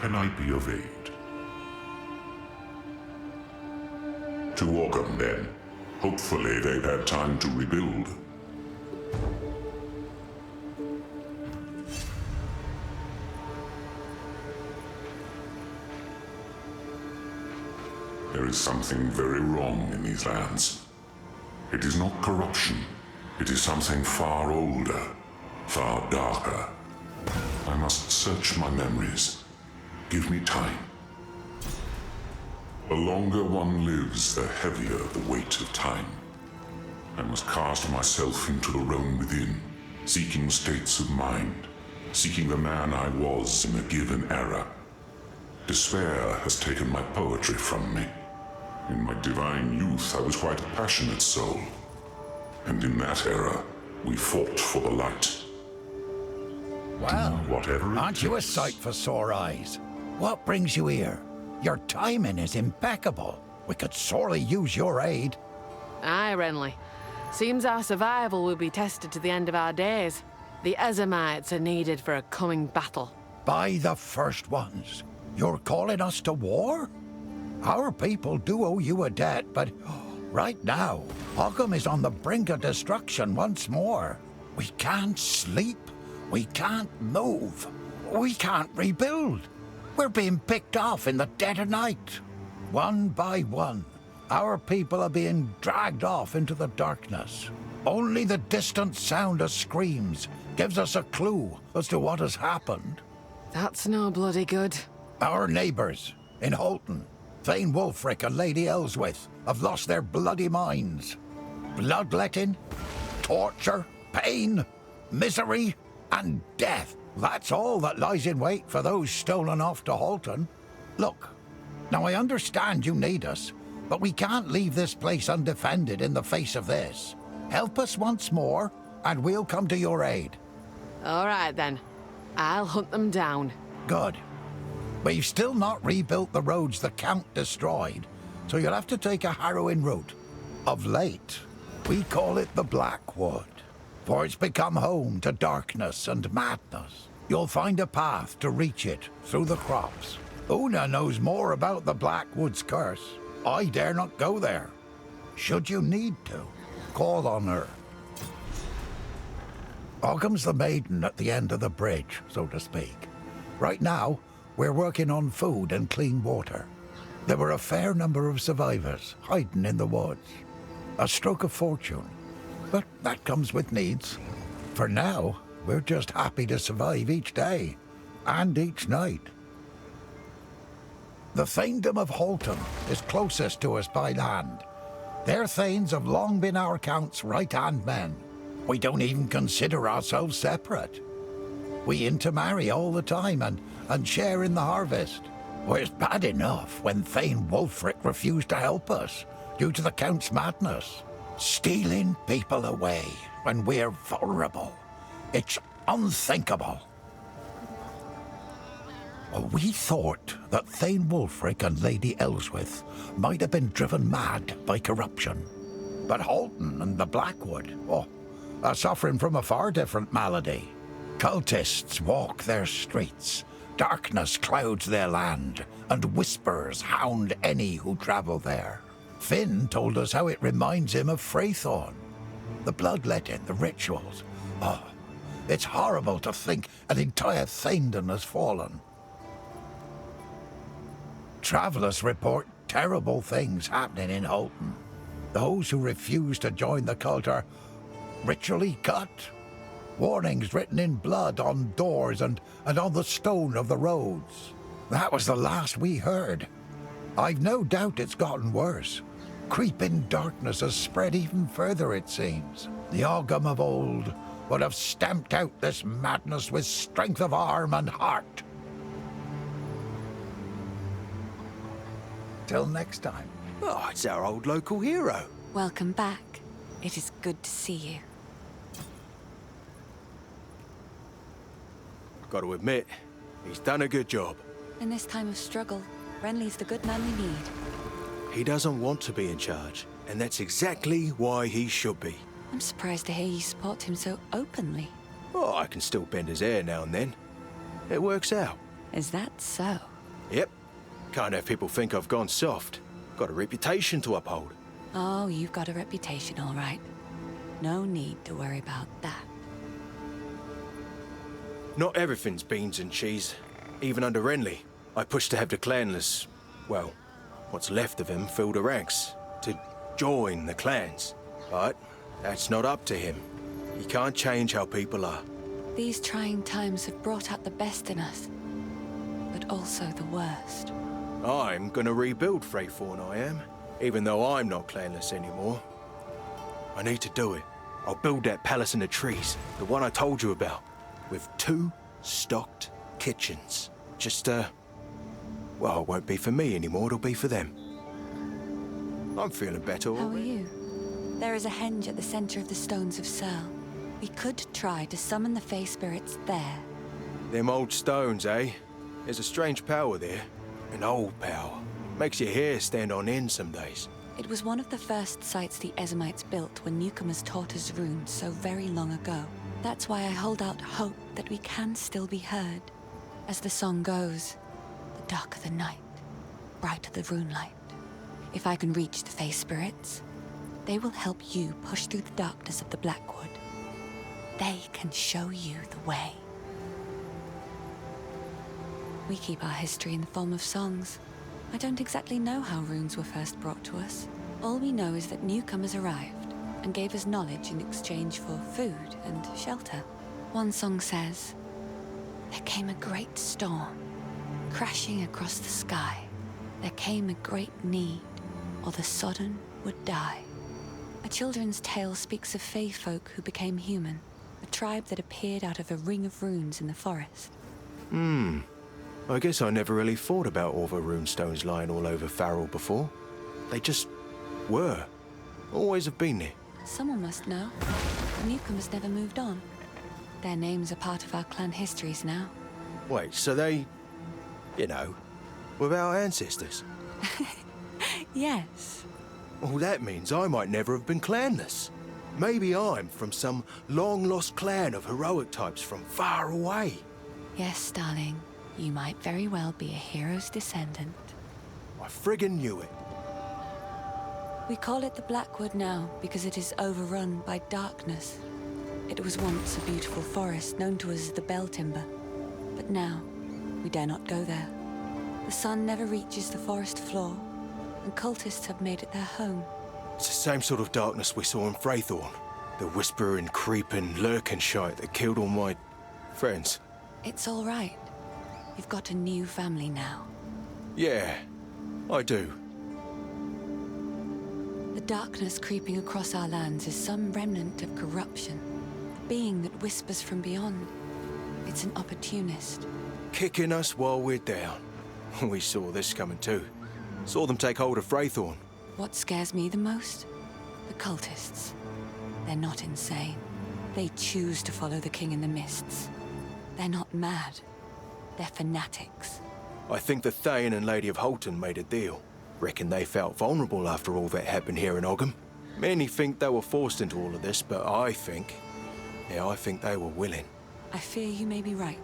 can I be of aid? To Ogham, then. Hopefully they've had time to rebuild. There is something very wrong in these lands. It is not corruption. It is something far older, far darker. I must search my memories. Give me time. The longer one lives, the heavier the weight of time. I must cast myself into the realm within, seeking states of mind, seeking the man I was in a given era. Despair has taken my poetry from me. In my divine youth, I was quite a passionate soul. And in that era, we fought for the light. Well, whatever it aren't you a takes. sight for sore eyes? What brings you here? Your timing is impeccable. We could sorely use your aid. Aye, Renly. Seems our survival will be tested to the end of our days. The Ezamites are needed for a coming battle. By the first ones. You're calling us to war? Our people do owe you a debt, but right now, Ogham is on the brink of destruction once more. We can't sleep. We can't move. We can't rebuild. We're being picked off in the dead of night. One by one, our people are being dragged off into the darkness. Only the distant sound of screams gives us a clue as to what has happened. That's no bloody good. Our neighbors in Holten, Thane Wulfric and Lady Elswith, have lost their bloody minds. Bloodletting, torture, pain, misery, and death. That's all that lies in wait for those stolen off to Holten. Look, now I understand you need us, but we can't leave this place undefended in the face of this. Help us once more, and we'll come to your aid. All right, then. I'll hunt them down. Good. We've still not rebuilt the roads the Count destroyed, so you'll have to take a harrowing route. Of late, we call it the Blackwood, for it's become home to darkness and madness. You'll find a path to reach it through the crops. Una knows more about the Blackwood's curse. I dare not go there. Should you need to, call on her. Ogham's the maiden at the end of the bridge, so to speak. Right now, we're working on food and clean water. There were a fair number of survivors hiding in the woods. A stroke of fortune, but that comes with needs. For now, we're just happy to survive each day, and each night. The Thanedom of Holten is closest to us by land. Their Thanes have long been our Count's right-hand men. We don't even consider ourselves separate. We intermarry all the time and share in the harvest. Well, it's bad enough when Thane Wulfric refused to help us due to the Count's madness. Stealing people away when we're vulnerable. It's unthinkable. We thought that Thane Wulfric and Lady Elswith might have been driven mad by corruption. But Holten and the Blackwood, are suffering from a far different malady. Cultists walk their streets, darkness clouds their land, and whispers hound any who travel there. Finn told us how it reminds him of Freythorn. The bloodletting, the rituals. It's horrible to think an entire Thanedom has fallen. Travelers report terrible things happening in Holten. Those who refuse to join the cult are ritually cut. Warnings written in blood on doors and on the stone of the roads. That was the last we heard. I've no doubt it's gotten worse. Creeping darkness has spread even further, it seems. The Ogham of old would have stamped out this madness with strength of arm and heart. Till next time. Oh, it's our old local hero. Welcome back. It is good to see you. Got to admit, he's done a good job. In this time of struggle, Renly's the good man we need. He doesn't want to be in charge, and that's exactly why he should be. I'm surprised to hear you support him so openly. Oh, I can still bend his ear now and then. It works out. Is that so? Yep. Can't have people think I've gone soft. Got a reputation to uphold. Oh, you've got a reputation, all right. No need to worry about that. Not everything's beans and cheese. Even under Renly, I pushed to have the clanless, well, what's left of him, fill the ranks. To join the clans. But that's not up to him. He can't change how people are. These trying times have brought out the best in us, but also the worst. I'm gonna rebuild Freythorn, I am. Even though I'm not clanless anymore. I need to do it. I'll build that palace in the trees, the one I told you about, with 2 stocked kitchens. Just, well, it won't be for me anymore, it'll be for them. I'm feeling better How are already. you? There is a henge at the center of the stones of Serle. We could try to summon the Fae spirits there. Them old stones, eh? There's a strange power there. An old power. Makes your hair stand on end some days. It was one of the first sites the Ezamites built when newcomers taught us runes so very long ago. That's why I hold out hope that we can still be heard. As the song goes, the darker the night, brighter the rune light. If I can reach the Fae spirits, they will help you push through the darkness of the Blackwood. They can show you the way. We keep our history in the form of songs. I don't exactly know how runes were first brought to us. All we know is that newcomers arrived and gave us knowledge in exchange for food and shelter. One song says, "There came a great storm, crashing across the sky. There came a great need, or the sodden would die." A children's tale speaks of Fae folk who became human, a tribe that appeared out of a ring of runes in the forest. I guess I never really thought about all the runestones lying all over Farrell before. They just were. Always have been there. Someone must know. The newcomers never moved on. Their names are part of our clan histories now. Wait, so they, were our ancestors? Yes. Well, that means I might never have been clanless. Maybe I'm from some long-lost clan of heroic types from far away. Yes, darling. You might very well be a hero's descendant. I friggin' knew it. We call it the Blackwood now because it is overrun by darkness. It was once a beautiful forest known to us as the Bell Timber. But now, we dare not go there. The sun never reaches the forest floor, and cultists have made it their home. It's the same sort of darkness we saw in Freythorn. The whispering, creeping, lurking shite that killed all my friends. It's all right. You've got a new family now. Yeah, I do. The darkness creeping across our lands is some remnant of corruption. A being that whispers from beyond. It's an opportunist. Kicking us while we're down. We saw this coming too. Saw them take hold of Freythorn. What scares me the most? The cultists. They're not insane. They choose to follow the King in the Mists. They're not mad. They're fanatics. I think the Thane and Lady of Holten made a deal. Reckon they felt vulnerable after all that happened here in Ogham. Many think they were forced into all of this, but I think they were willing. I fear you may be right.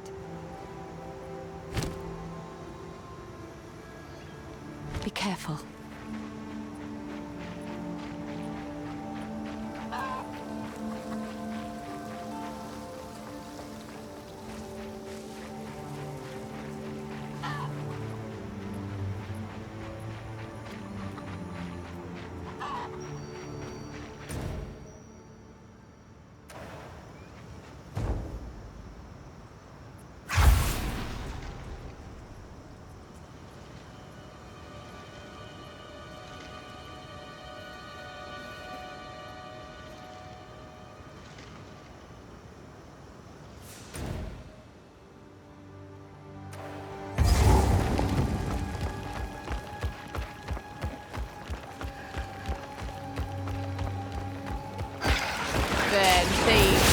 Be careful. Then thieves.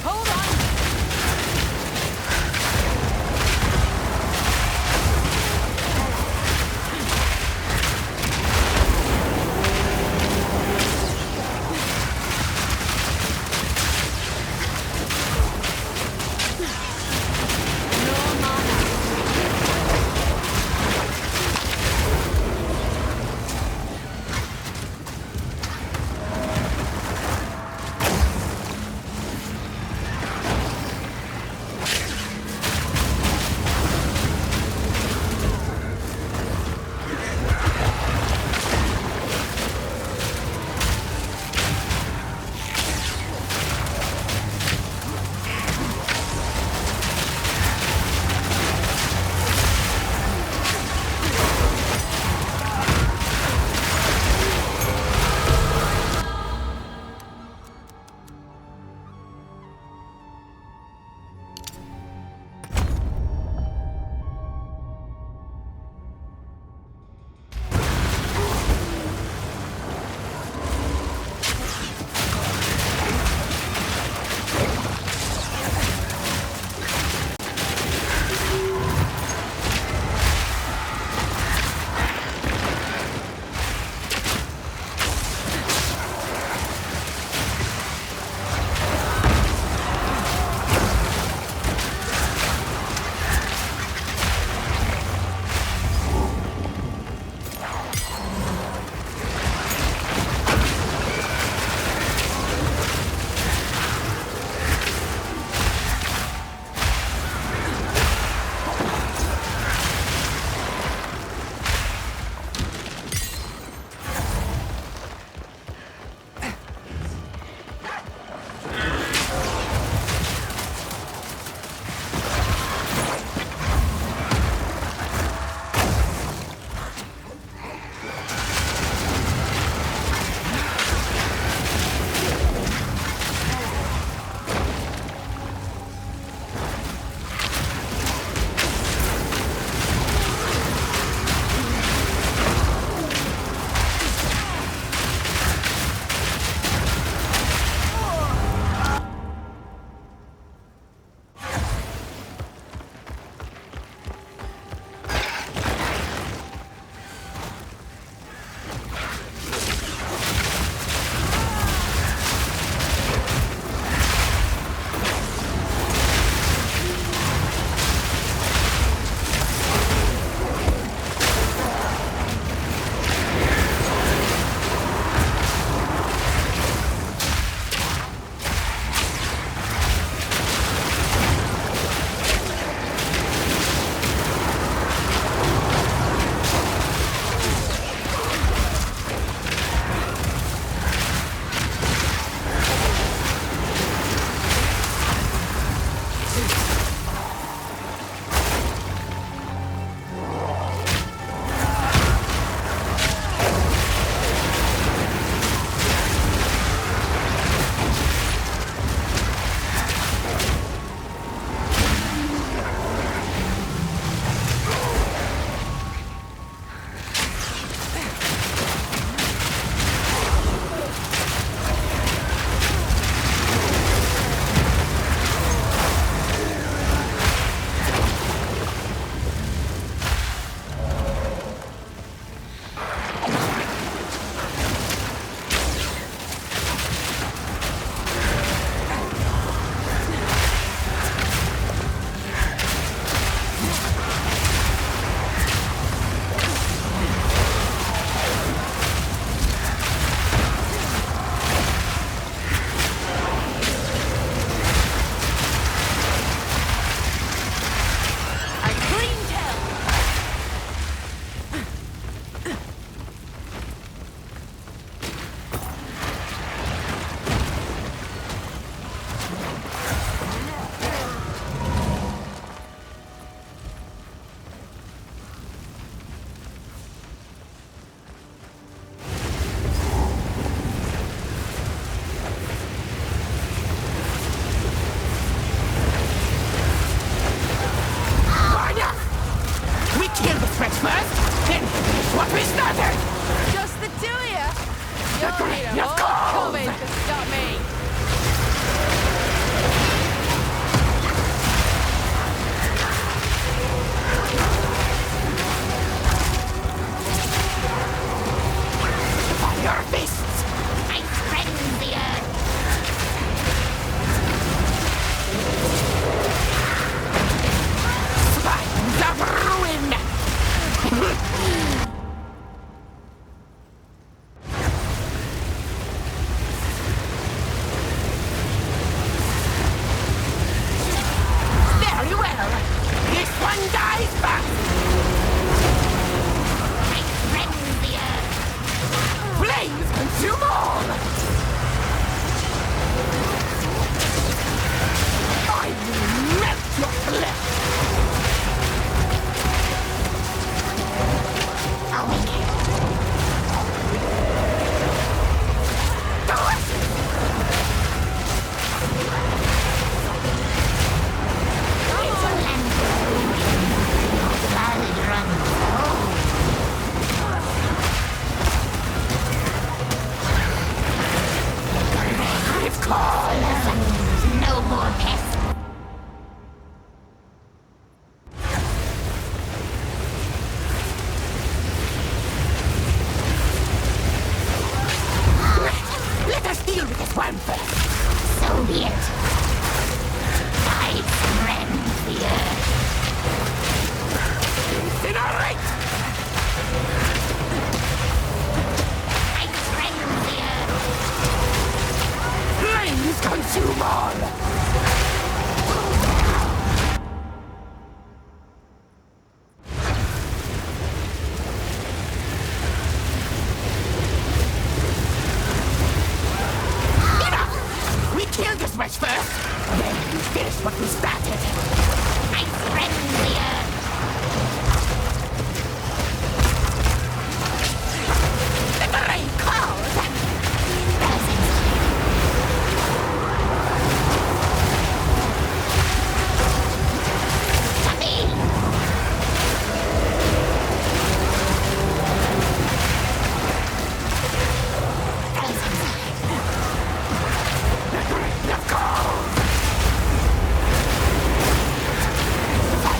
Hold on!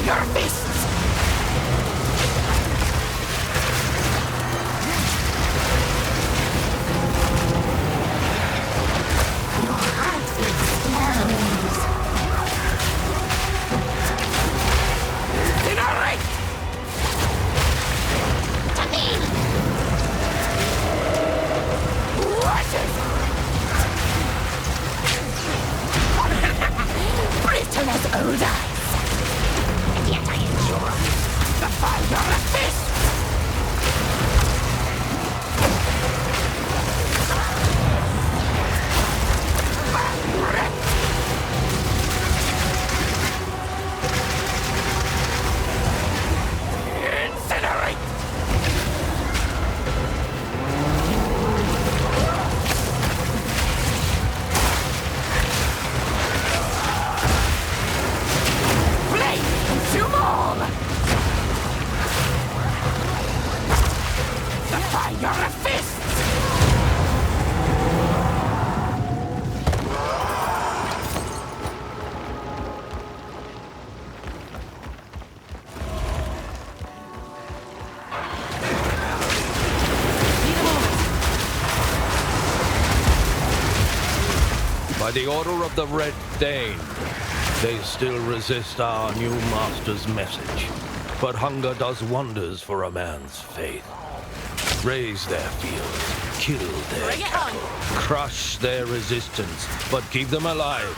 your fists! Old eyes. And yet I ensure the fire of fists. Incinerate. Consume all! The fire of fists! By the order of the Red Thane, they still resist our new master's message. But hunger does wonders for a man's faith. Raise their fields, kill their cattle, crush their resistance, but keep them alive.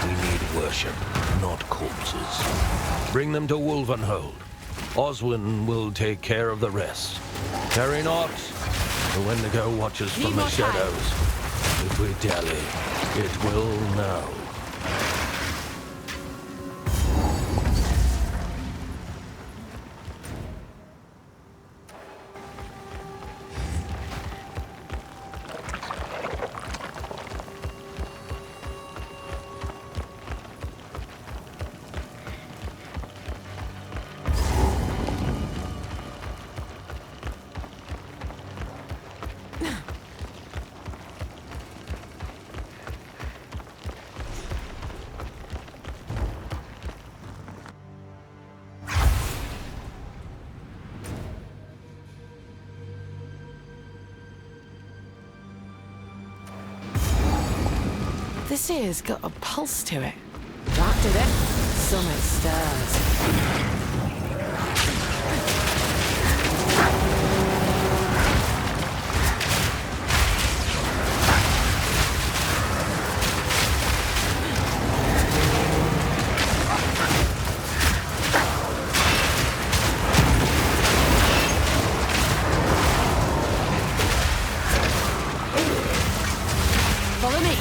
We need worship, not corpses. Bring them to Wolvenhold. Oswin will take care of the rest. Tarry not, the Wendigo watches from the shadows. If we dally, it will know. This here's got a pulse to it. That did it. Summit stirs. Follow me.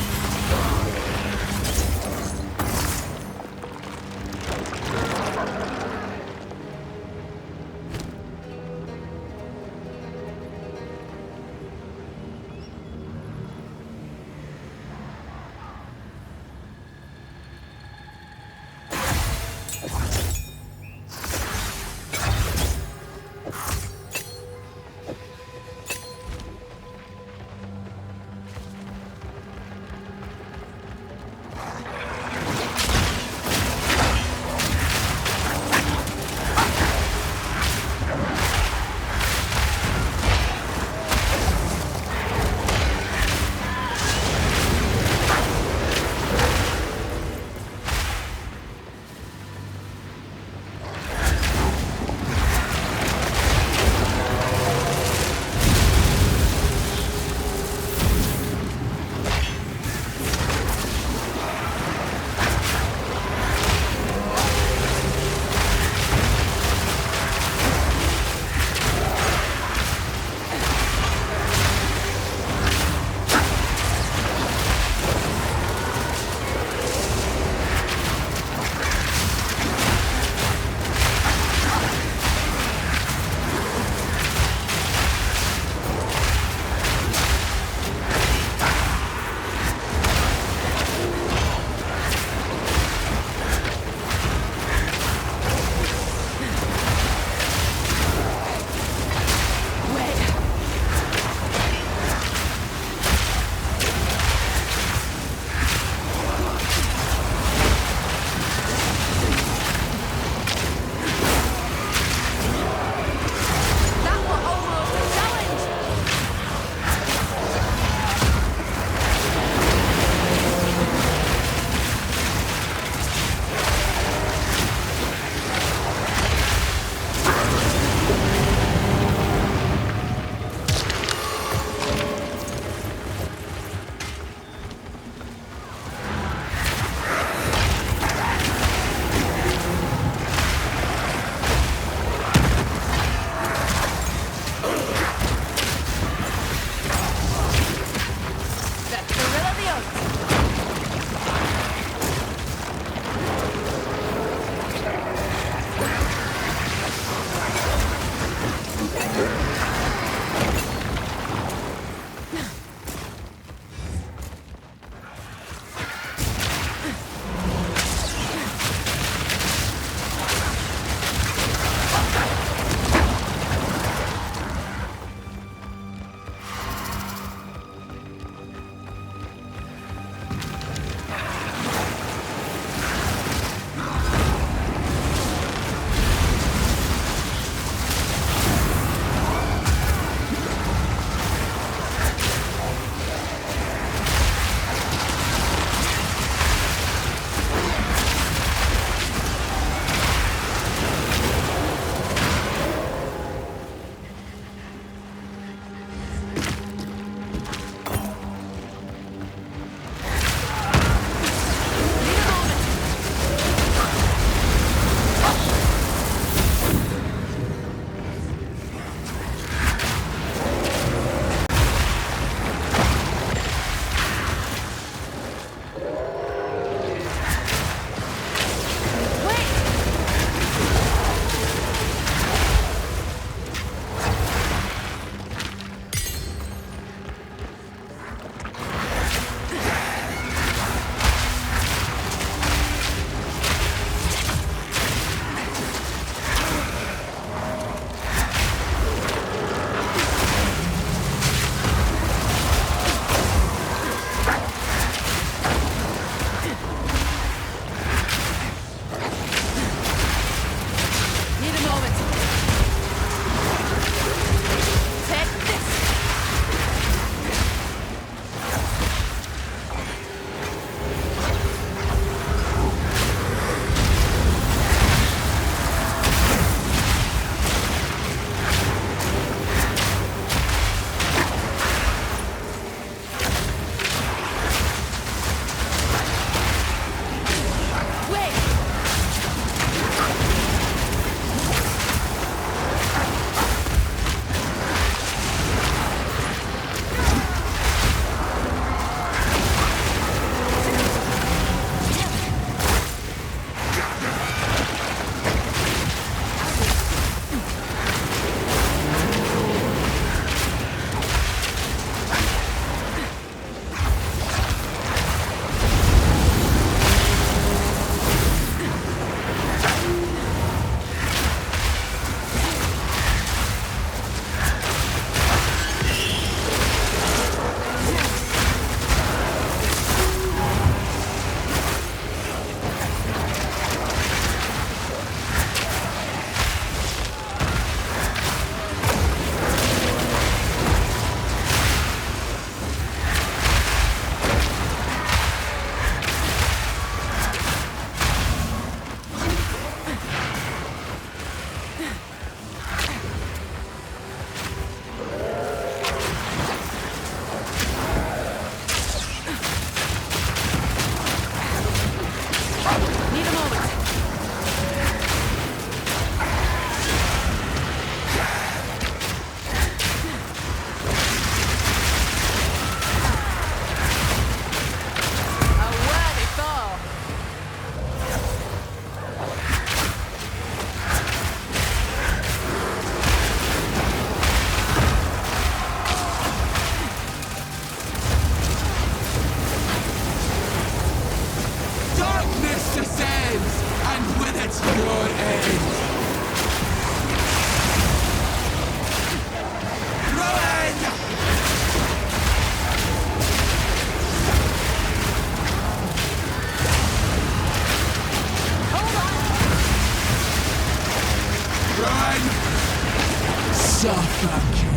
Suffocate.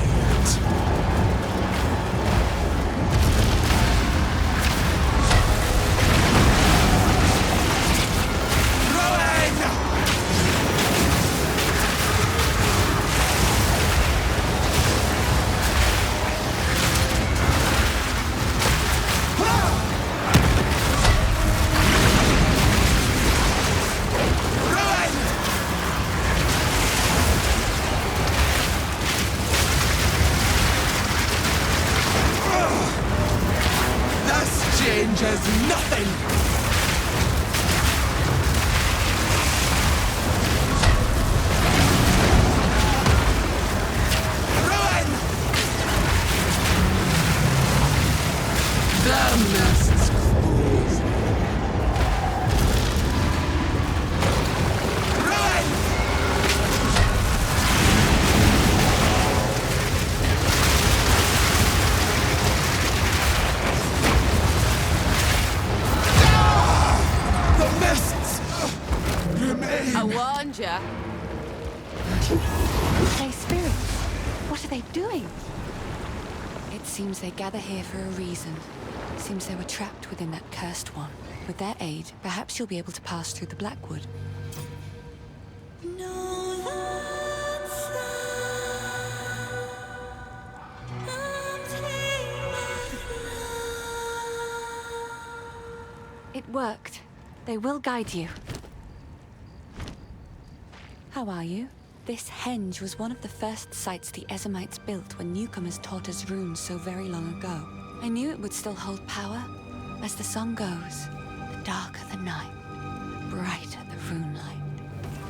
Changes nothing! Ruin! The mist's closed. Ruin! I warned ya. They spirits. What are they doing? It seems they gather here for a reason. Seems they were trapped within that cursed one. With their aid, perhaps you'll be able to pass through the Blackwood. It worked. They will guide you. How are you? This henge was one of the first sites the Ezamites built when newcomers taught us runes so very long ago. I knew it would still hold power. As the song goes, the darker the night, the brighter the rune light.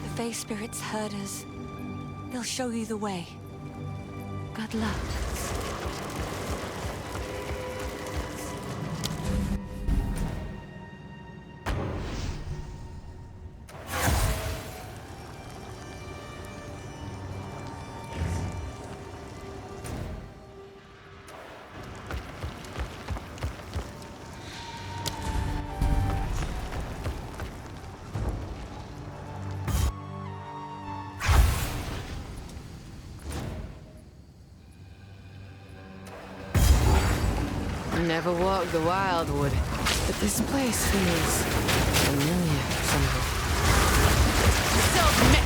The Fae spirits heard us. They'll show you the way. Good luck. Never walked the Wildwood, but this place feels familiar somehow. Submit!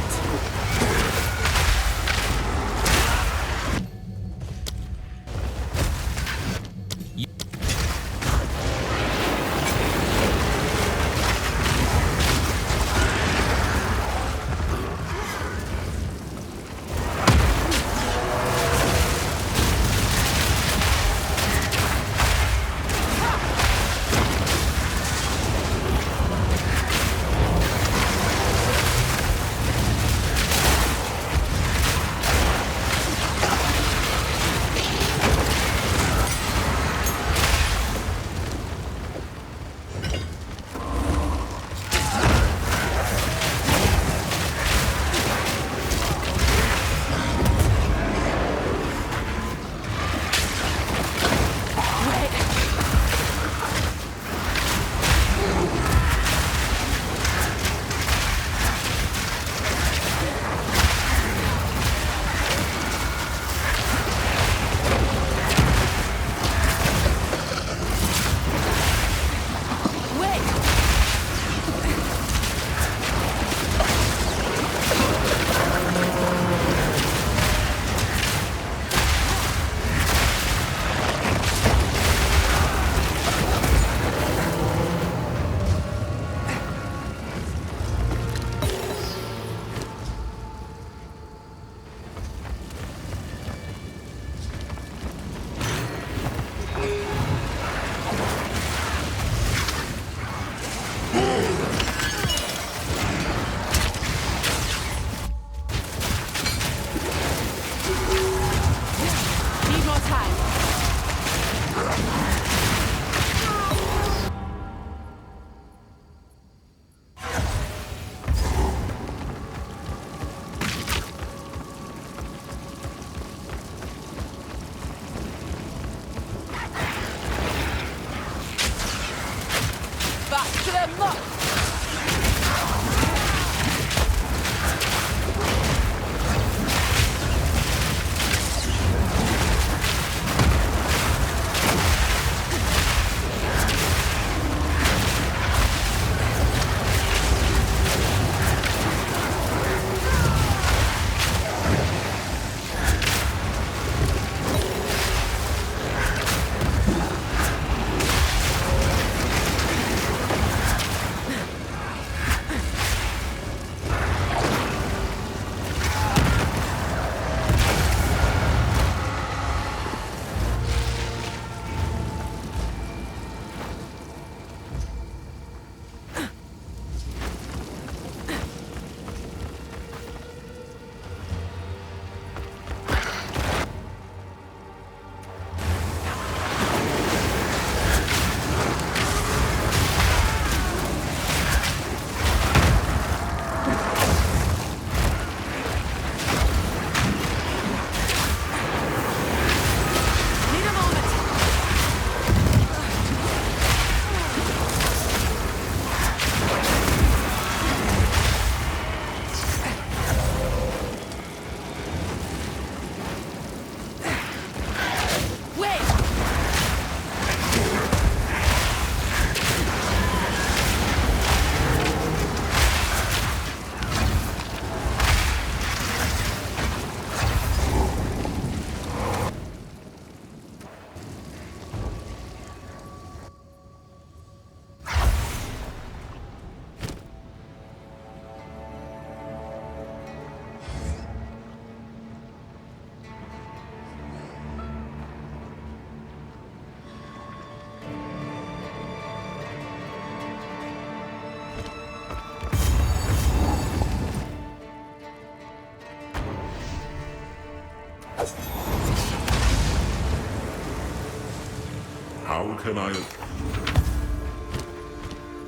How can I...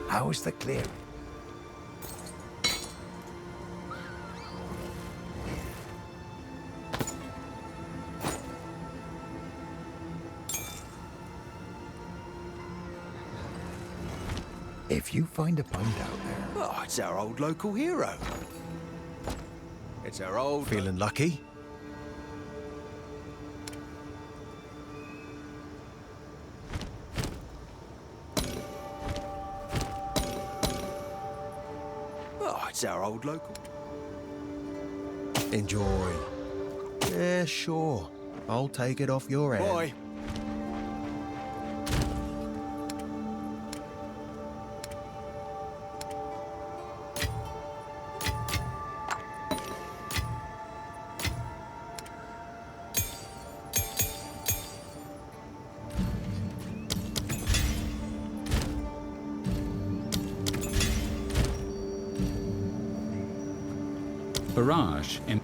How is the clearing? If you find a pint out there... Oh, it's our old local hero. It's our old... Feeling lucky? Oh, it's our old local. Enjoy. Yeah, sure. I'll take it off your hand. Boy. Barrage in...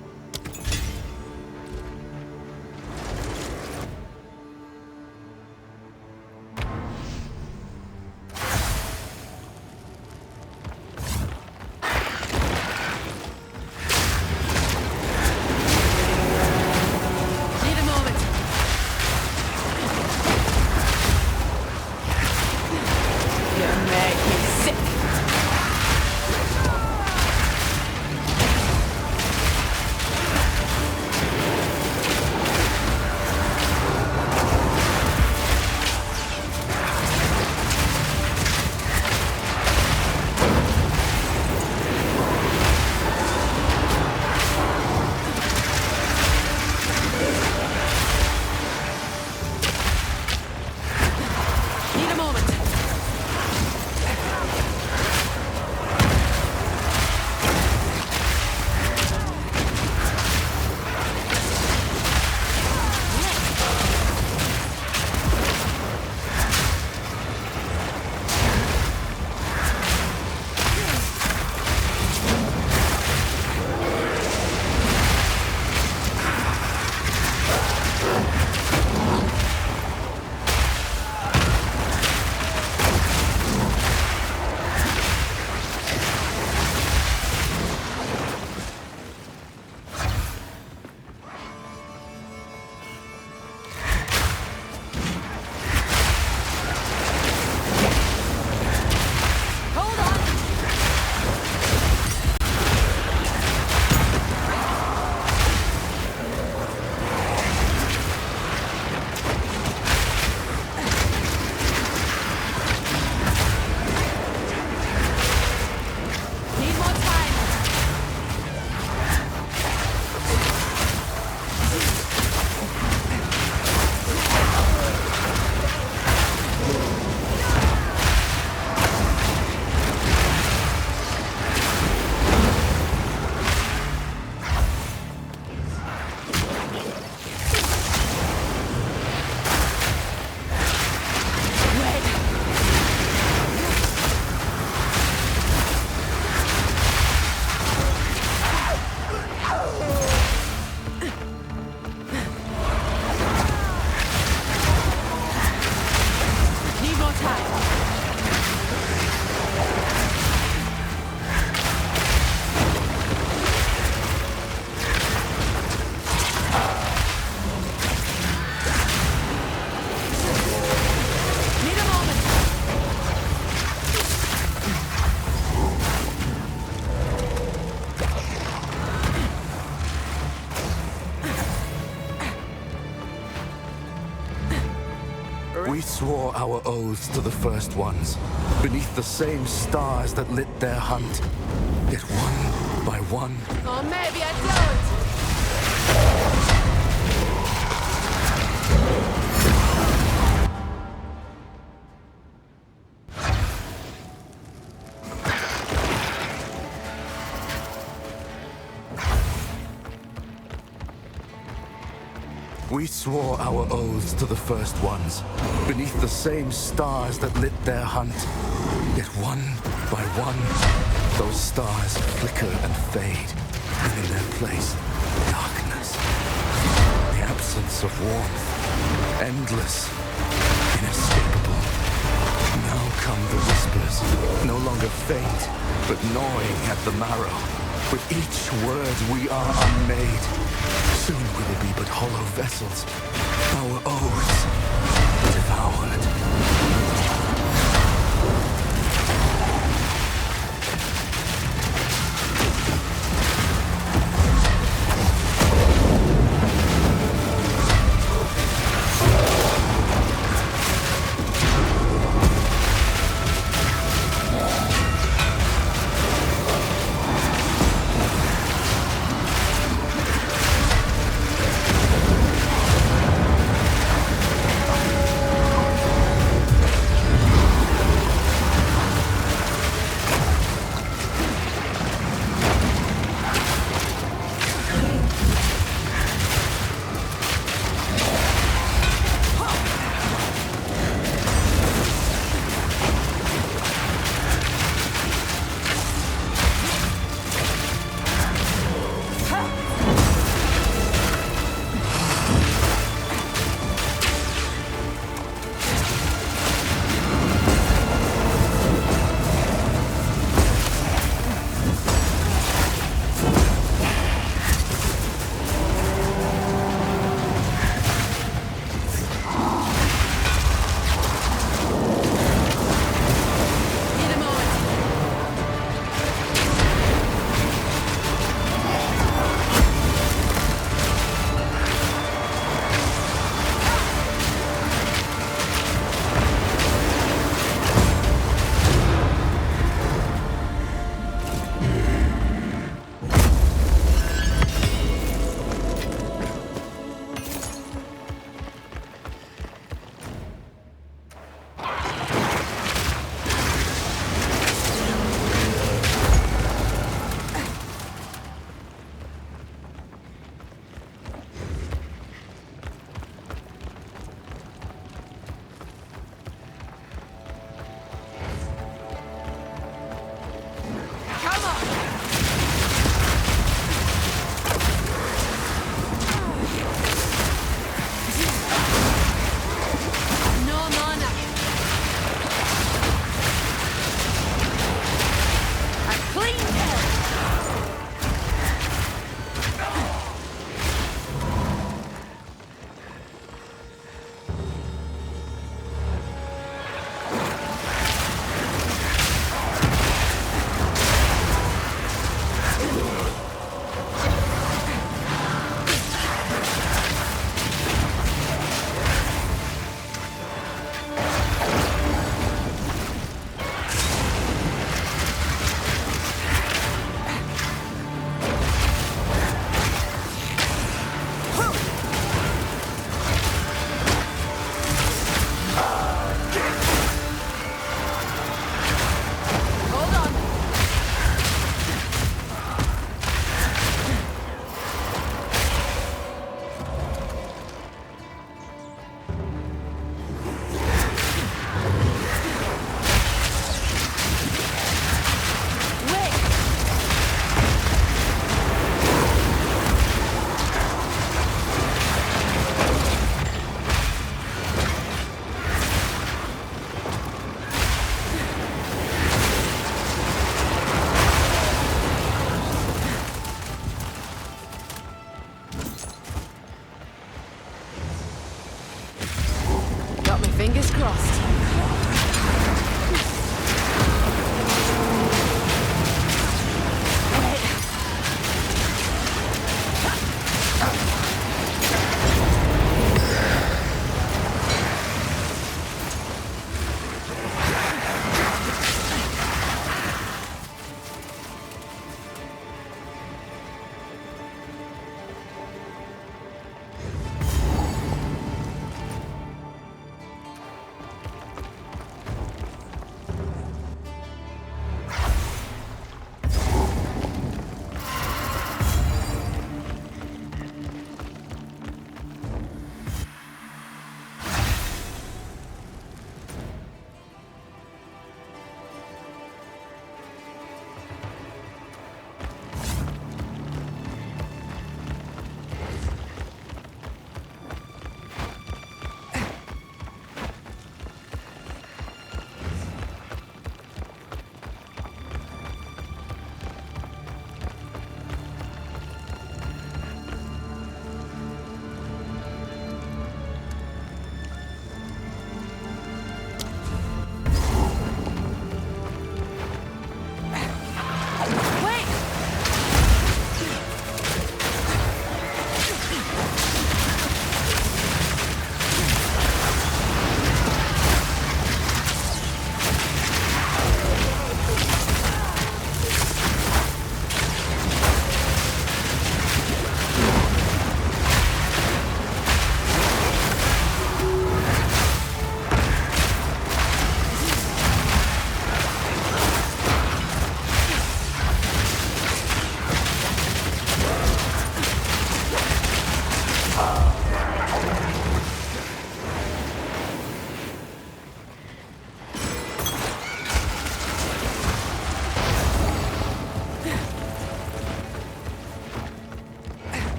We swore our oaths to the First Ones, beneath the same stars that lit their hunt. Yet one by one... Or maybe I don't! We swore our oaths to the First Ones, beneath the same stars that lit their hunt. Yet one by one, those stars flicker and fade, and in their place, darkness. The presence of warmth, endless, inescapable. Now come the whispers, no longer faint, but gnawing at the marrow. With each word we are unmade. Soon we will be but hollow vessels, our oaths devoured.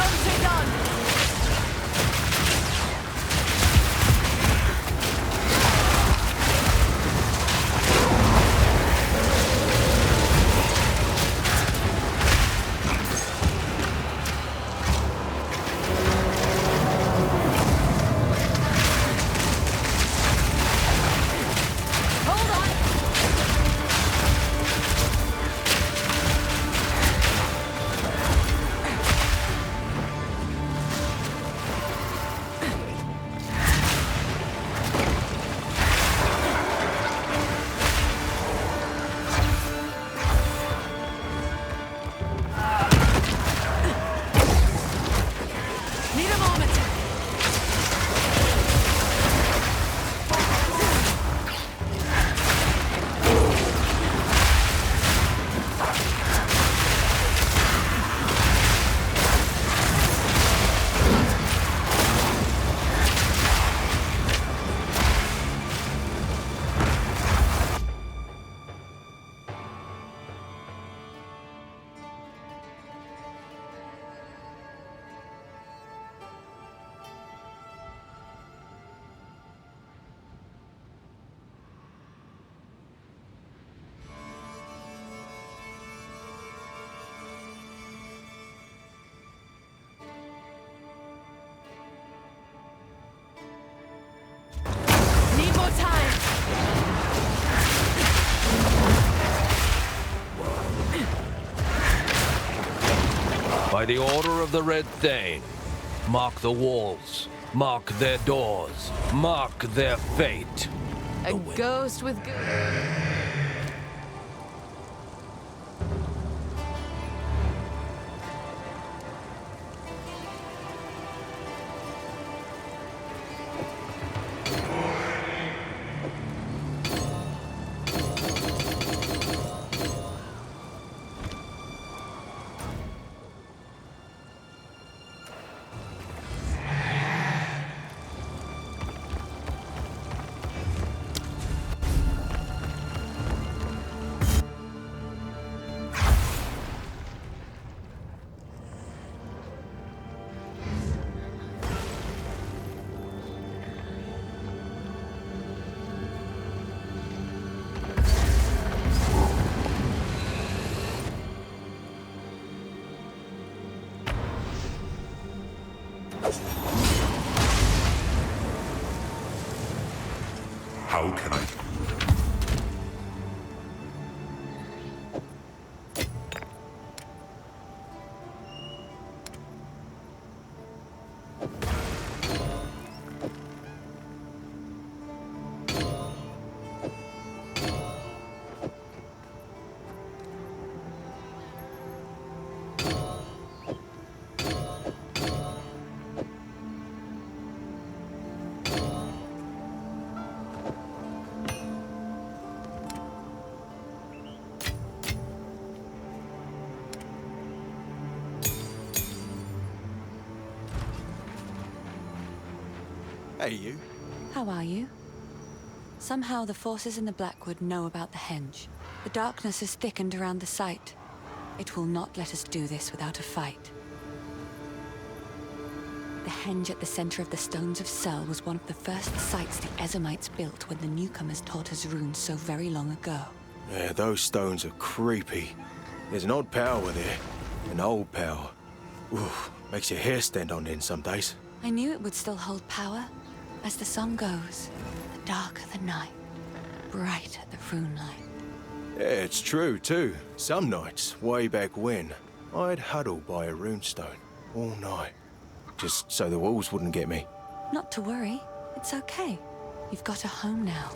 Done, done. By the order of the Red Thane, mark the walls, mark their doors, mark their fate. A ghost with How can I? Hey, you. How are you? Somehow the forces in the Blackwood know about the henge. The darkness has thickened around the site. It will not let us do this without a fight. The henge at the center of the Stones of Serle was one of the first sites the Ezamites built when the newcomers taught us runes so very long ago. Yeah, those stones are creepy. There's an odd power there. An old power. Oof, makes your hair stand on end some days. I knew it would still hold power. As the song goes, the darker the night, brighter the rune light. Yeah, it's true, too. Some nights, way back when, I'd huddle by a runestone all night, just so the wolves wouldn't get me. Not to worry. It's okay. You've got a home now.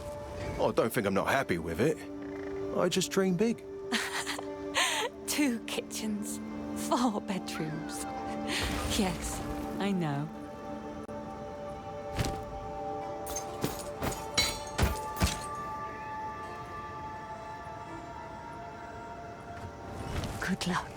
Oh, don't think I'm not happy with it. I just dream big. 2 kitchens, 4 bedrooms. Yes, I know. Good luck.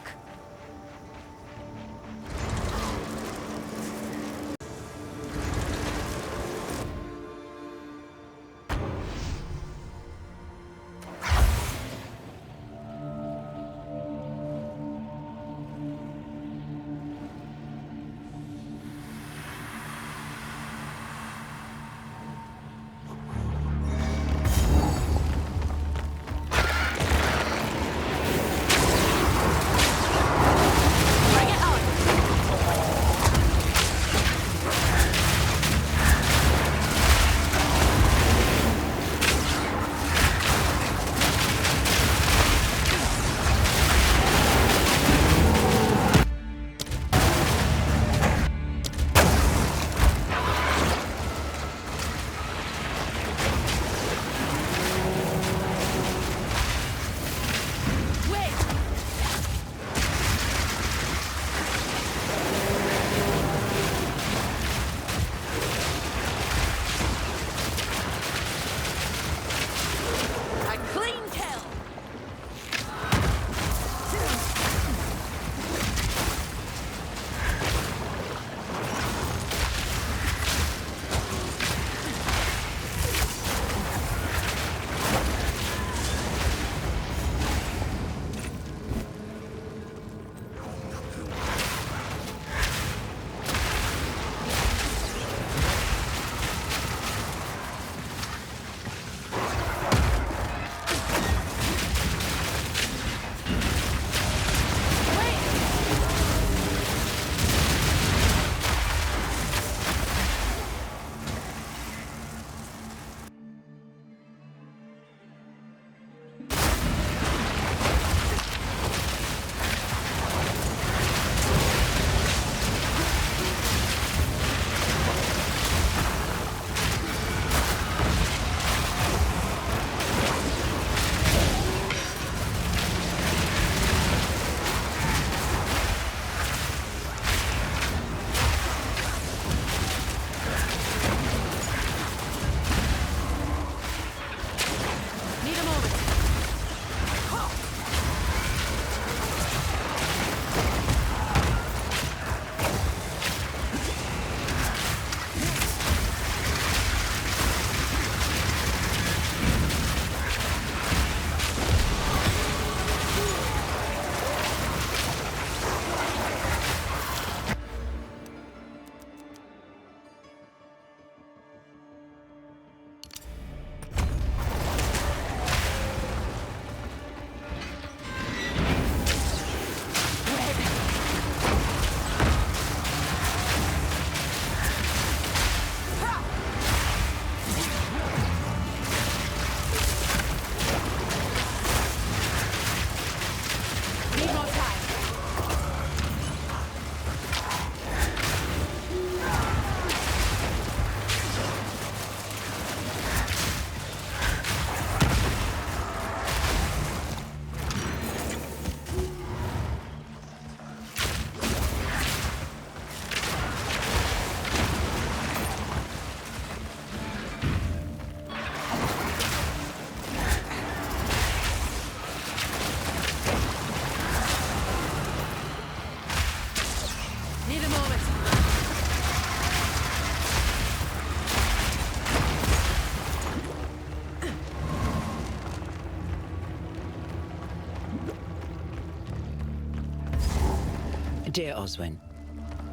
Dear Oswin,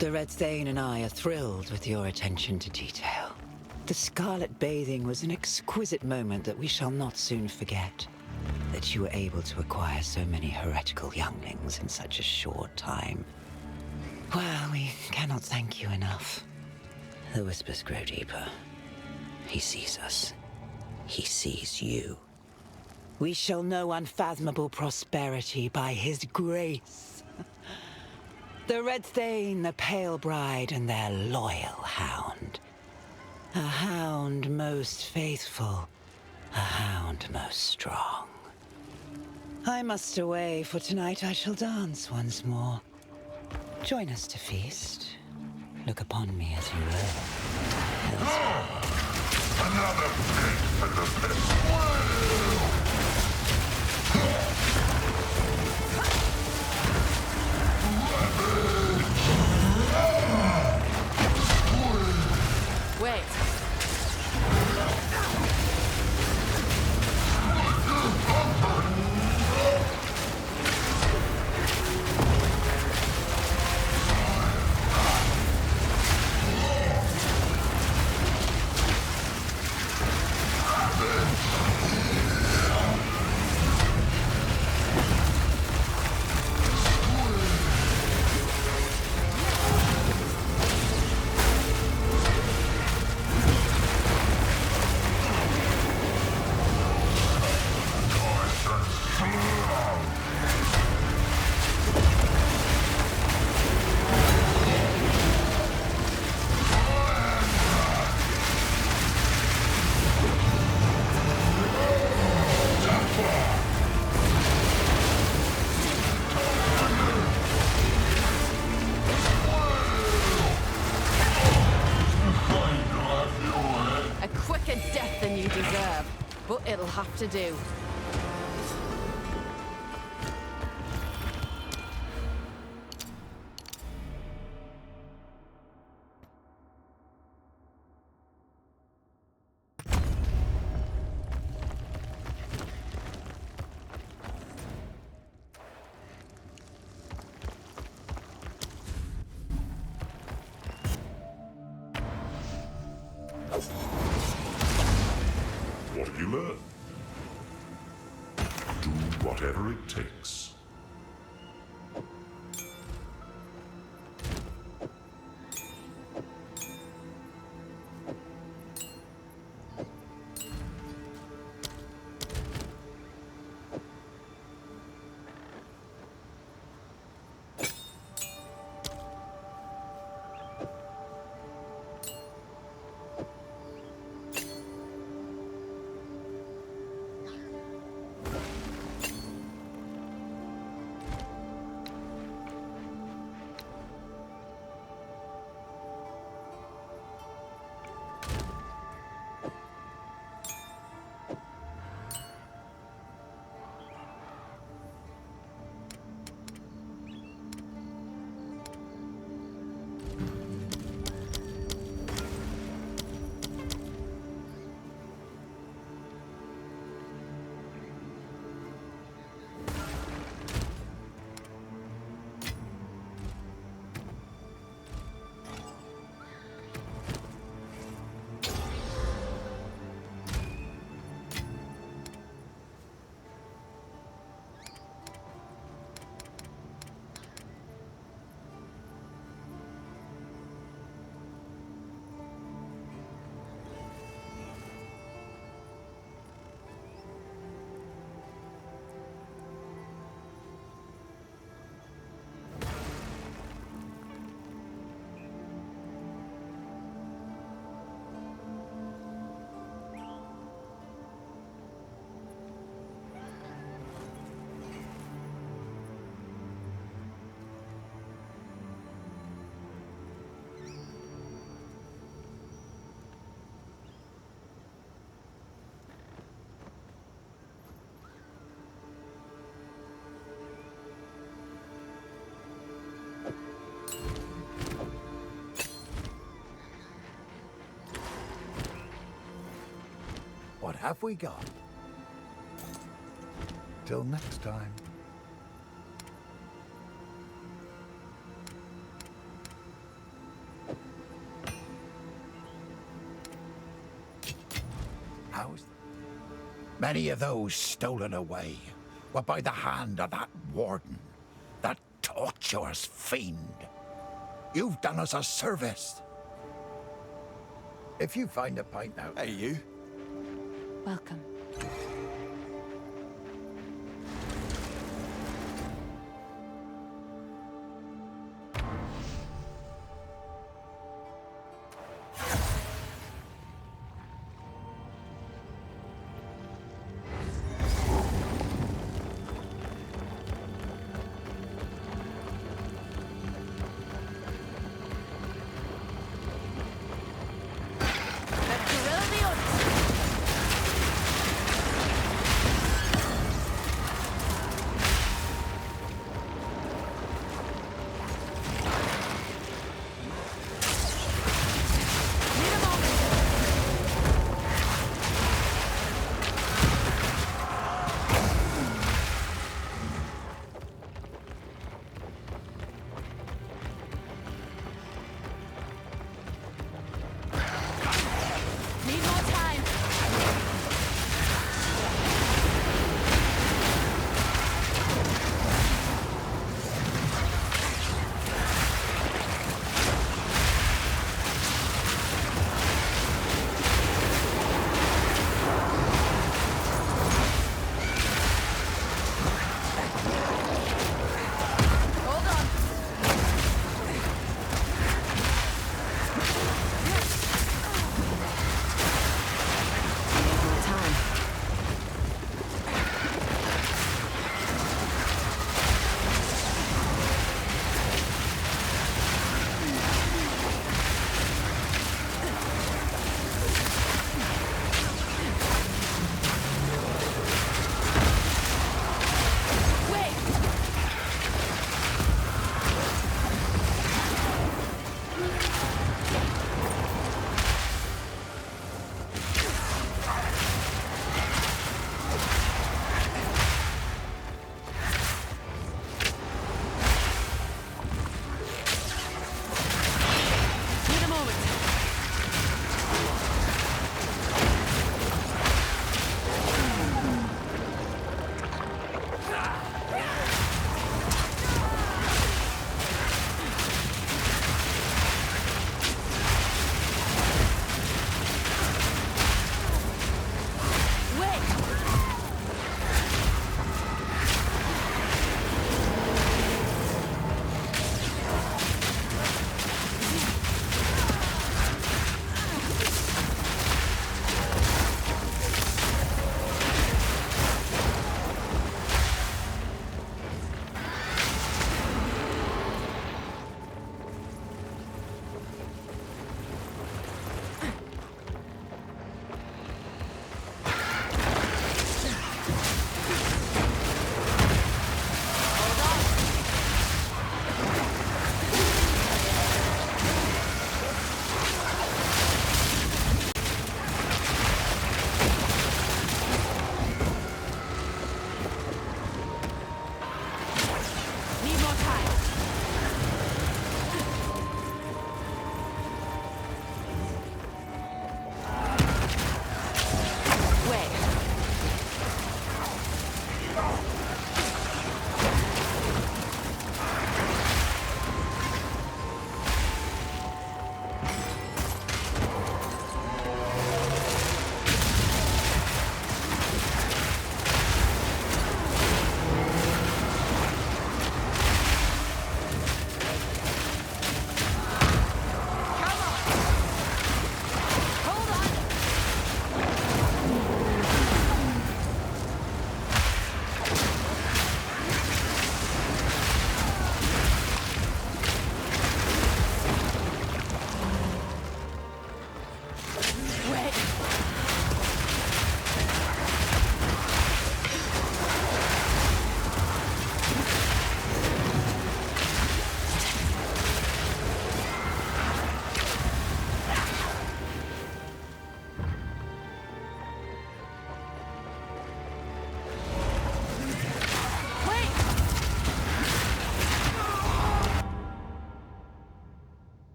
the Red Thane and I are thrilled with your attention to detail. The scarlet bathing was an exquisite moment that we shall not soon forget. That you were able to acquire so many heretical younglings in such a short time. Well, we cannot thank you enough. The whispers grow deeper. He sees us. He sees you. We shall know unfathomable prosperity by his grace. The Red Thane, the Pale Bride, and their loyal hound. A hound most faithful, a hound most strong. I must away, for tonight I shall dance once more. Join us to feast. Look upon me as you will. Another pig for the pit. Wait. But it'll have to do. What have you learned? Do whatever it takes. What have we got? Till next time. house. Many of those stolen away were by the hand of that warden, that tortuous fiend. You've done us a service. If you find a pint now... Hey, you. Welcome.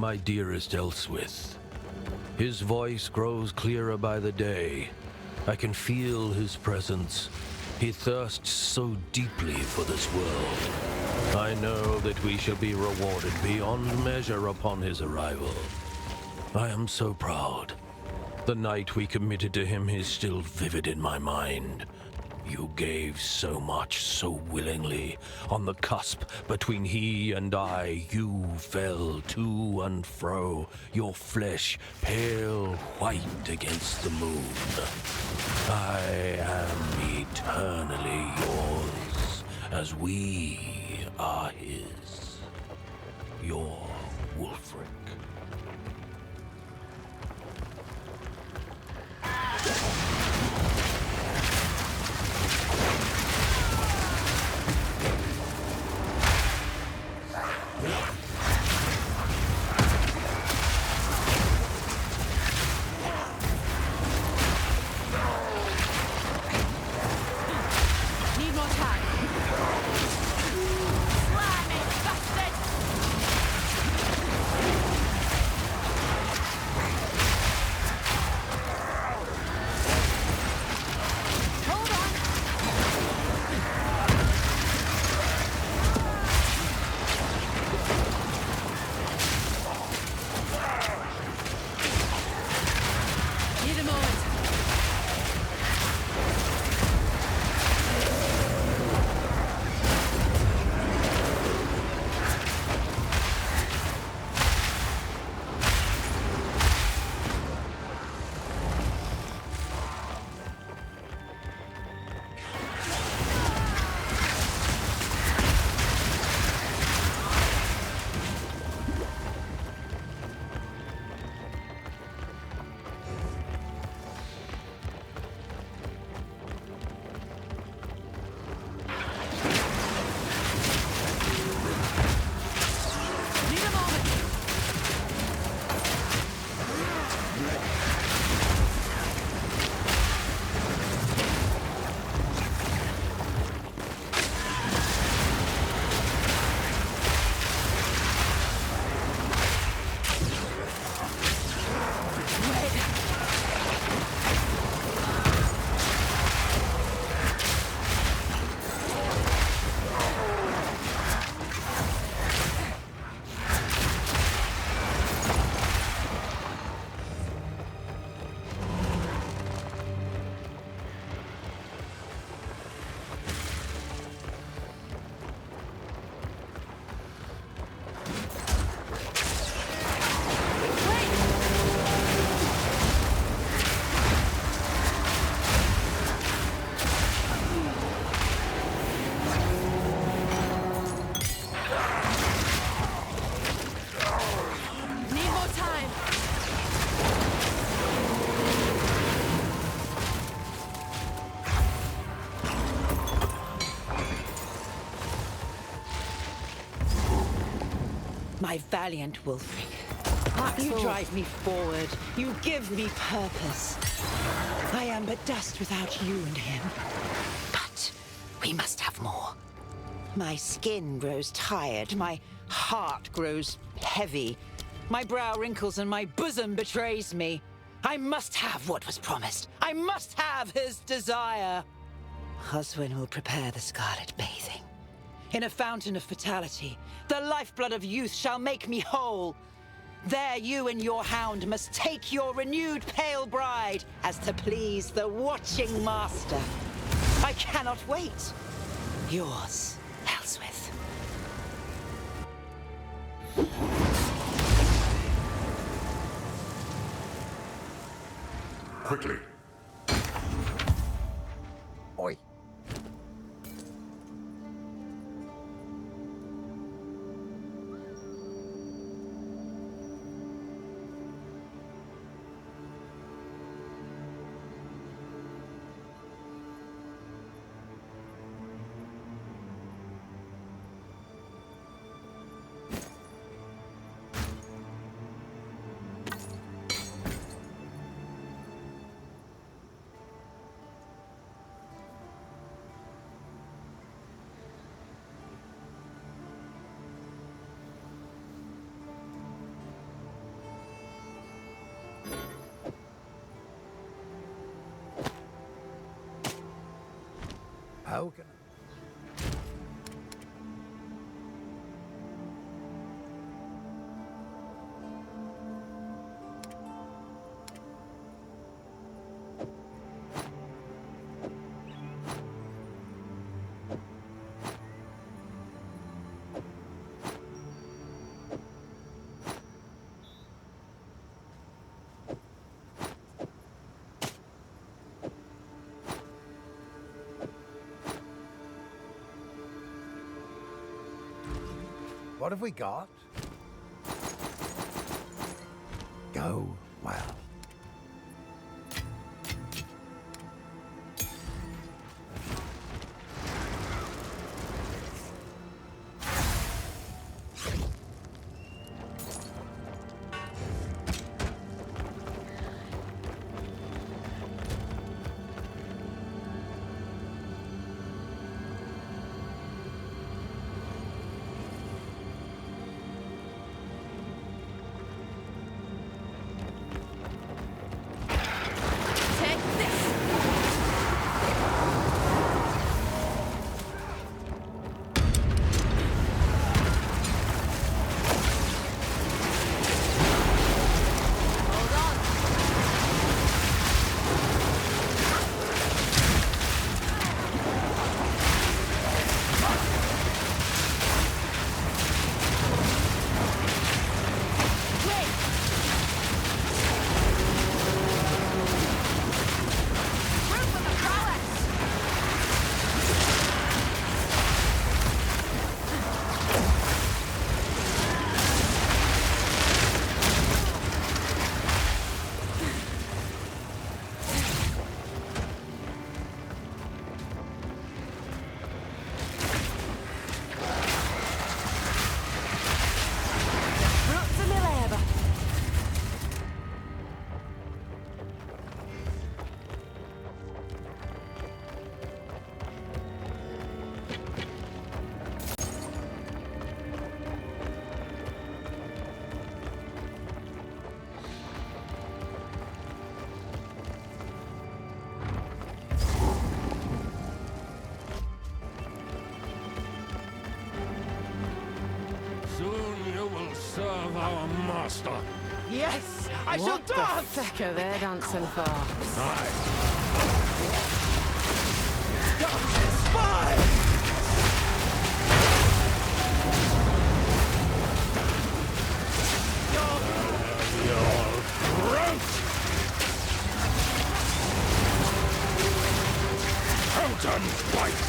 my dearest Elswith. His voice grows clearer by the day. I can feel his presence. He thirsts so deeply for this world. I know that we shall be rewarded beyond measure upon his arrival. I am so proud. The night we committed to him is still vivid in my mind. You gave so much so willingly. On the cusp between he and I, you fell to and fro, your flesh pale white against the moon. I am eternally yours, as we are his. Your Wulfric. Need more time. Slimy bastard! Hold on! Need a moment. Need a moment. Need more time. My valiant Wulfric. You Axel. drive me forward. You give me purpose. I am but dust without you and him. But we must have more. My skin grows tired. My heart grows heavy. My brow wrinkles and my bosom betrays me. I must have what was promised. I must have his desire. Oswin will prepare the scarlet bathing. In a fountain of fatality, the lifeblood of youth shall make me whole. There you and your hound must take your renewed pale bride, as to please the watching master. I cannot wait. Yours, Elswith. Quickly. Oi. How can What have we got? Go well. Serve our master. Yes, I shall What the dance! feck are they dancing for? Aye. Spy! Your throat! Holten White!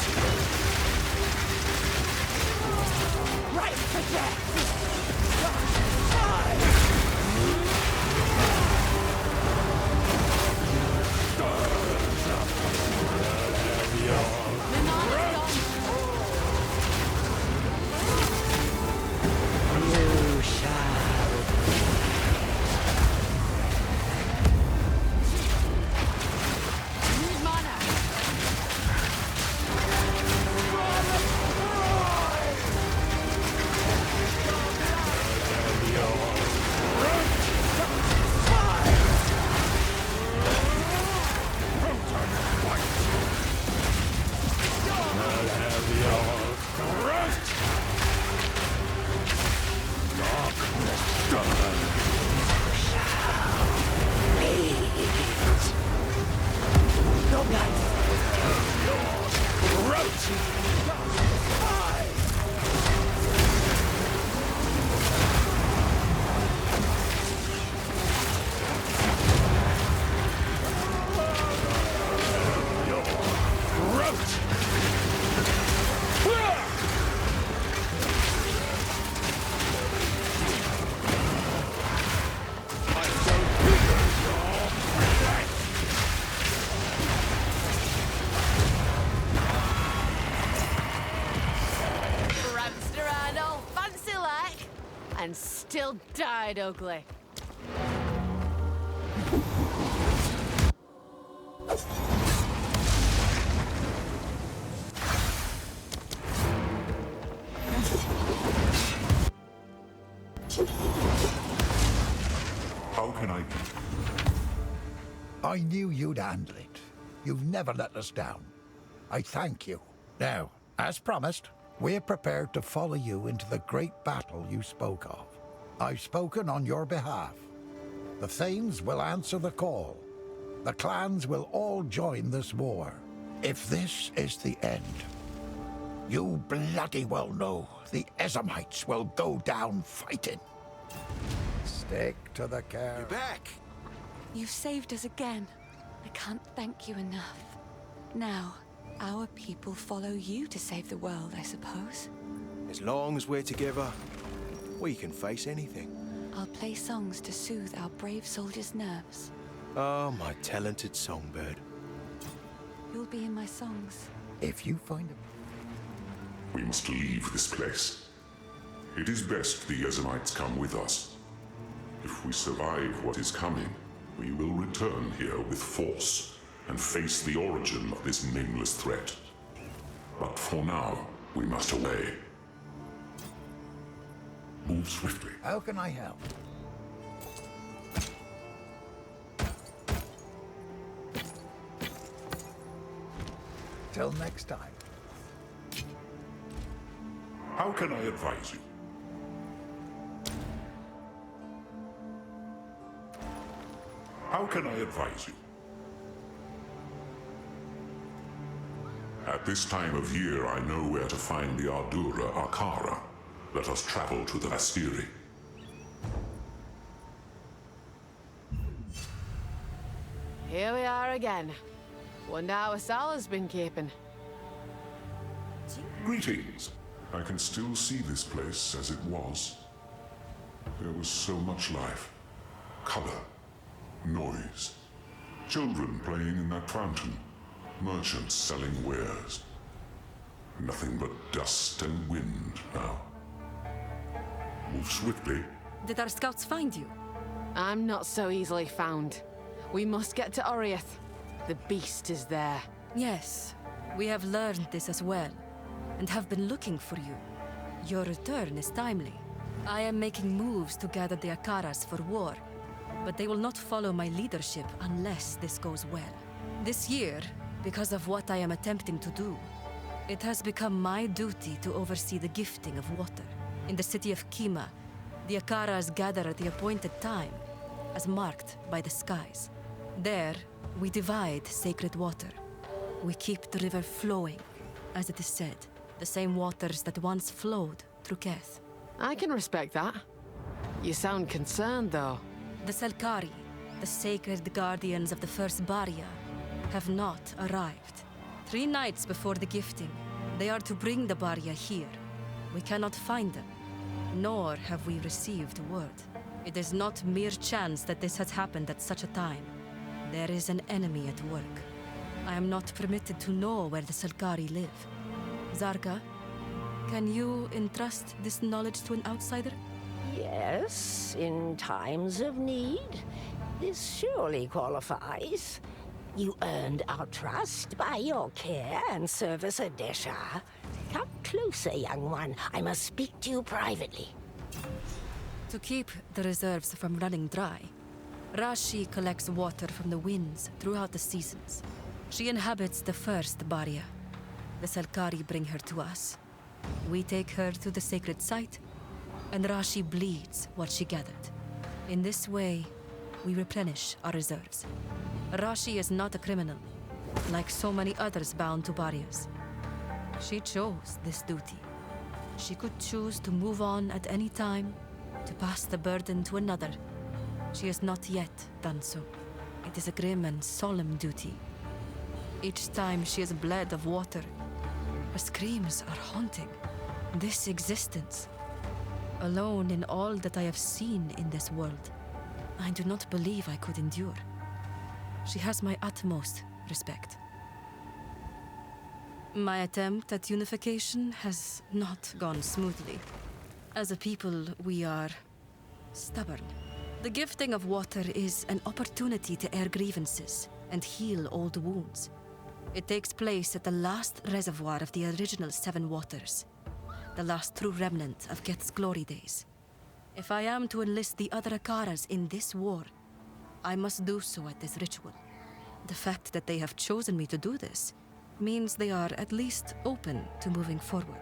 Right to death! And still died ugly. How can I... I knew you'd handle it. You've never let us down. I thank you. Now, as promised, we're prepared to follow you into the great battle you spoke of. I've spoken on your behalf. The Thanes will answer the call. The clans will all join this war. If this is the end, you bloody well know the Ezamites will go down fighting. Stick to the care. You're back! You've saved us again. I can't thank you enough. Now, our people follow you to save the world, I suppose. As long as we're together, we can face anything. I'll play songs to soothe our brave soldiers' nerves. Oh, my talented songbird. You'll be in my songs. If you find a... We must leave this place. It is best the Ezamites come with us. If we survive what is coming, we will return here with force and face the origin of this nameless threat. But for now, we must away. Move swiftly. How can I help? Till next time. How can I advise you? How can I advise you? At this time of year, I know where to find the Ardura Akara. Let us travel to the Vastiri. Here we are again. Wonder how Sel has been keeping. Greetings. I can still see this place as it was. There was so much life. Color. Noise. Children playing in that fountain. Merchants selling wares. Nothing but dust and wind now. Move swiftly. Did our scouts find you? I'm not so easily found. We must get to Oriath. The beast is there. Yes, we have learned this as well, and have been looking for you. Your return is timely. I am making moves to gather the Akaras for war, but they will not follow my leadership unless this goes well. This year, because of what I am attempting to do, it has become my duty to oversee the gifting of water. In the city of Qimah, the Akaras gather at the appointed time, as marked by the skies. There, we divide sacred water. We keep the river flowing, as it is said, the same waters that once flowed through Keth. I can respect that. You sound concerned, though. The Sel Khari, the sacred guardians of the first barrier, have not arrived. 3 nights before the gifting, they are to bring the barrier here. We cannot find them, nor have we received word. It is not mere chance that this has happened at such a time. There is an enemy at work. I am not permitted to know where the Sel Khari live. Zarka, can you entrust this knowledge to an outsider? Yes, in times of need. This surely qualifies. You earned our trust by your care and service at Desha. Come closer, young one. I must speak to you privately. To keep the reserves from running dry, Rashi collects water from the winds throughout the seasons. She inhabits the first barrier. The Sel Khari bring her to us. We take her to the sacred site, and Rashi bleeds what she gathered. In this way, we replenish our reserves. Rashi is not a criminal, like so many others bound to barriers. She chose this duty. She could choose to move on at any time, to pass the burden to another. She has not yet done so. It is a grim and solemn duty. Each time she has bled of water, her screams are haunting. This existence, alone in all that I have seen in this world, I do not believe I could endure. She has my utmost respect. My attempt at unification has not gone smoothly. As a people, we are stubborn. The gifting of water is an opportunity to air grievances and heal old wounds. It takes place at the last reservoir of the original 7 waters, the last true remnant of Geth's glory days. If I am to enlist the other Akaras in this war, I must do so at this ritual. The fact that they have chosen me to do this means they are at least open to moving forward.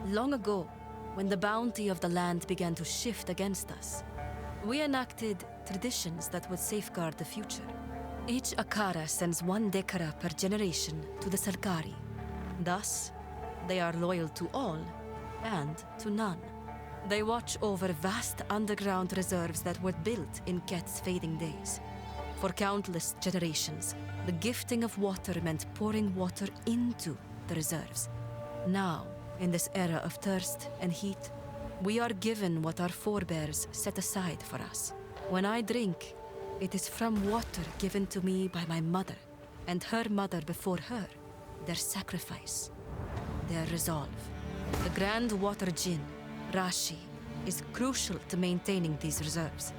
Long ago, when the bounty of the land began to shift against us, we enacted traditions that would safeguard the future. Each Akara sends one Dekara per generation to the Sel Khari. Thus, they are loyal to all and to none. They watch over vast underground reserves that were built in Ket's fading days. For countless generations, the gifting of water meant pouring water into the reserves. Now, in this era of thirst and heat, we are given what our forebears set aside for us. When I drink, it is from water given to me by my mother, and her mother before her, their sacrifice, their resolve. The Grand Water Djinn, Rashi, is crucial to maintaining these reserves,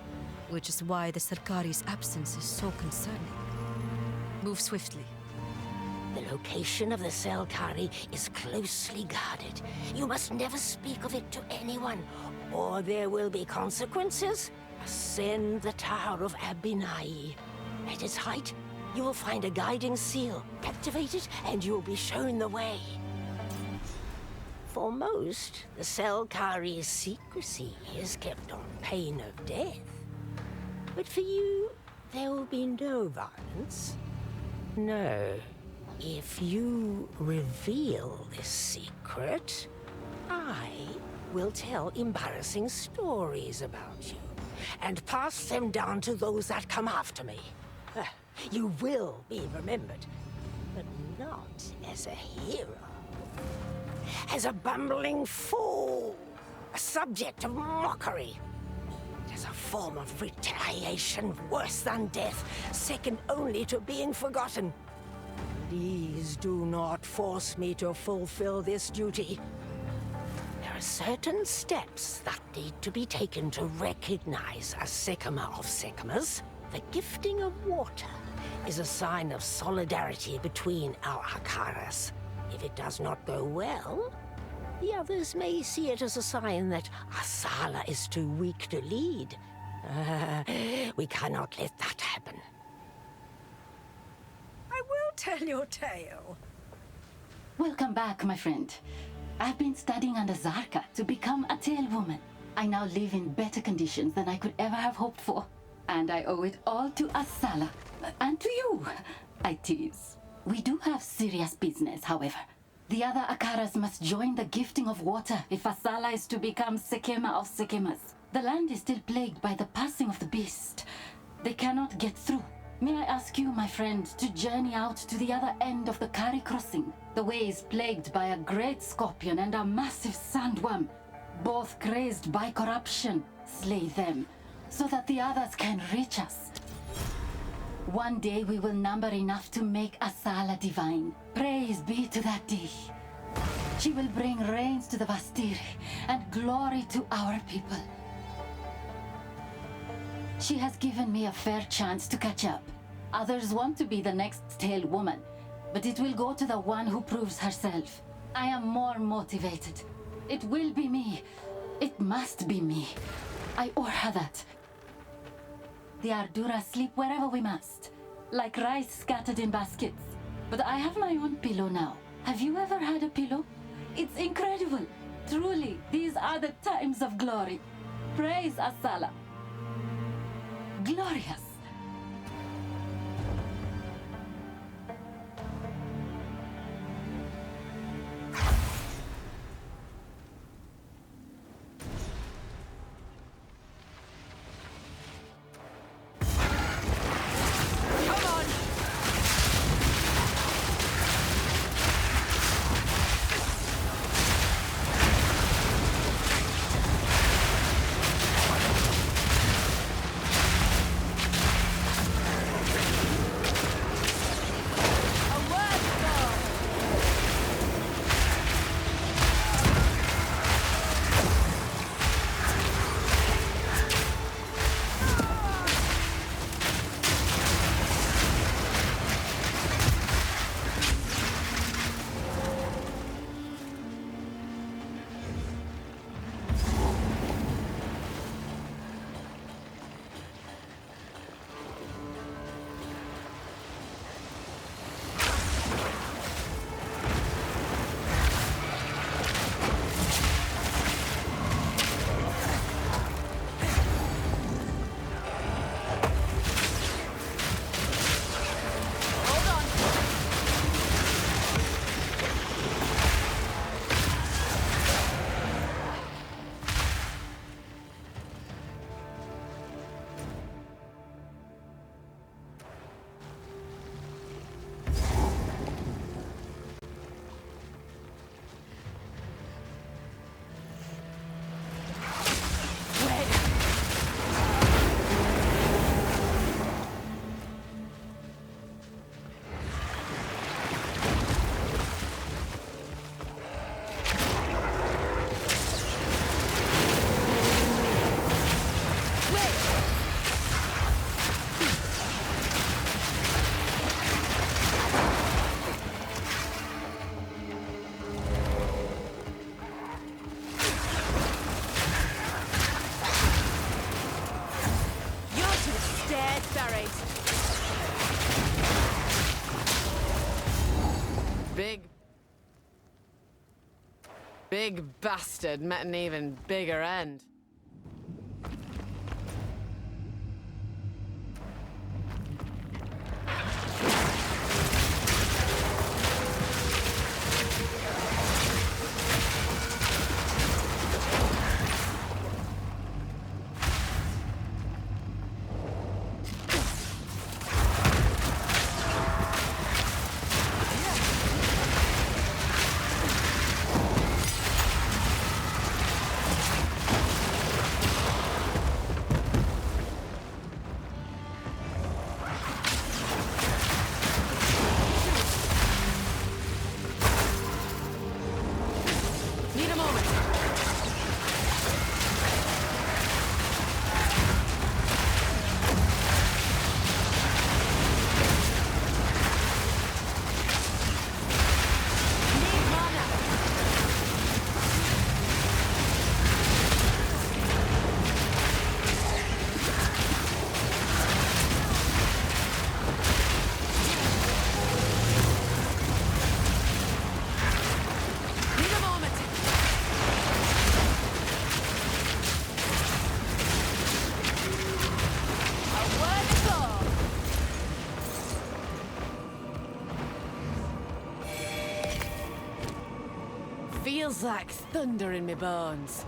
which is why the Sel Khari's absence is so concerning. Move swiftly. The location of the Sel Khari is closely guarded. You must never speak of it to anyone, or there will be consequences. Ascend the Tower of Abinai. At its height, you will find a guiding seal. Activate it, and you will be shown the way. For most, the Sel Khari's secrecy is kept on pain of death. But for you, there will be no violence. No. If you reveal this secret, I will tell embarrassing stories about you, and pass them down to those that come after me. You will be remembered, but not as a hero. As a bumbling fool, a subject of mockery. As a form of retaliation worse than death, second only to being forgotten. Please do not force me to fulfill this duty. There are certain steps that need to be taken to recognize a Sycamore of Sycamores. The gifting of water is a sign of solidarity between our Akaras. If it does not go well, the others may see it as a sign that Asala is too weak to lead. We cannot let that happen. I will tell your tale. Welcome back, my friend. I've been studying under Zarka to become a tail woman. I now live in better conditions than I could ever have hoped for. And I owe it all to Asala. And to you. I tease. We do have serious business, however. The other Akaras must join the gifting of water if Asala is to become Sekema of Sekemas. The land is still plagued by the passing of the beast. They cannot get through. May I ask you, my friend, to journey out to the other end of the Khari Crossing? The way is plagued by a great scorpion and a massive sandworm, both crazed by corruption. Slay them, so that the others can reach us. One day we will number enough to make Asala divine. Praise be to that day. She will bring rains to the Vastiri and glory to our people. She has given me a fair chance to catch up. Others want to be the next tail woman, but it will go to the one who proves herself. I am more motivated. It will be me. It must be me. I owe her that. The Ardura sleep wherever we must, like rice scattered in baskets. But I have my own pillow now. Have you ever had a pillow? It's incredible. Truly, these are the times of glory. Praise Asala. Glorious. Big bastard met an even bigger end. Feels like thunder in my bones.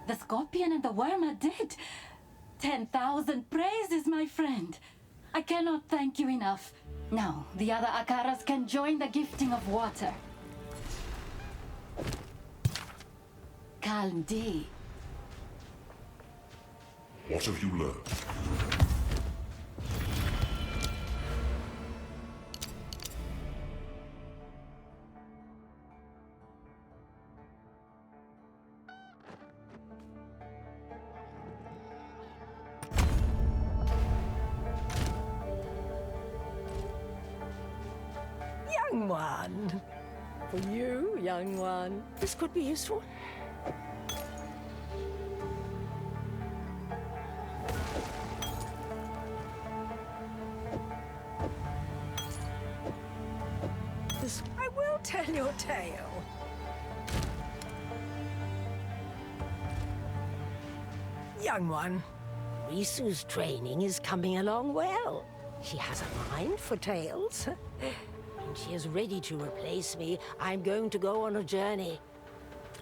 The scorpion and the worm are dead. 10,000 praises, my friend. I cannot thank you enough. Now, the other Akaras can join the gifting of water. Kaldi. What have you learned? Young one. For you, young one. This could be useful. I will tell your tale. Young one, Risu's training is coming along well. She has a mind for tales. When she is ready to replace me, I'm going to go on a journey.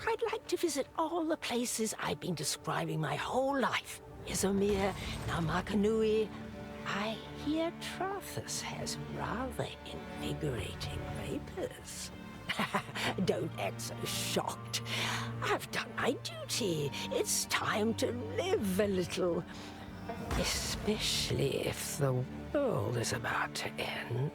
I'd like to visit all the places I've been describing my whole life. Izomir, Namakanui. I hear Trothus has rather invigorating vapors. Don't act so shocked. I've done my duty. It's time to live a little. Especially if the world is about to end.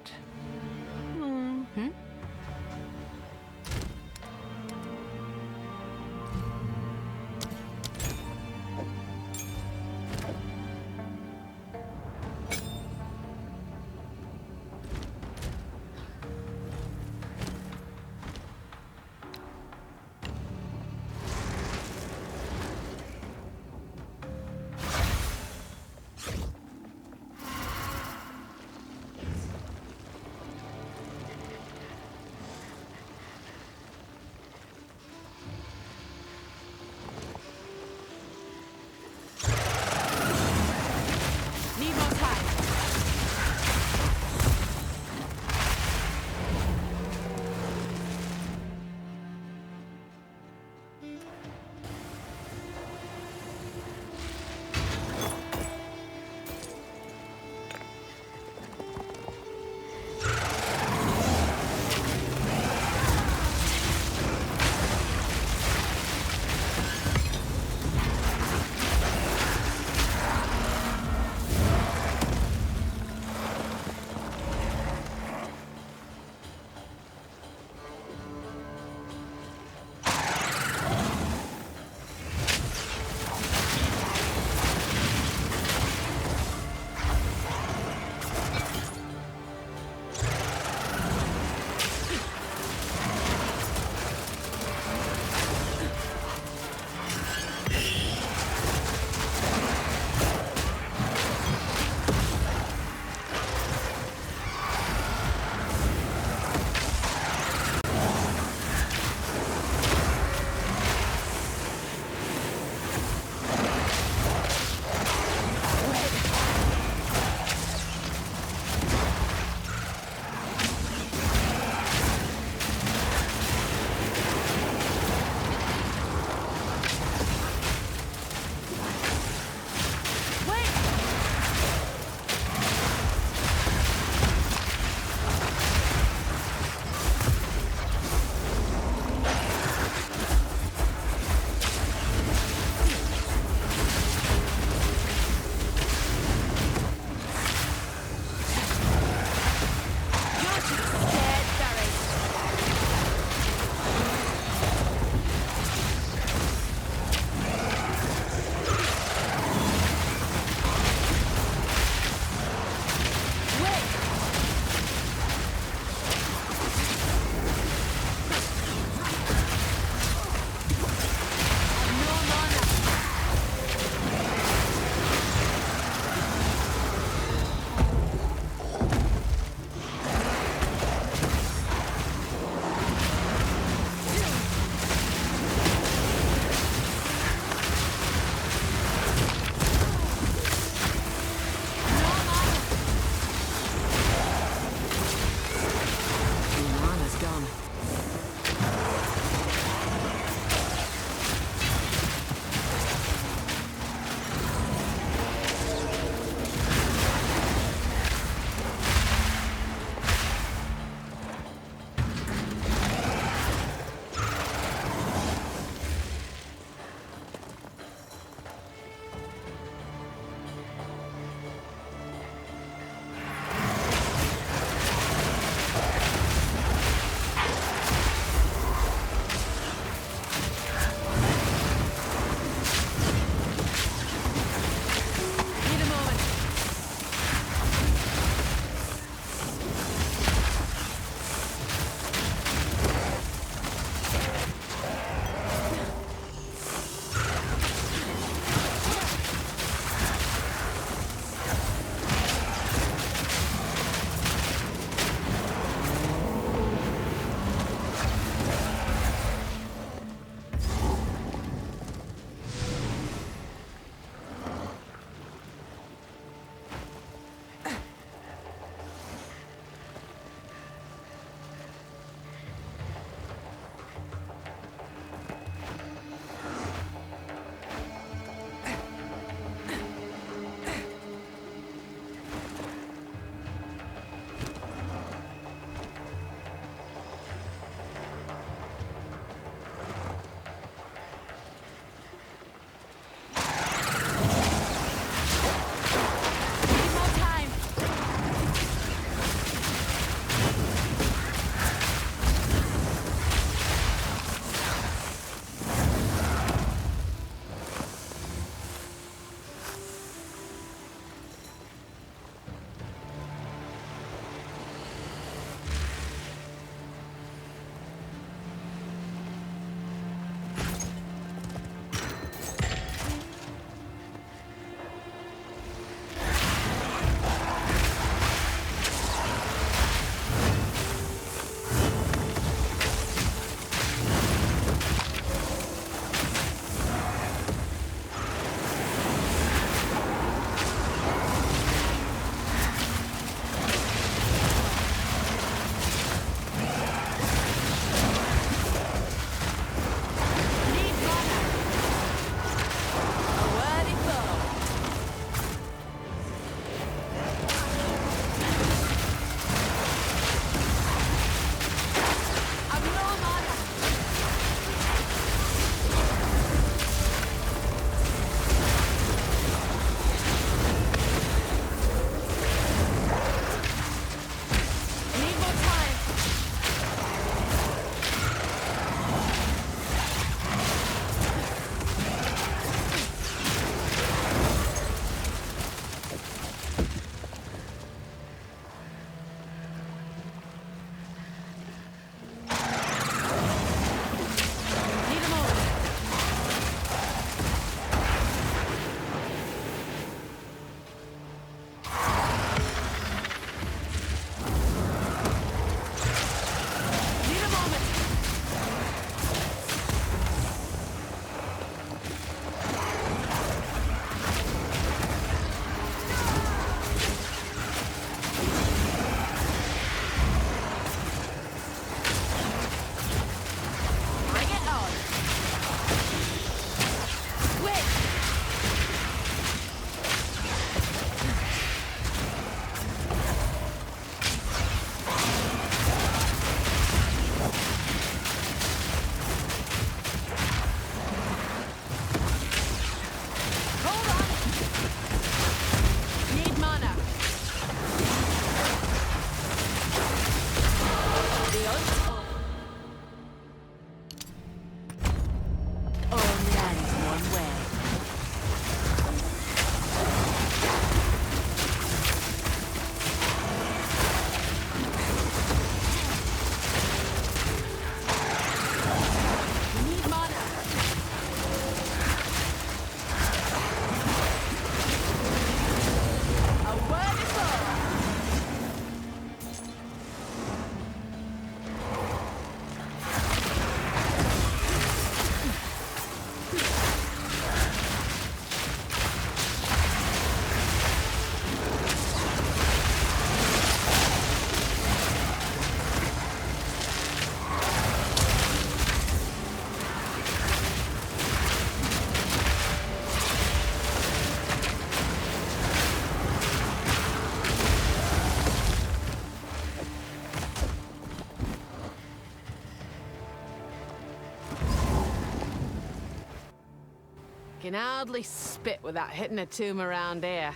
Can hardly spit without hitting a tomb around here.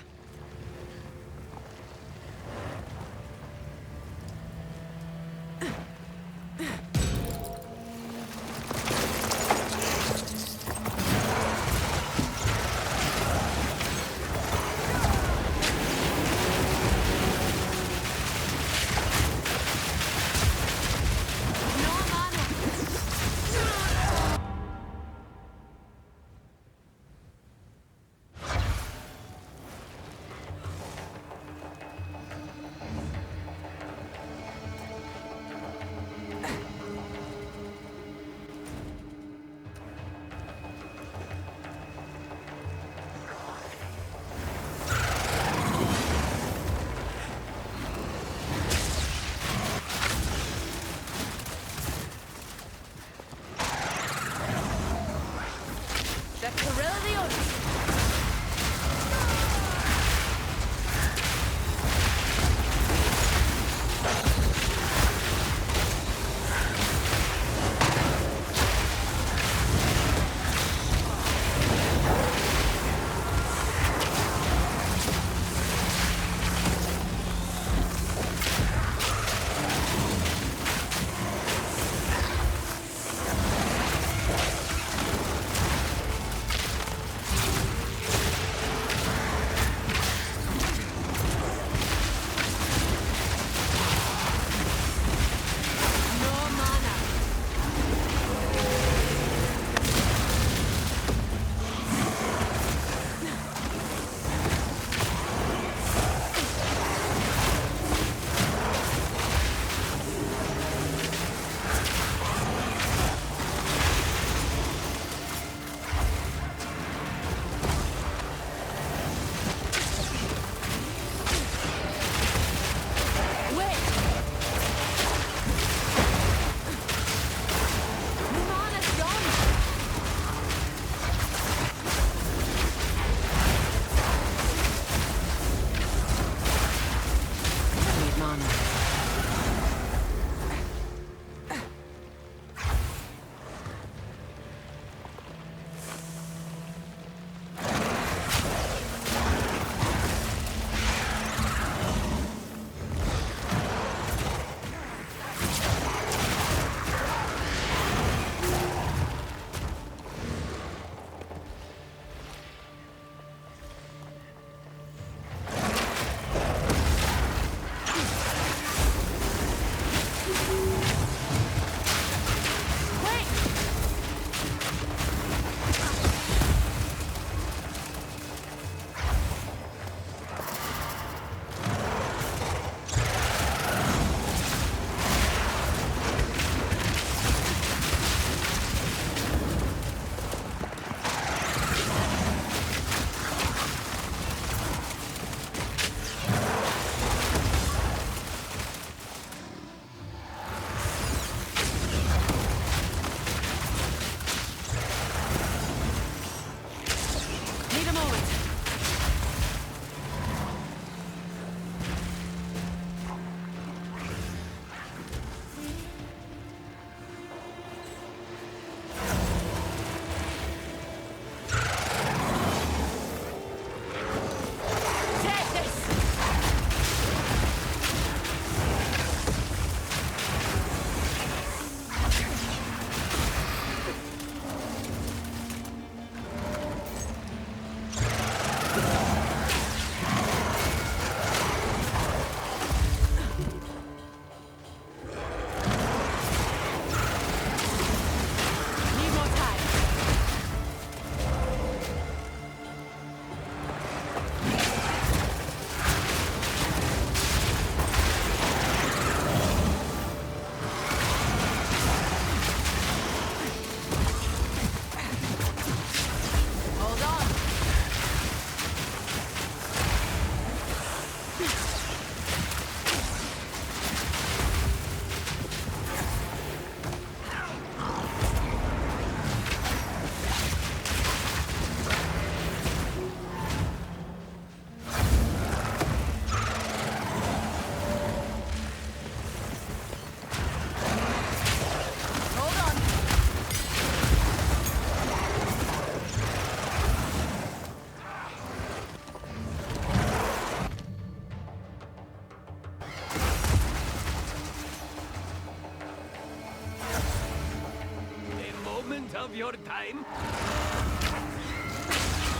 moment of your time?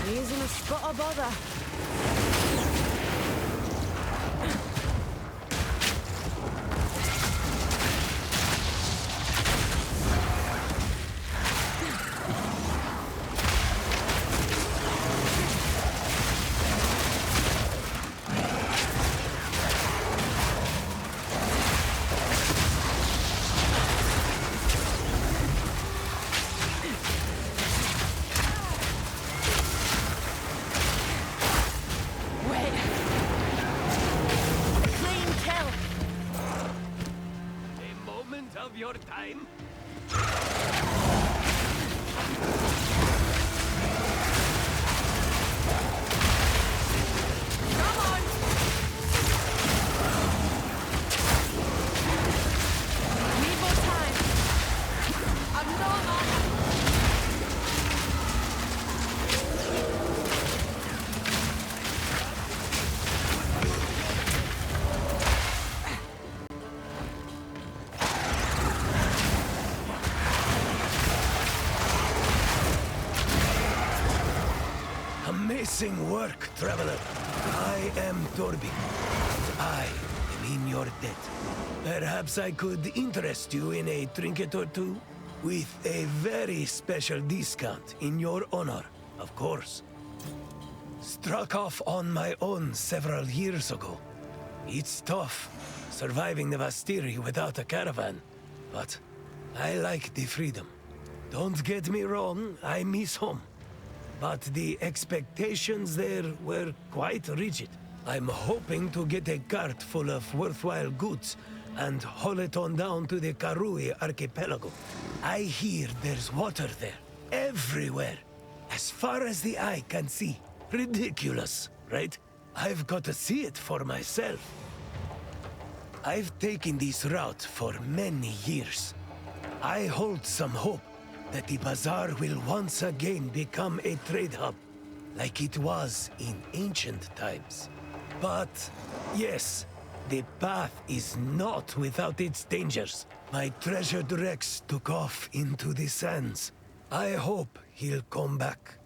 He's in a spot of bother. Your time? Come on! Need more time. I'm not on. Amazing work, traveler. I am Torby. I am in your debt. Perhaps I could interest you in a trinket or two? With a very special discount in your honor, of course. Struck off on my own several years ago. It's tough, surviving the Vastiri without a caravan. But I like the freedom. Don't get me wrong, I miss home. But the expectations there were quite rigid. I'm hoping to get a cart full of worthwhile goods and haul it on down to the Karui archipelago. I hear there's water there, everywhere, as far as the eye can see. Ridiculous, right? I've got to see it for myself. I've taken this route for many years. I hold some hope that the bazaar will once again become a trade hub, like it was in ancient times. But, yes, the path is not without its dangers. My treasured Rex took off into the sands. I hope he'll come back.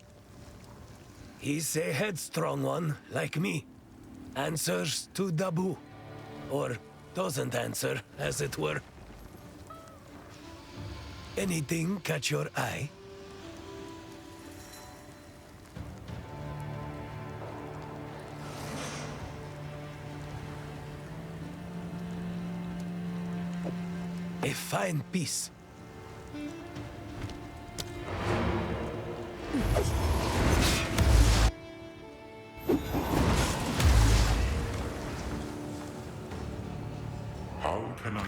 He's a headstrong one, like me. Answers to Dabu. Or doesn't answer, as it were. Anything catch your eye? A fine piece. How can I...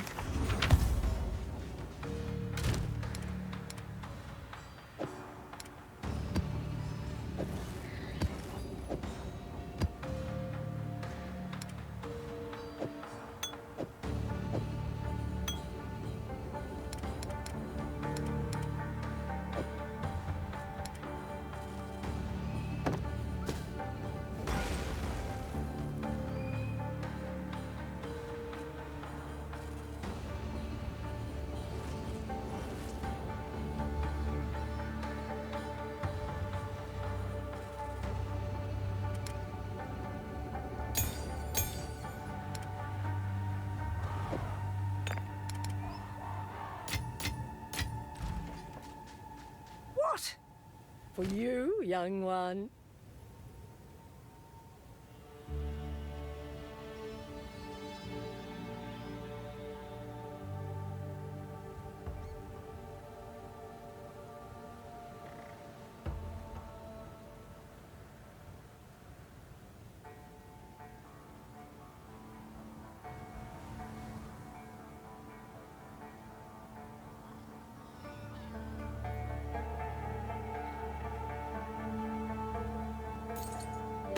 For you, young one.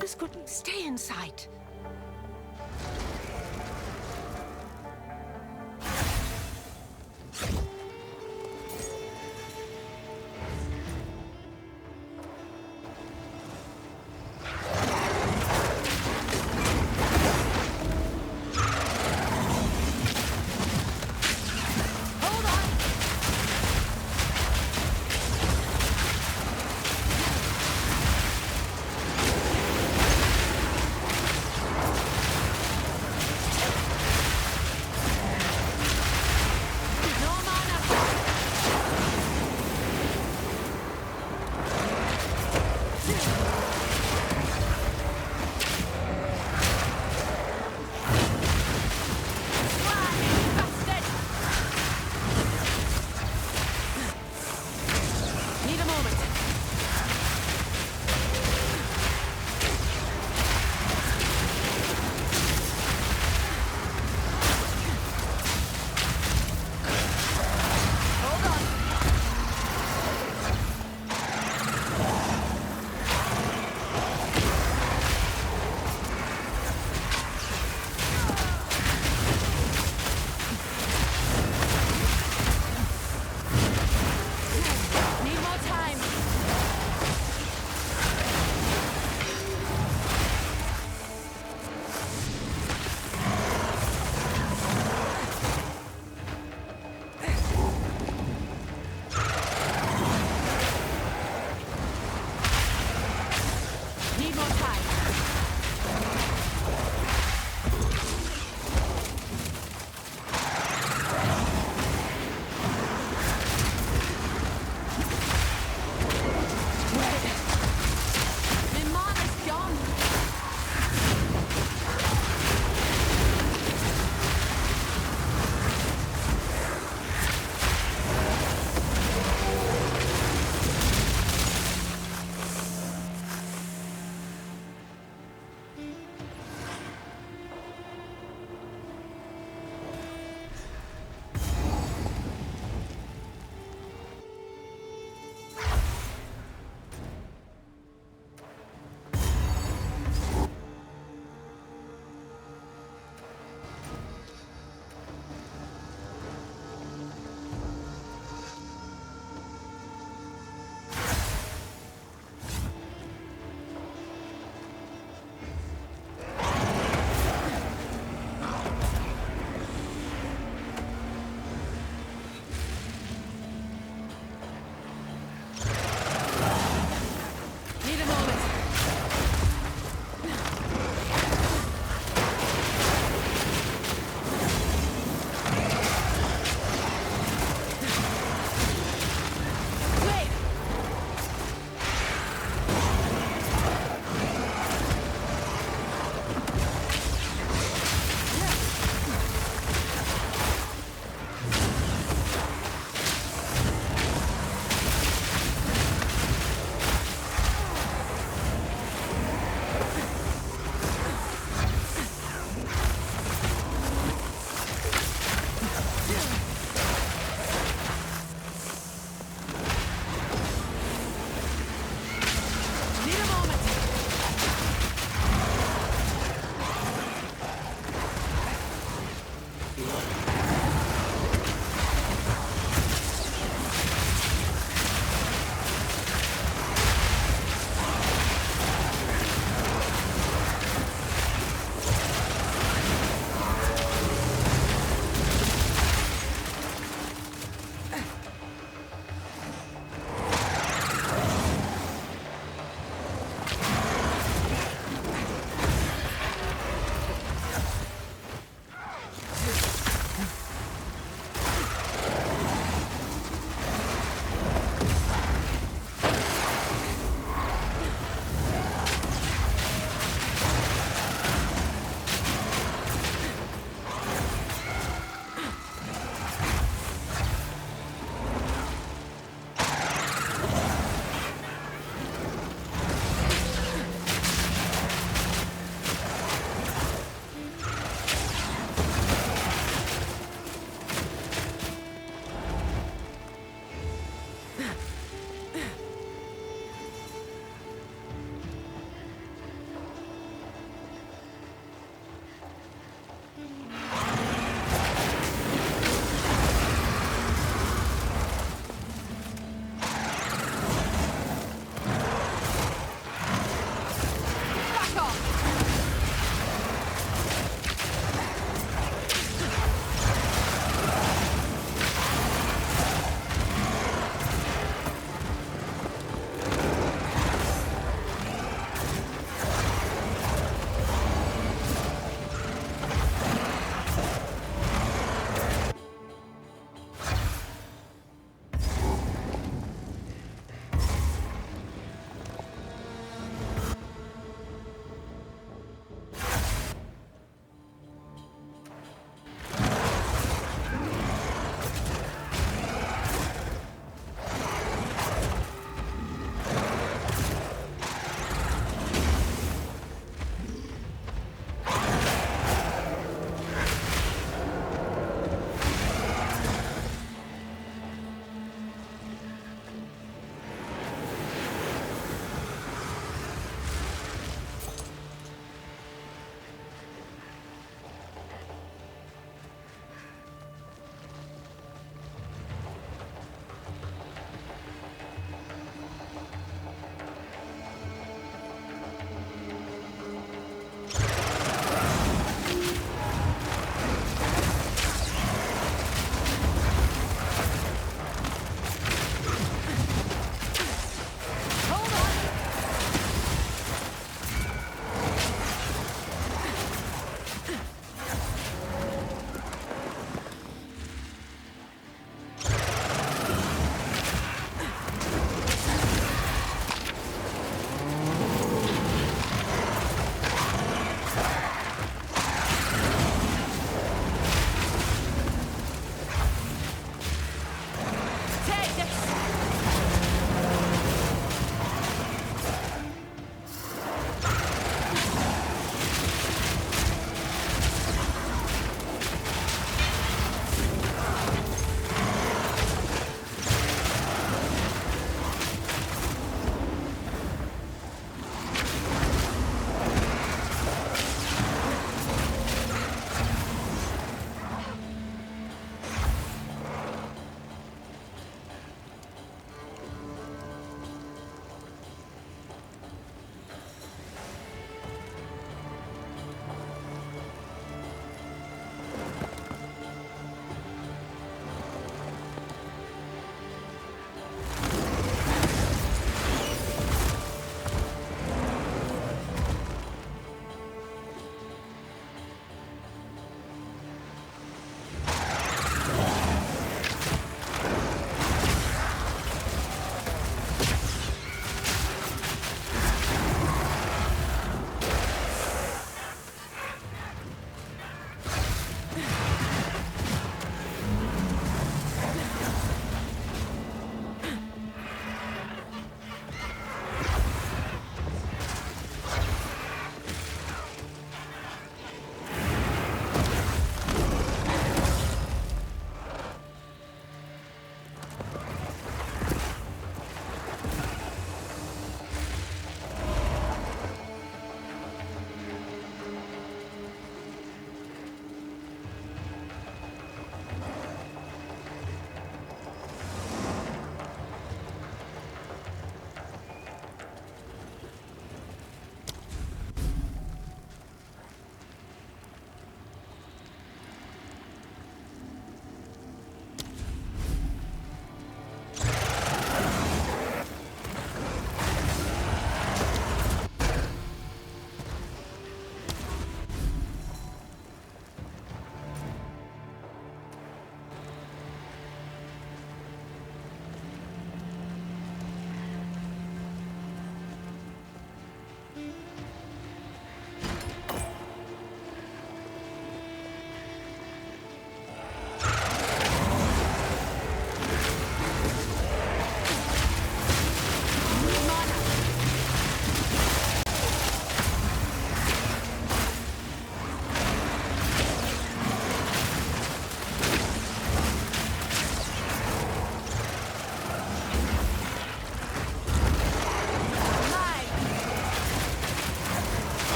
This could stay in sight.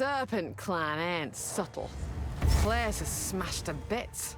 Serpent clan ain't subtle. Place is smashed to bits.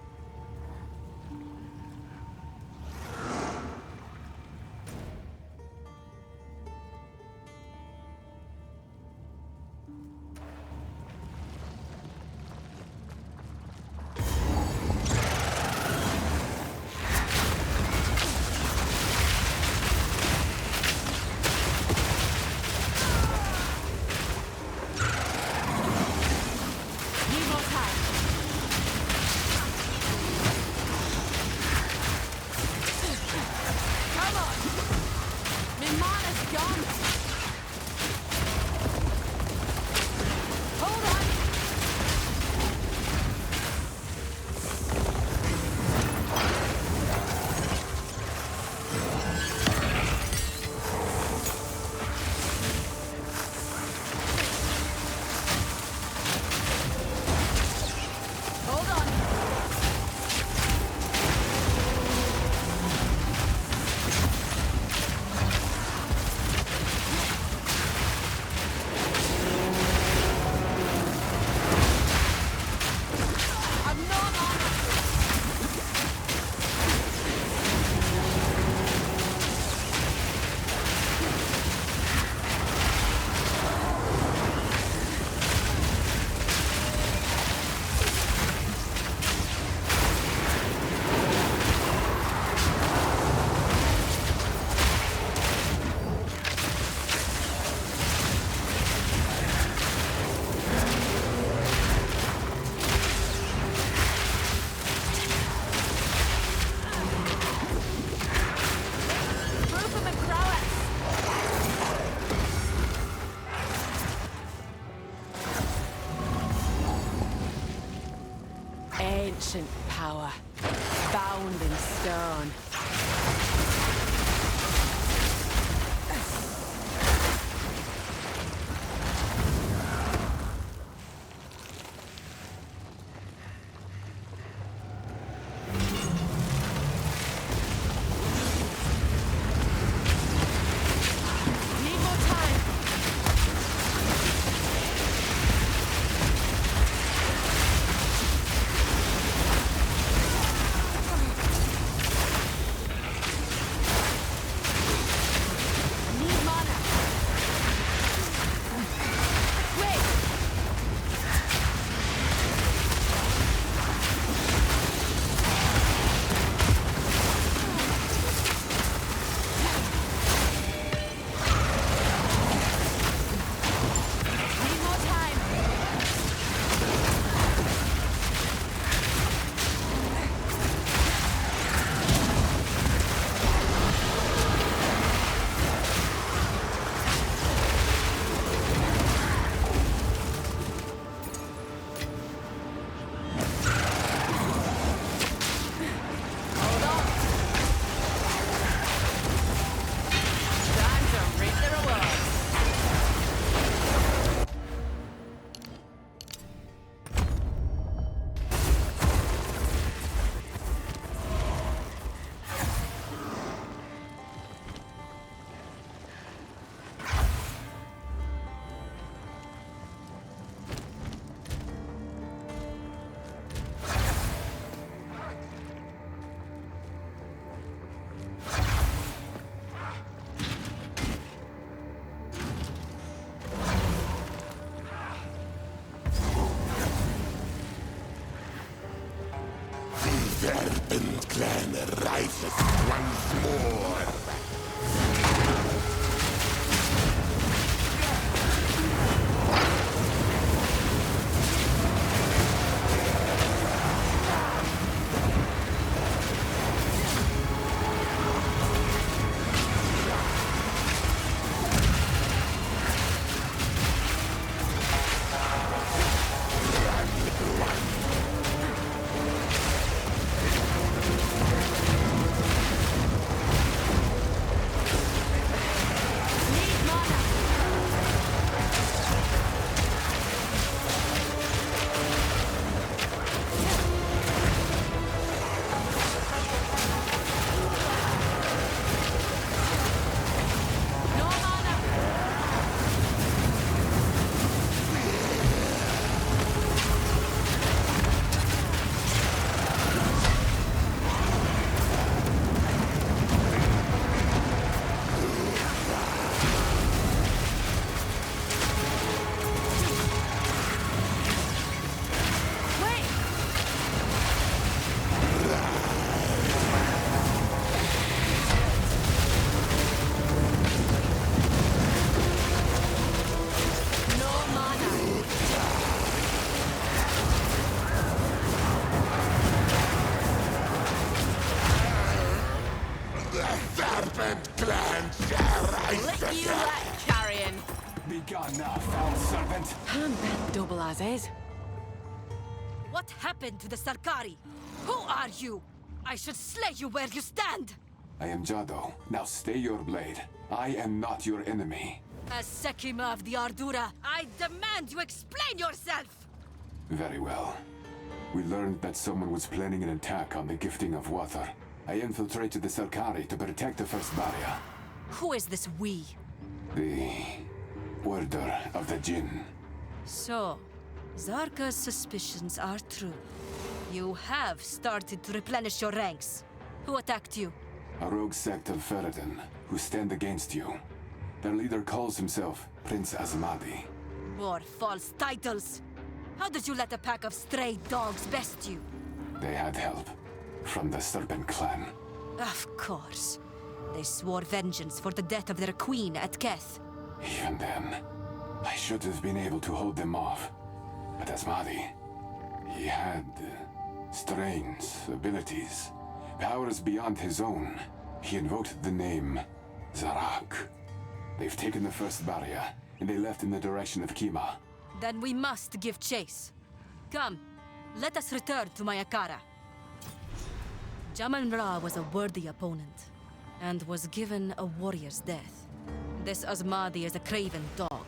Ancient power, bound in stone. Clan rises once more. serpent clan shall rise Let you again. like carrion. Begone now, foul servant. I'm bent double as is. What happened to the Sel Khari? Who are you? I should slay you where you stand! I am Jado. Now stay your blade. I am not your enemy. As Sekima of the Ardura, I demand you explain yourself! Very well. We learned that someone was planning an attack on the gifting of water. I infiltrated the Sel Khari to protect the first barrier. Who is this we? The Order of the Jinn. So, Zarka's suspicions are true. You have started to replenish your ranks. Who attacked you? A rogue sect of Faridun, who stand against you. Their leader calls himself Prince Azmadi. More false titles! How did you let a pack of stray dogs best you? They had help from the Serpent clan. Of course. They swore vengeance for the death of their queen at Keth. Even then, I should have been able to hold them off. But Azmadi, he had strange abilities, powers beyond his own. He invoked the name Zarak. They've taken the first barrier, and they left in the direction of Qimah. Then we must give chase. Come, let us return to Mayakara. Jaman Ra was a worthy opponent, and was given a warrior's death. This Azmadi is a craven dog,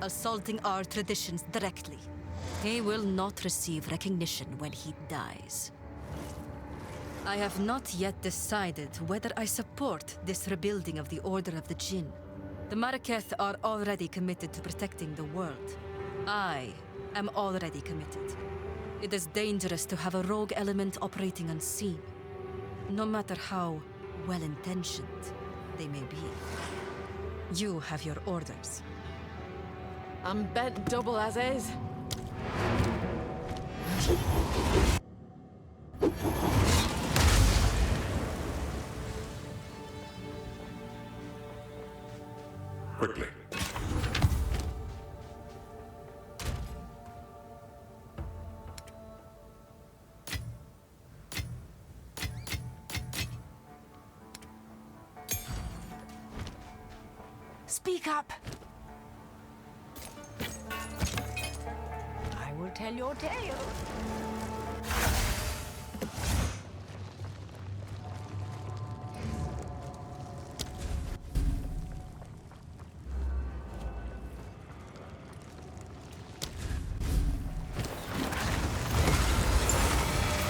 assaulting our traditions directly. He will not receive recognition when he dies. I have not yet decided whether I support this rebuilding of the Order of the Jinn. The Maraketh are already committed to protecting the world. I am already committed. It is dangerous to have a rogue element operating unseen, no matter how well-intentioned they may be. You have your orders. I'm bent double as is. Quickly. Speak up! I will tell your tale.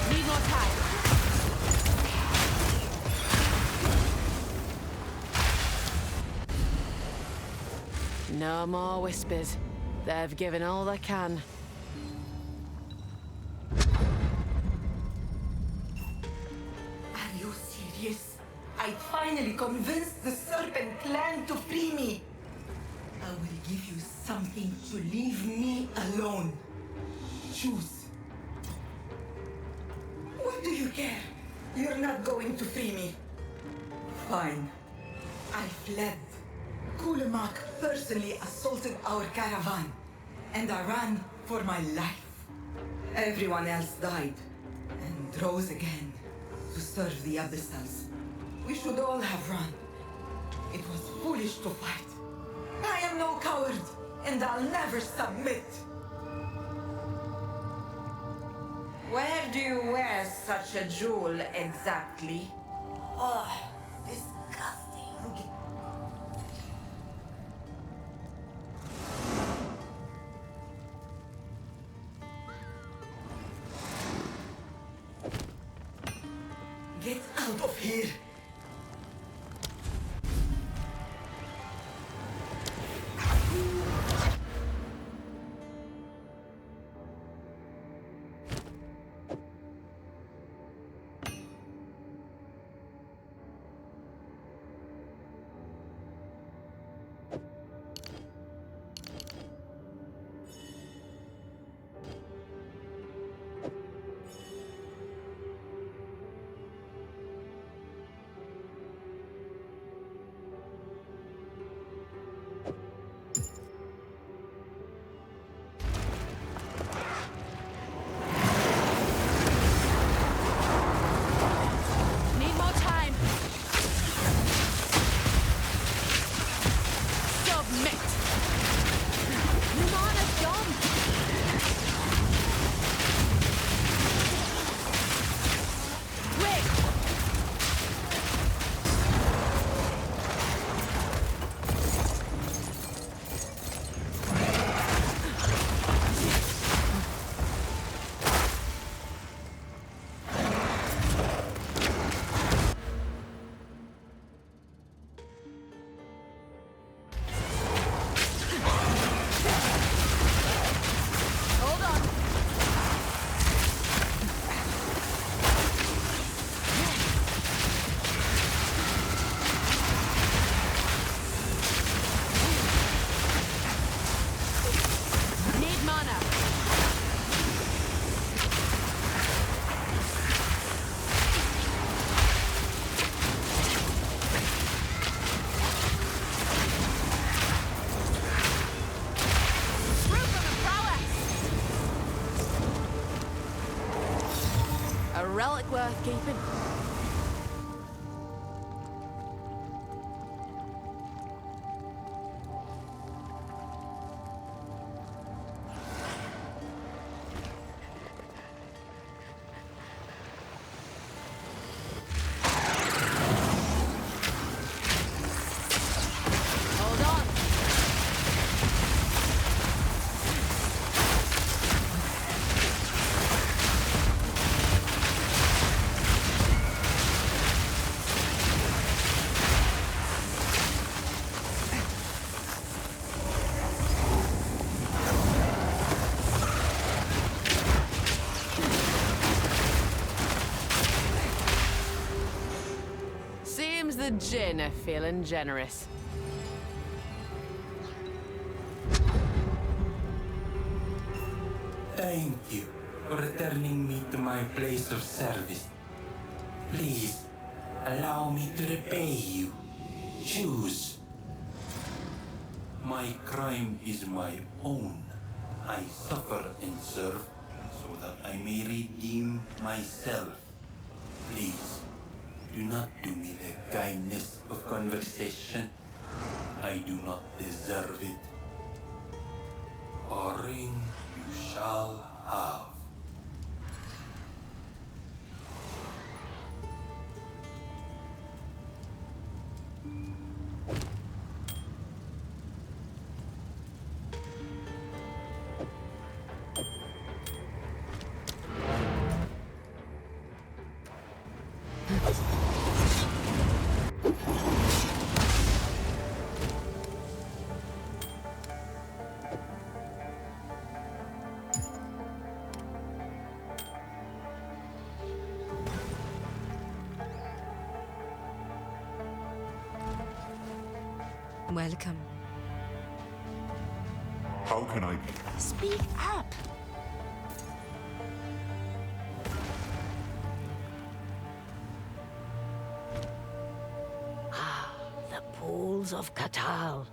Need more time. No more whispers. They've given all they can. Are you serious? I finally convinced the Serpent clan to free me. I will give you something to leave me alone. Choose. What do you care? You're not going to free me. Fine. I fled. Kulemak personally assaulted our caravan, and I ran for my life. Everyone else died, and rose again to serve the Abyssals. We should all have run. It was foolish to fight. I am no coward, and I'll never submit. Where do you wear such a jewel exactly? Oh, disgusting. Get out of here! worth keeping. The gin are feeling generous. Thank you for returning me to my place of service. Please, allow me to repay you. Choose. My crime is my own. I suffer and serve so that I may redeem myself. Please, do not do me the kindness of conversation. I do not deserve it. A ring you shall have. Welcome. How can I... Speak up! The pools of Khatal.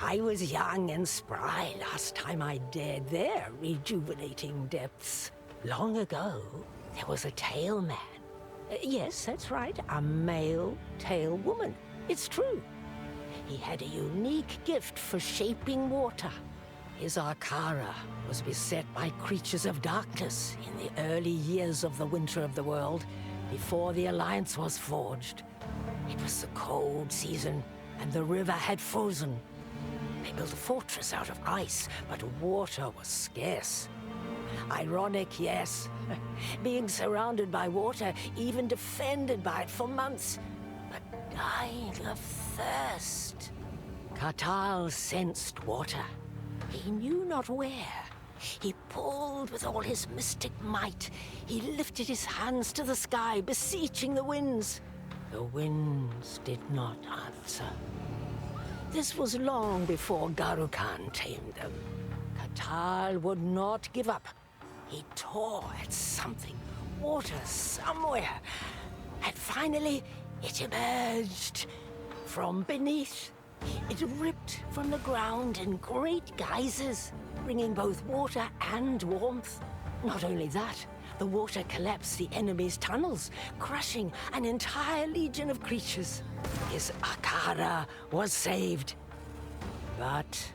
I was young and spry last time I dared their rejuvenating depths. Long ago, there was a tail man. Yes, that's right, a male tail woman. It's true. He had a unique gift for shaping water. His Arcara was beset by creatures of darkness in the early years of the Winter of the World, before the Alliance was forged. It was the cold season, and the river had frozen. They built a fortress out of ice, but water was scarce. Ironic, yes. Being surrounded by water, even defended by it for months, but dying of thirst. Khatal sensed water. He knew not where. He pulled with all his mystic might. He lifted his hands to the sky, beseeching the winds. The winds did not answer. This was long before Garukan tamed them. Khatal would not give up. He tore at something, water somewhere, and finally it emerged from beneath. It ripped from the ground in great geysers, bringing both water and warmth. Not only that, the water collapsed the enemy's tunnels, crushing an entire legion of creatures. His Akara was saved. But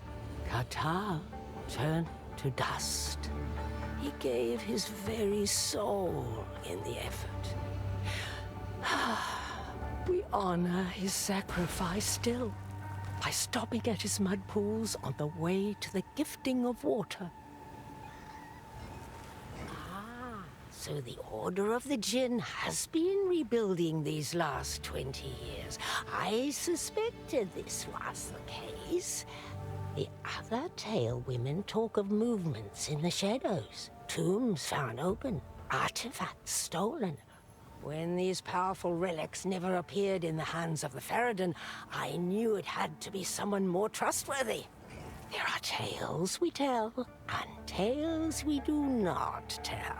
Khatal turned to dust. He gave his very soul in the effort. We honor his sacrifice still, by stopping at his mud pools on the way to the gifting of water. So the Order of the Jinn has been rebuilding these last 20 years. I suspected this was the case. The other Tail women talk of movements in the shadows, tombs found open, artifacts stolen. When these powerful relics never appeared in the hands of the Faridun, I knew it had to be someone more trustworthy. There are tales we tell, and tales we do not tell.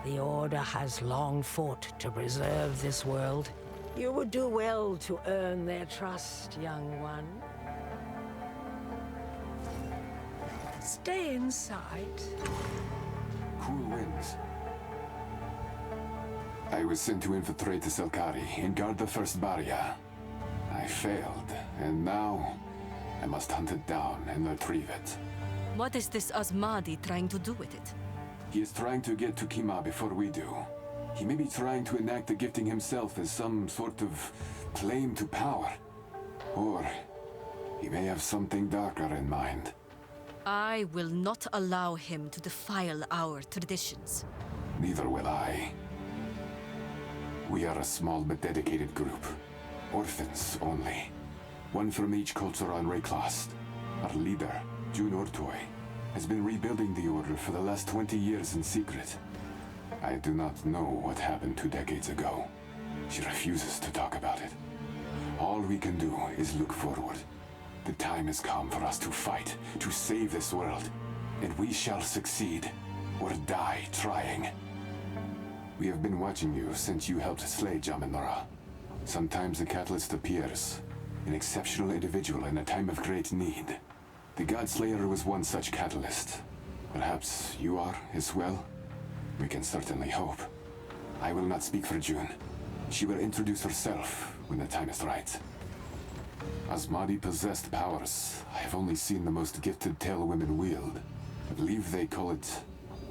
The Order has long fought to preserve this world. You would do well to earn their trust, young one. Stay inside. Cool winds. I was sent to infiltrate the Sel Khari and guard the first barrier. I failed, and now I must hunt it down and retrieve it. What is this Azmadi trying to do with it? He is trying to get to Qimah before we do. He may be trying to enact the gifting himself as some sort of claim to power. Or he may have something darker in mind. I will not allow him to defile our traditions. Neither will I. We are a small but dedicated group. Orphans only. One from each culture on Rayclost. Our leader, June Ortoy, has been rebuilding the Order for the last 20 years in secret. I do not know what happened 2 decades ago. She refuses to talk about it. All we can do is look forward. The time has come for us to fight, to save this world, and we shall succeed, or die trying. We have been watching you since you helped slay Jaminora. Sometimes the catalyst appears, an exceptional individual in a time of great need. The Godslayer was one such catalyst. Perhaps you are as well? We can certainly hope. I will not speak for June. She will introduce herself when the time is right. Azmadi possessed powers I have only seen the most gifted Tailwomen wield. I believe they call it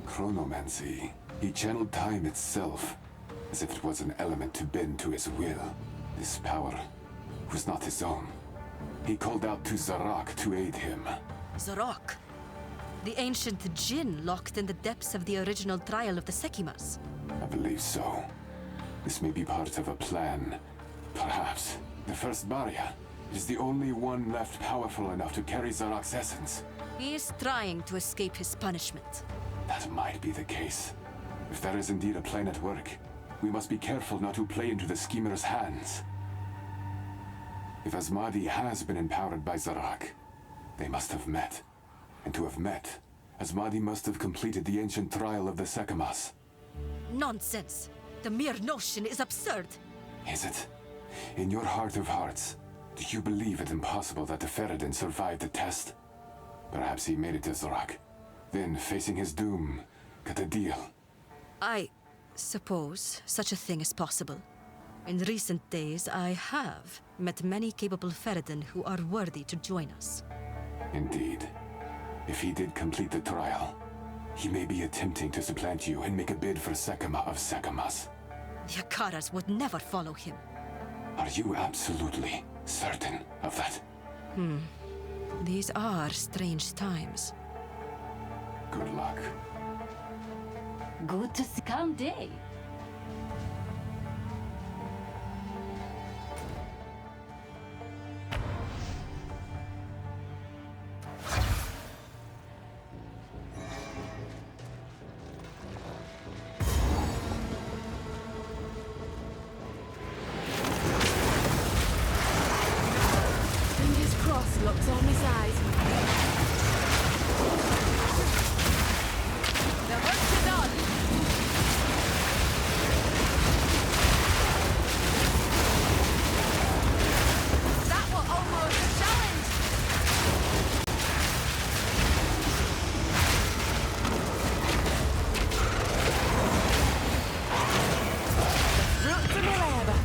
chronomancy. He channeled time itself, as if it was an element to bend to his will. This power was not his own. He called out to Zarak to aid him. Zarak? The ancient Jinn locked in the depths of the original trial of the Sekimas. I believe so. This may be part of a plan. Perhaps. The first barrier is the only one left powerful enough to carry Zarak's essence. He is trying to escape his punishment. That might be the case. If there is indeed a plan at work, we must be careful not to play into the schemer's hands. If Azmadi has been empowered by Zarak, they must have met. And to have met, Azmadi must have completed the ancient trial of the Sekimas. Nonsense! The mere notion is absurd! Is it? In your heart of hearts, do you believe it impossible that the Faridun survived the test? Perhaps he made it to Zarak. Then, facing his doom, cut a deal. I suppose such a thing is possible. In recent days, I have met many capable Faridun who are worthy to join us. Indeed. If he did complete the trial, he may be attempting to supplant you and make a bid for Sekima of Sekimas. The Akaras would never follow him. Are you absolutely certain of that? These are strange times. Good luck. Good to see. Calm day. Fingers crossed, luck's on my side. The work is done. That was almost a challenge. Fruit to my labor.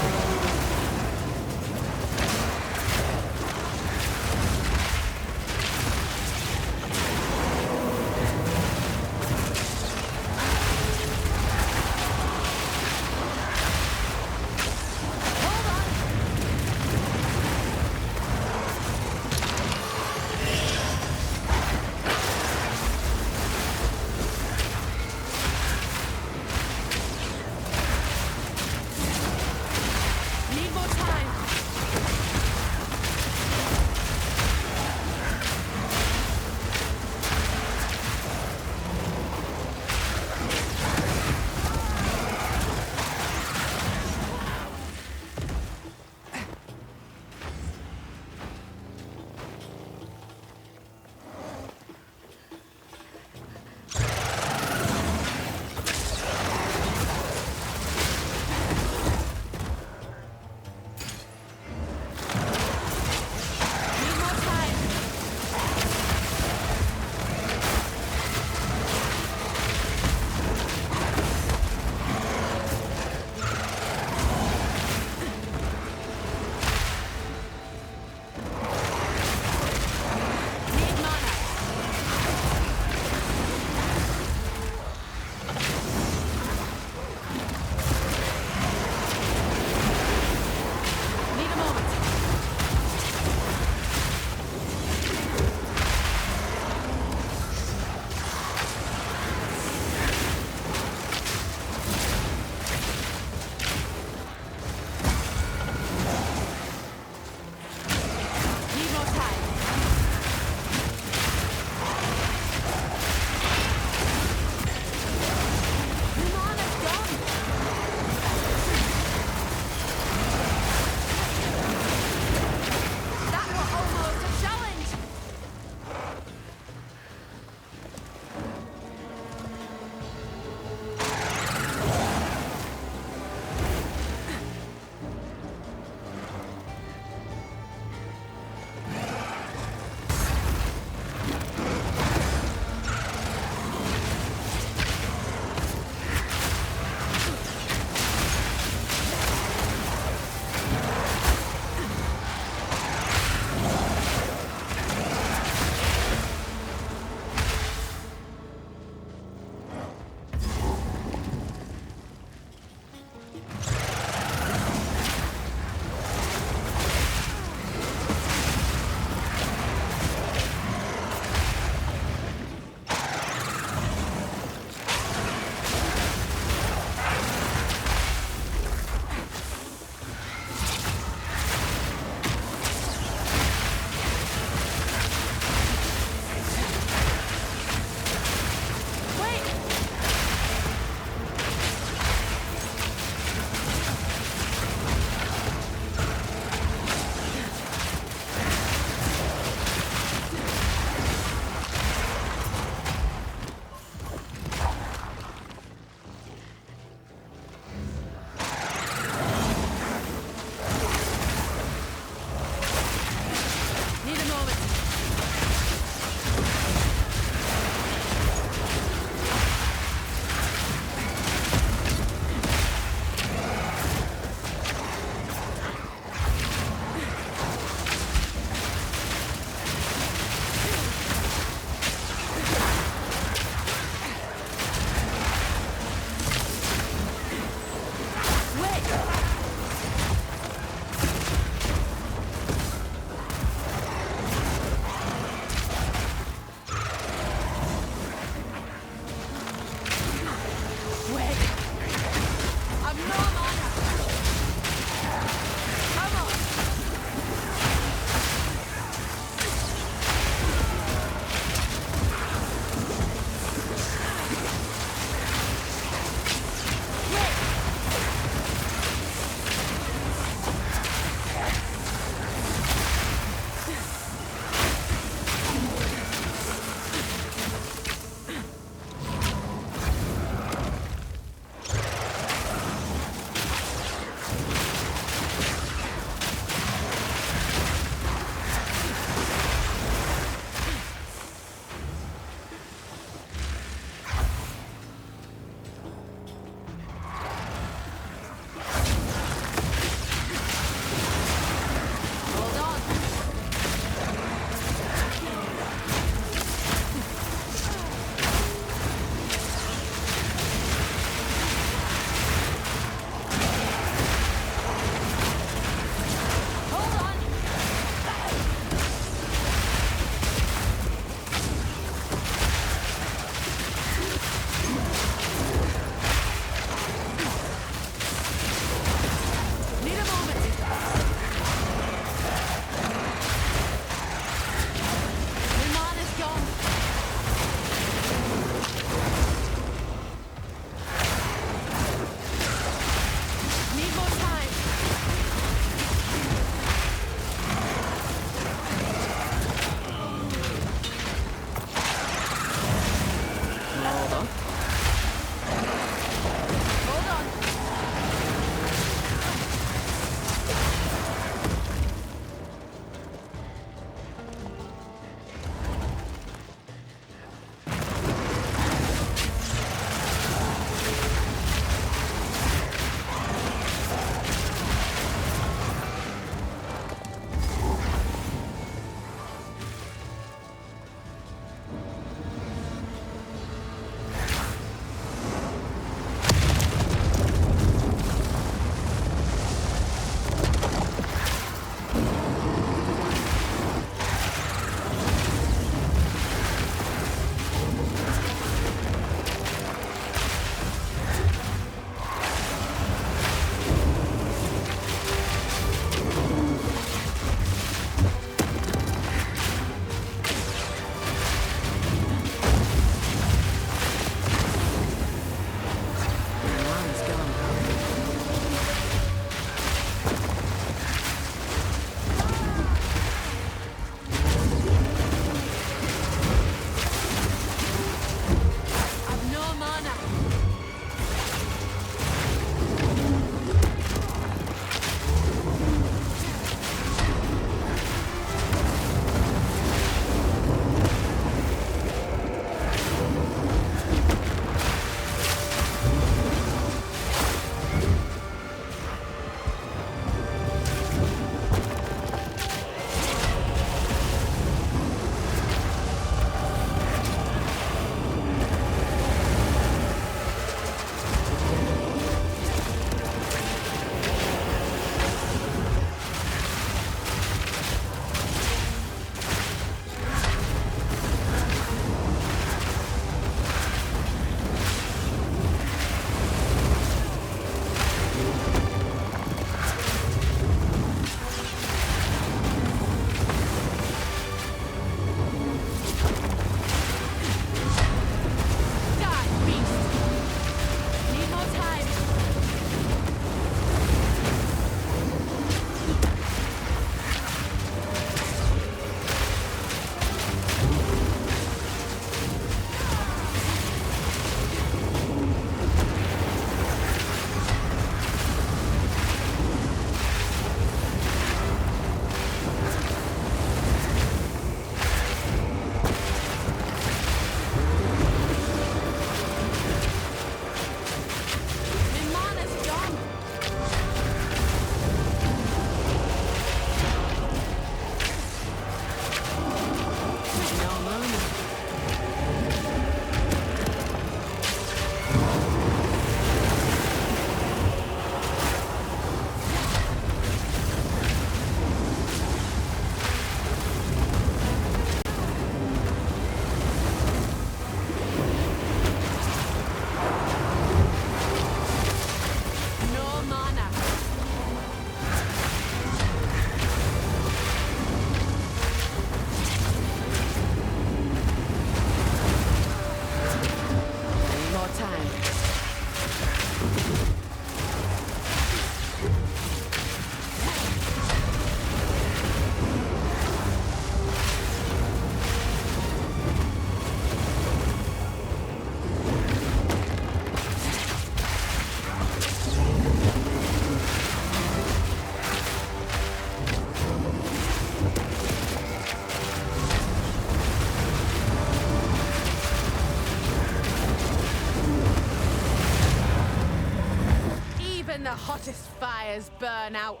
hottest fires burn out.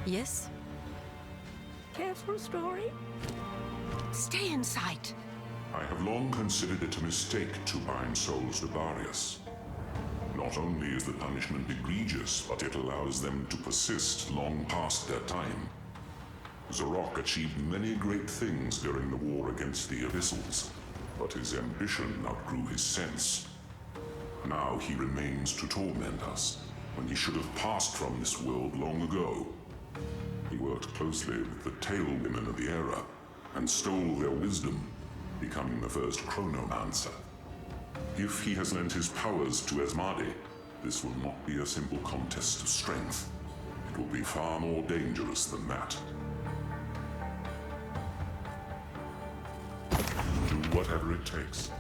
Yes? Care for a story? Stay in sight. I have long considered it a mistake to bind souls to barriers. Not only is the punishment egregious, but it allows them to persist long past their time. Zarok achieved many great things during the war against the Abyssals, but his ambition outgrew his sense. Now he remains to torment us, when he should have passed from this world long ago. He worked closely with the Tail Women of the era, and stole their wisdom, becoming the first chronomancer. If he has lent his powers to Azmadi, this will not be a simple contest of strength. It will be far more dangerous than that. Do whatever it takes.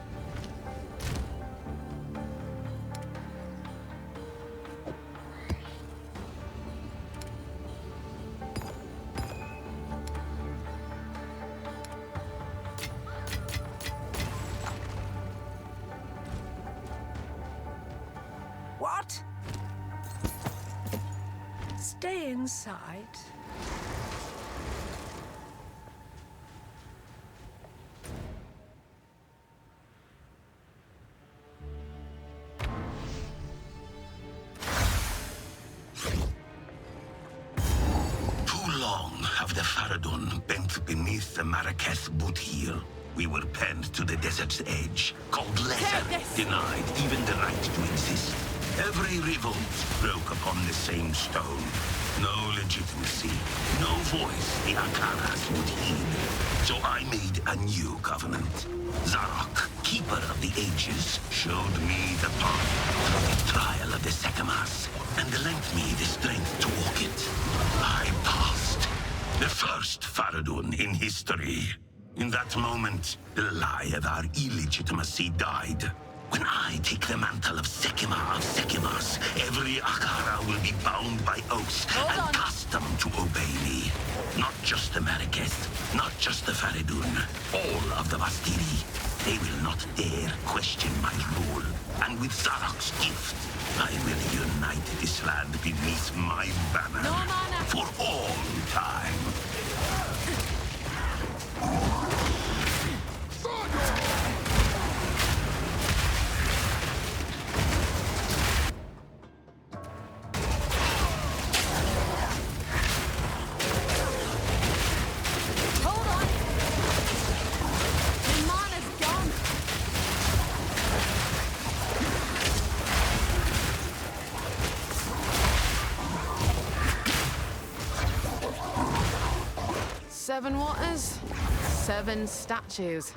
What? Stay inside. Too long have the Faridun bent beneath the Marrakech Boutir. We were penned to the desert's edge, called lesser, denied even the right to exist. Every revolt broke upon the same stone. No legitimacy, no voice the Akaras would heed. So I made a new covenant. Zarok, keeper of the ages, showed me the path through the trial of the Sekemas, and lent me the strength to walk it. I passed. The first Faridun in history. In that moment, the lie of our illegitimacy died. When I take the mantle of Sekima of Sekimas, every Akara will be bound by oaths and accustomed to obey me. Not just the Marrakech, not just the Faridun, all of the Vastiri. They will not dare question my rule. And with Zarok's gift, I will unite this land beneath my banner for all time. Seven waters, 7 statues.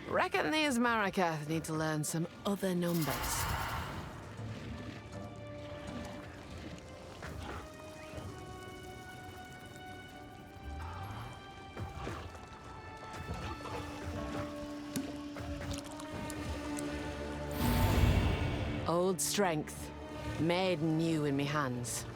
Reckon these Marrakech need to learn some other numbers. Old strength, made new in me hands.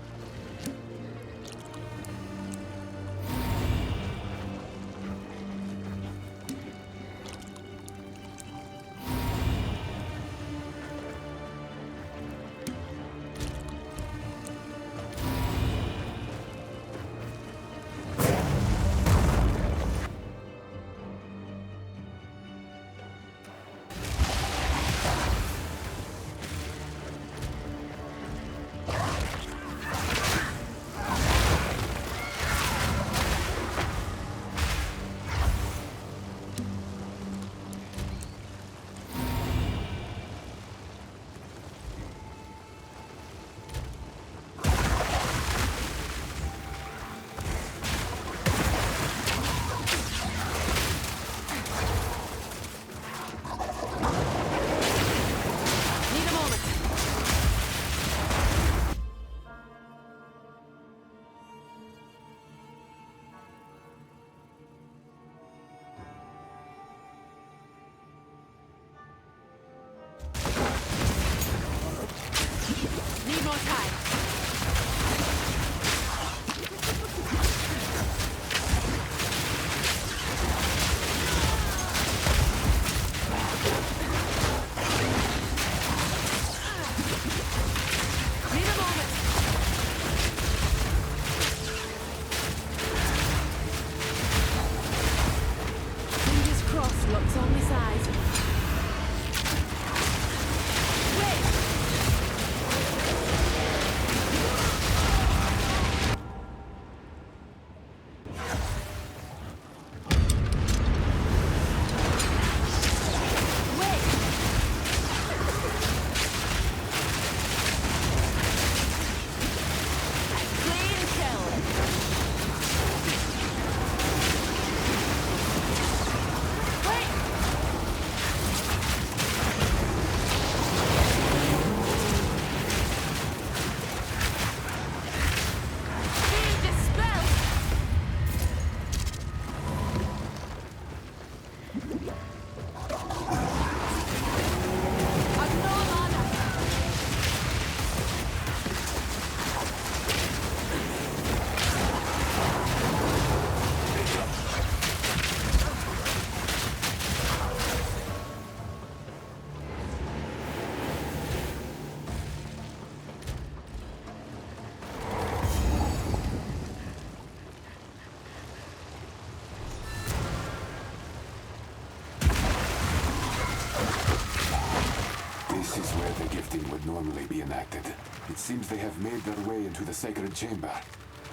where the gifting would normally be enacted. It seems they have made their way into the sacred chamber.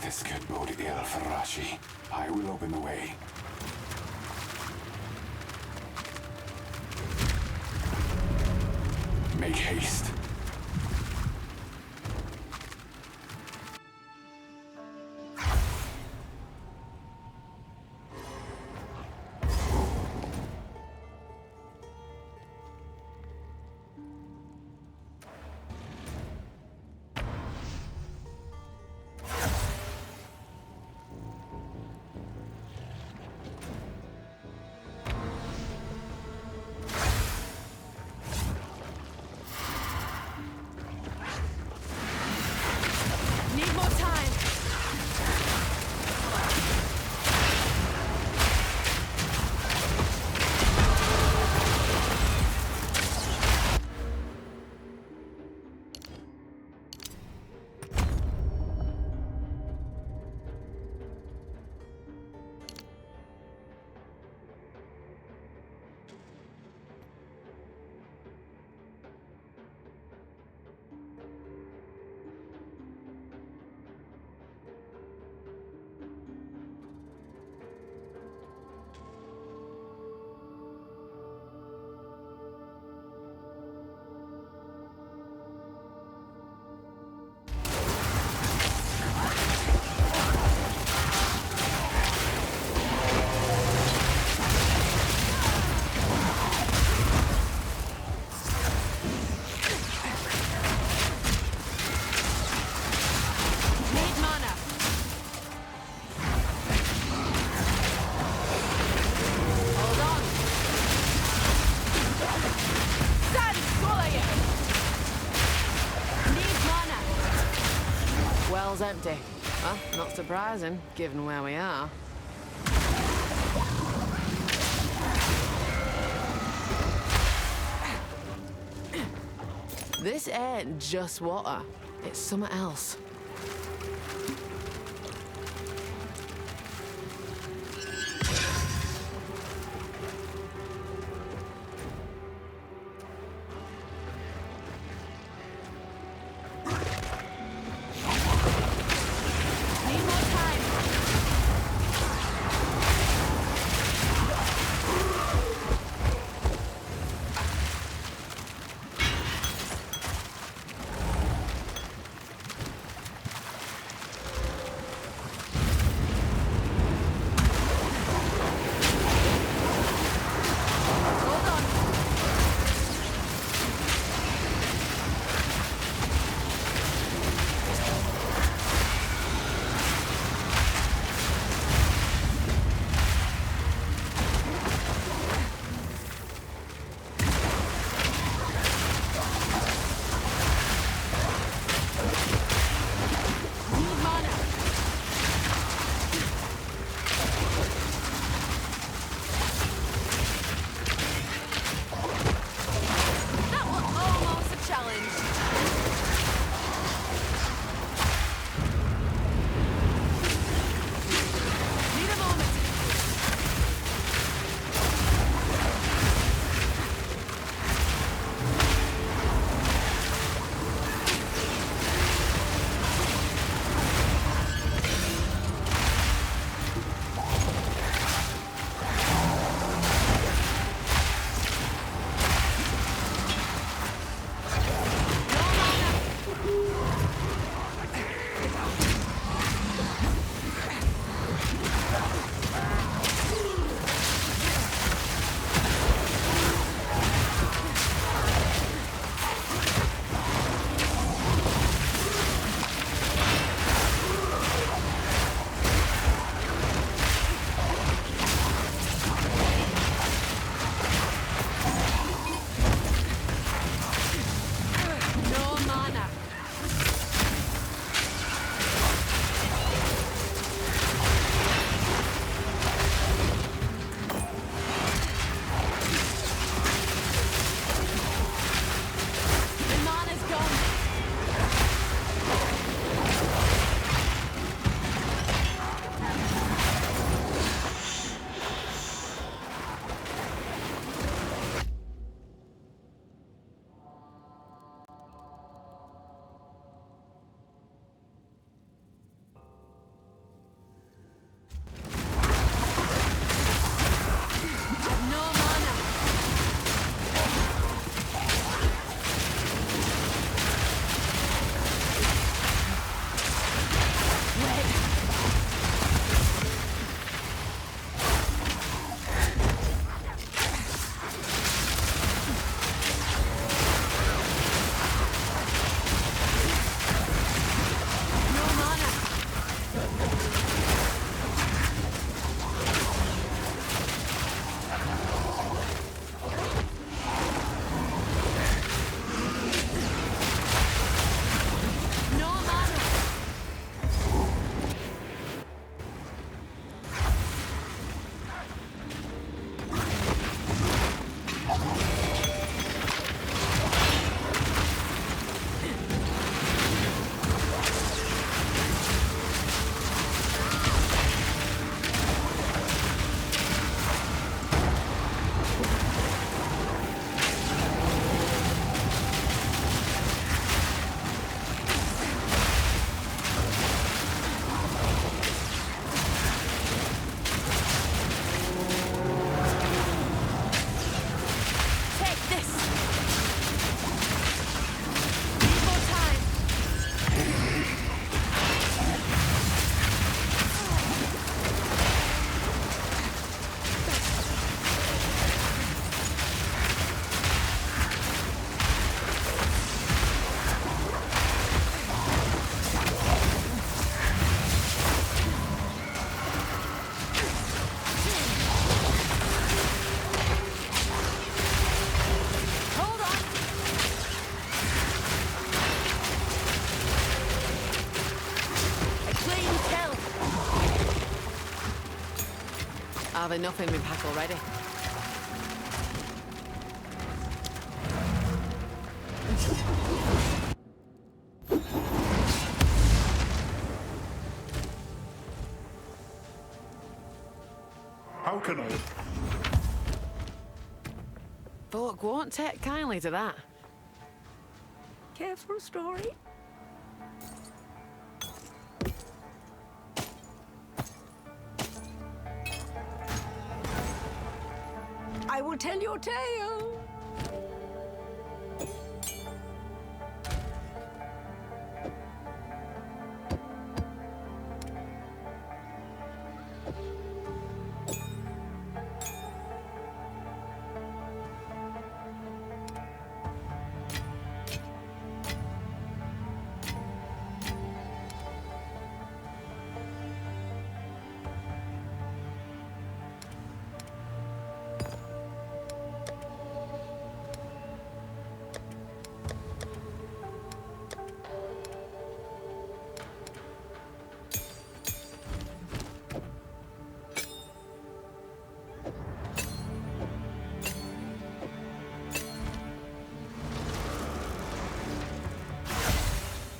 This could bode ill for Rashi. I will open the way. Make haste. Empty. Well, not surprising, given where we are. This ain't just water. It's something else. have enough in my pack already. How can I? Folk won't take kindly to that. Care for a story? I will tell your tale.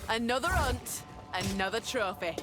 Another hunt, another trophy.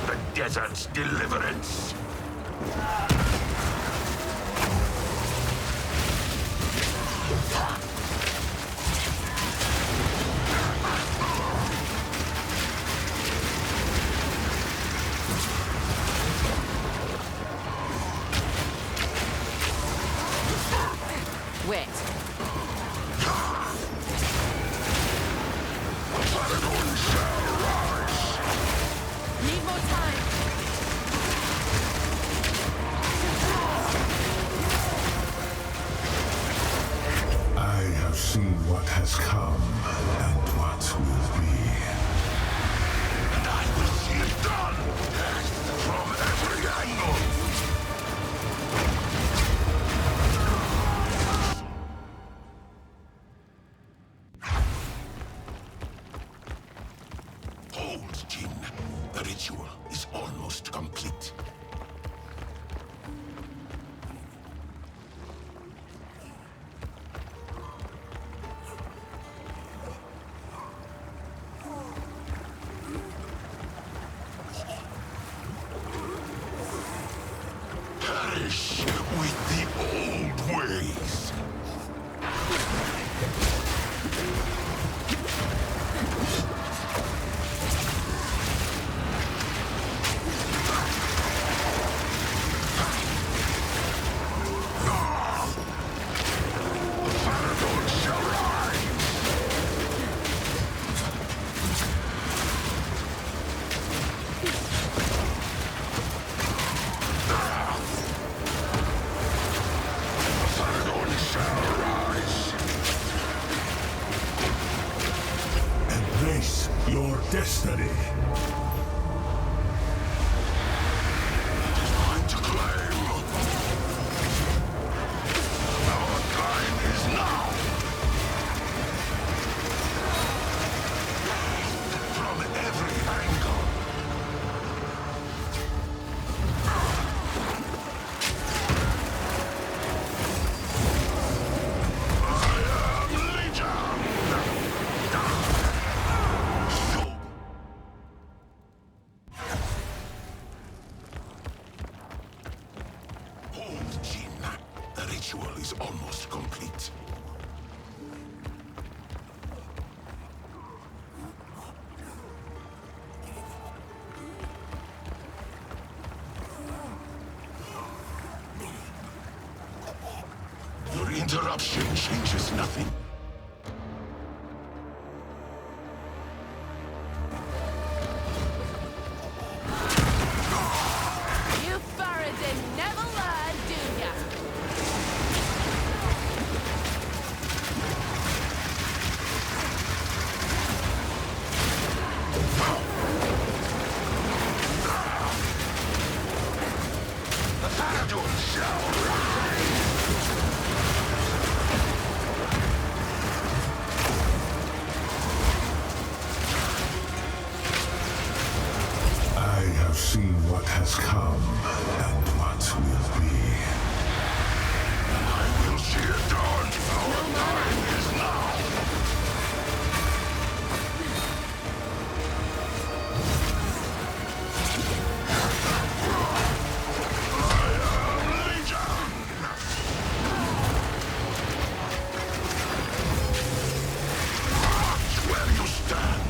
The desert's deliverance. Wait. Need more time. I have seen what has come and what will be. And I will see it done from every angle. Hold, Jin. The ritual is almost complete. Your destiny. Time to claim. Our time is now. From every angle. Almost complete. Your interruption changes nothing. You Faridun never learn, do ya? I have seen what has come and what will be. I will see it done. Our time is now. I am Legion. Watch where you stand.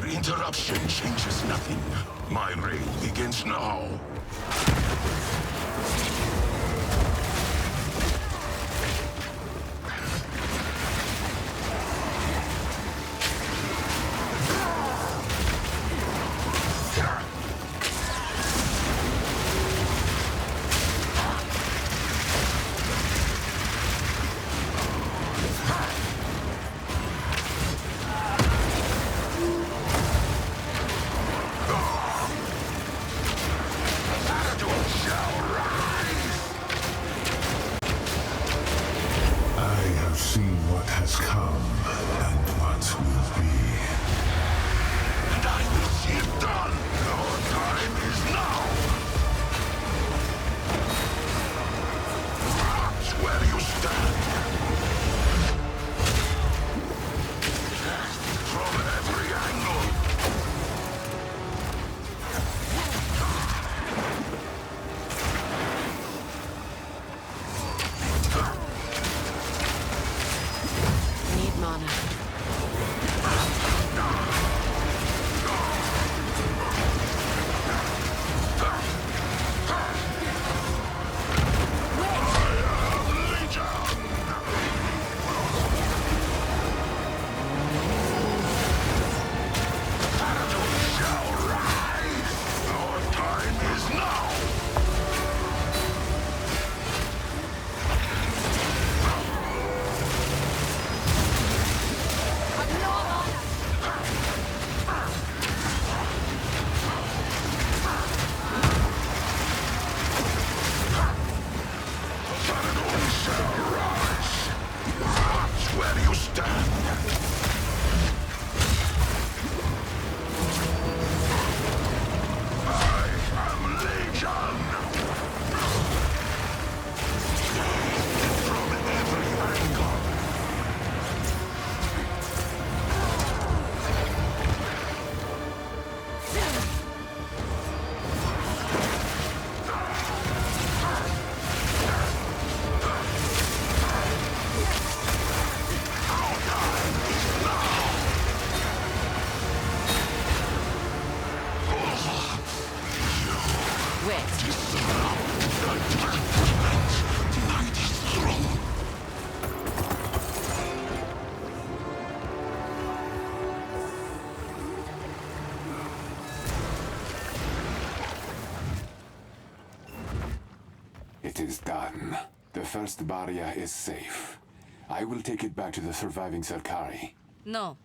Interruption changes nothing. My reign begins now. It is done. The first barrier is safe. I will take it back to the surviving Sel Khari. No.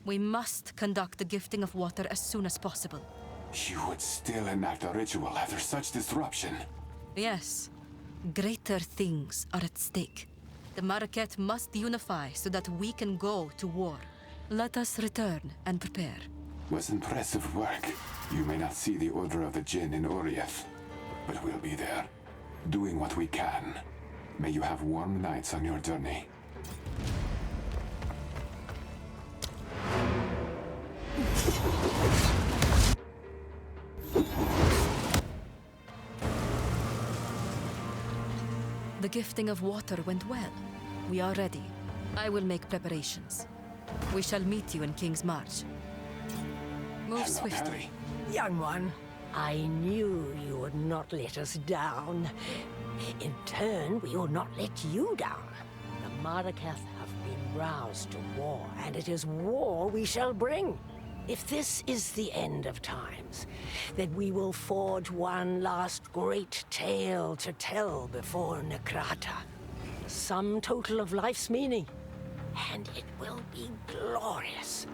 We must conduct the gifting of water as soon as possible. You would still enact a ritual after such disruption? Yes. Greater things are at stake. The Marquette must unify so that we can go to war. Let us return and prepare. Was impressive work. You may not see the Order of the Jinn in Oriath, but we'll be there, doing what we can. May you have warm nights on your journey. The gifting of water went well. We are ready. I will make preparations. We shall meet you in King's March. Move swiftly. Young one, I knew you would not let us down. In turn, we will not let you down. The Marquette have been roused to war, and it is war we shall bring. If this is the end of times, then we will forge one last great tale to tell before Necrata. The sum total of life's meaning. And it will be glorious.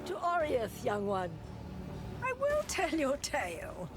To Oriath, young one. I will tell your tale.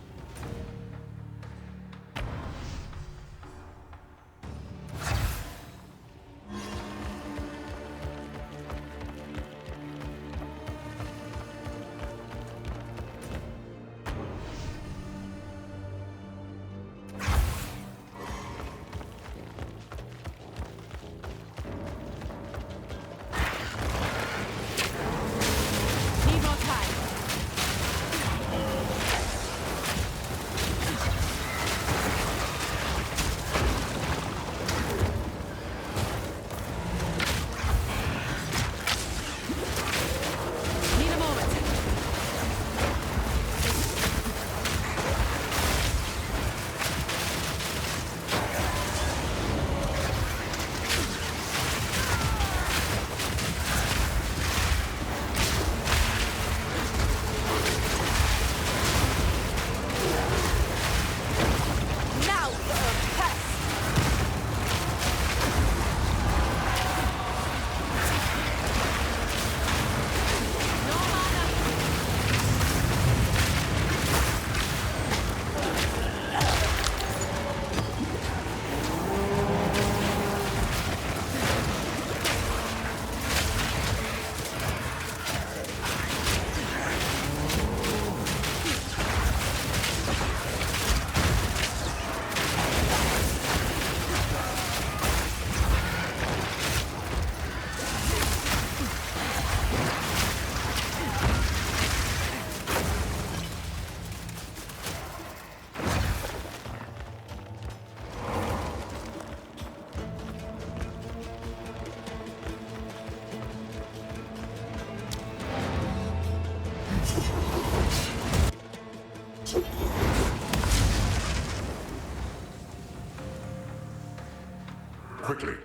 Quickly.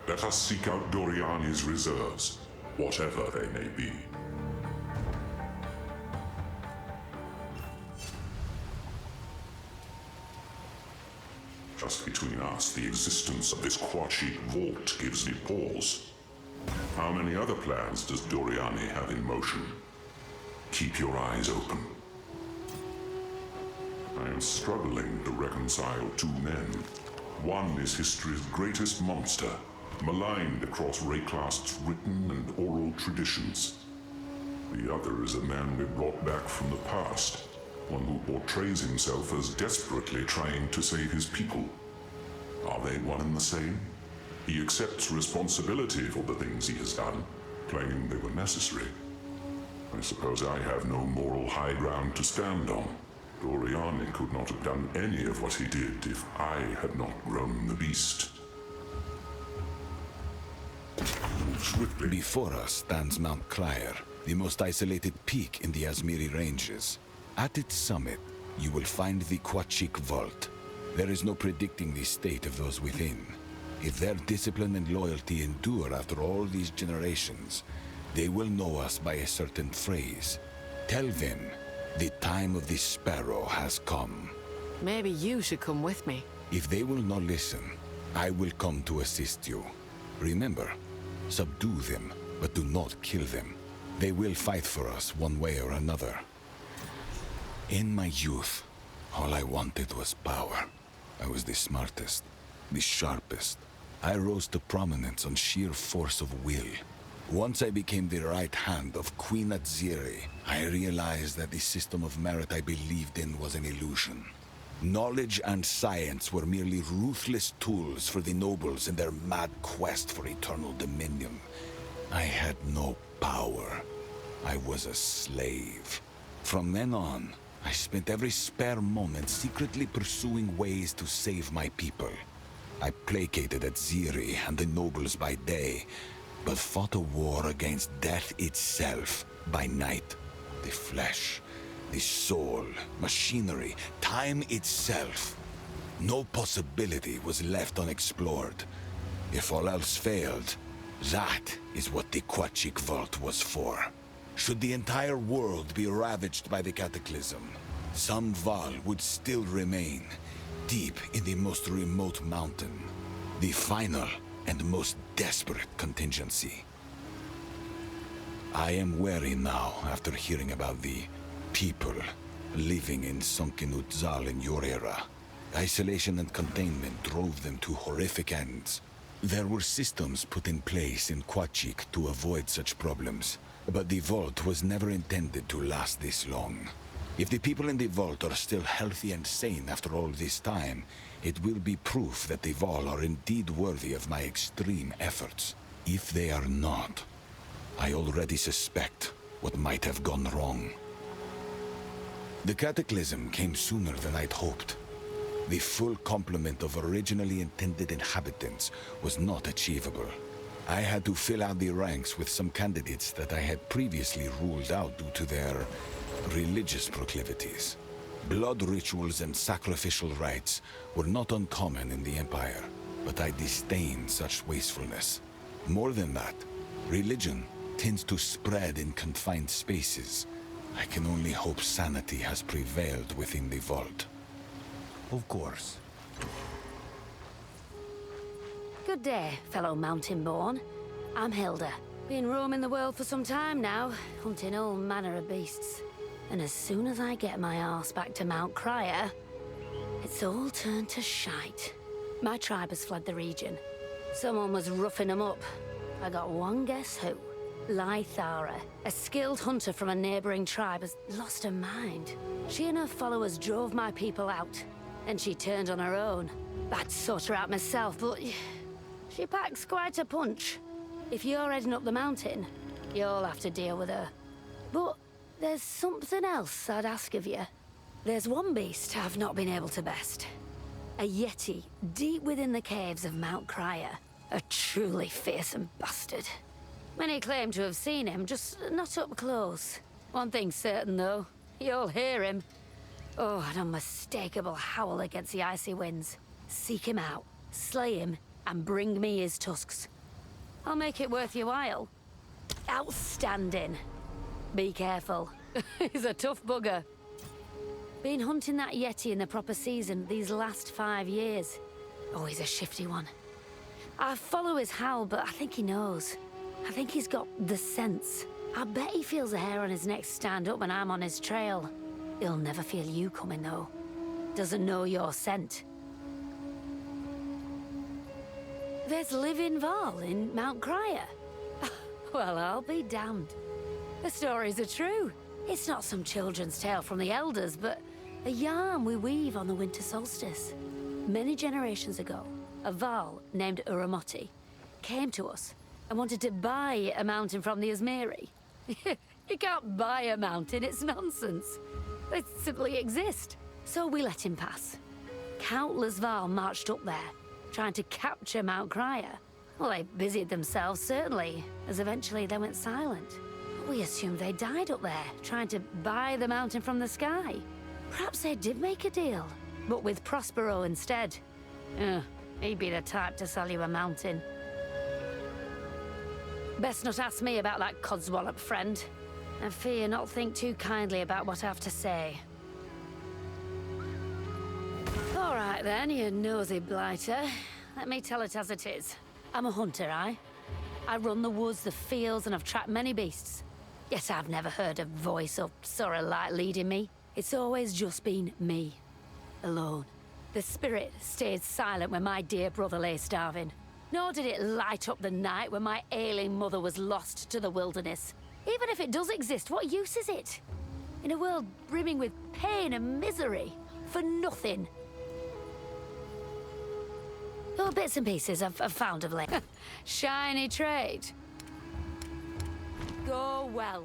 Let us seek out Doriani's reserves, whatever they may be. Just between us, the existence of this Quatchik vault gives me pause. How many other plans does Doriani have in motion? Keep your eyes open. I am struggling to reconcile two men. One is history's greatest monster, maligned across Rayclast's written and oral traditions. The other is a man we brought back from the past, one who portrays himself as desperately trying to save his people. Are they one and the same? He accepts responsibility for the things he has done, claiming they were necessary. I suppose I have no moral high ground to stand on. Doriani could not have done any of what he did if I had not grown the beast. Move swiftly. Before us stands Mount Claire, the most isolated peak in the Azmiri Ranges. At its summit, you will find the Quatchik Vault. There is no predicting the state of those within. If their discipline and loyalty endure after all these generations, they will know us by a certain phrase. Tell them, the time of the sparrow has come. Maybe you should come with me. If they will not listen, I will come to assist you. Remember, subdue them, but do not kill them. They will fight for us one way or another. In my youth, all I wanted was power. I was the smartest, the sharpest. I rose to prominence on sheer force of will. Once I became the right hand of Queen Aziri, I realized that the system of merit I believed in was an illusion. Knowledge and science were merely ruthless tools for the nobles in their mad quest for eternal dominion. I had no power. I was a slave. From then on, I spent every spare moment secretly pursuing ways to save my people. I placated Aziri and the nobles by day, but fought a war against death itself by night. The flesh, the soul, machinery, time itself. No possibility was left unexplored. If all else failed, that is what the Quachik Vault was for. Should the entire world be ravaged by the cataclysm, some Val would still remain, deep in the most remote mountain. The final and most desperate contingency. I am wary now after hearing about the people living in sunken Utzal in your era. Isolation and containment drove them to horrific ends. There were systems put in place in Quachik to avoid such problems, but the vault was never intended to last this long. If the people in the vault are still healthy and sane after all this time, it will be proof that the Val are indeed worthy of my extreme efforts. If they are not, I already suspect what might have gone wrong. The cataclysm came sooner than I'd hoped. The full complement of originally intended inhabitants was not achievable. I had to fill out the ranks with some candidates that I had previously ruled out due to their religious proclivities. Blood rituals and sacrificial rites were not uncommon in the Empire, but I disdained such wastefulness. More than that, religion tends to spread in confined spaces. I can only hope sanity has prevailed within the vault. Of course. Good day, fellow mountain-born. I'm Heldra. Been roaming the world for some time now, hunting all manner of beasts. And as soon as I get my arse back to Mount Crier, it's all turned to shite. My tribe has fled the region. Someone was roughing them up. I got one guess who. Lythara, a skilled hunter from a neighboring tribe, has lost her mind. She and her followers drove my people out, and she turned on her own. I'd sort her out myself, but she packs quite a punch. If you're heading up the mountain, you'll have to deal with her. But there's something else I'd ask of you. There's one beast I've not been able to best. A yeti deep within the caves of Mount Crier. A truly fearsome bastard. Many claim to have seen him, just not up close. One thing's certain, though. You'll hear him. Oh, an unmistakable howl against the icy winds. Seek him out, slay him, and bring me his tusks. I'll make it worth your while. Outstanding. Be careful. He's a tough bugger. Been hunting that yeti in the proper season these last 5 years. Oh, he's a shifty one. I follow his howl, but I think he knows. I think he's got the sense. I bet he feels the hair on his neck stand up when I'm on his trail. He'll never feel you coming, though. Doesn't know your scent. There's living Val in Mount Crier. Well, I'll be damned. The stories are true. It's not some children's tale from the elders, but a yarn we weave on the winter solstice. Many generations ago, a Val named Uramoti came to us and wanted to buy a mountain from the Azmadi. You can't buy a mountain, it's nonsense. They simply exist. So we let him pass. Countless Val marched up there, trying to capture Mount Crier. Well, they busied themselves, certainly, as eventually they went silent. We assumed they died up there, trying to buy the mountain from the sky. Perhaps they did make a deal, but with Prospero instead. He'd be the type to sell you a mountain. Best not ask me about that codswallop, friend. I fear not think too kindly about what I have to say. All right then, you nosy blighter. Let me tell it as it is. I'm a hunter, I run the woods, the fields, and I've tracked many beasts. Yet I've never heard a voice or saw a light leading me. It's always just been me. Alone. The spirit stayed silent when my dear brother lay starving. Nor did it light up the night when my ailing mother was lost to the wilderness. Even if it does exist, what use is it? In a world brimming with pain and misery. For nothing. Oh, bits and pieces I've found of late. Shiny trade. Go well.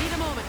Need a moment.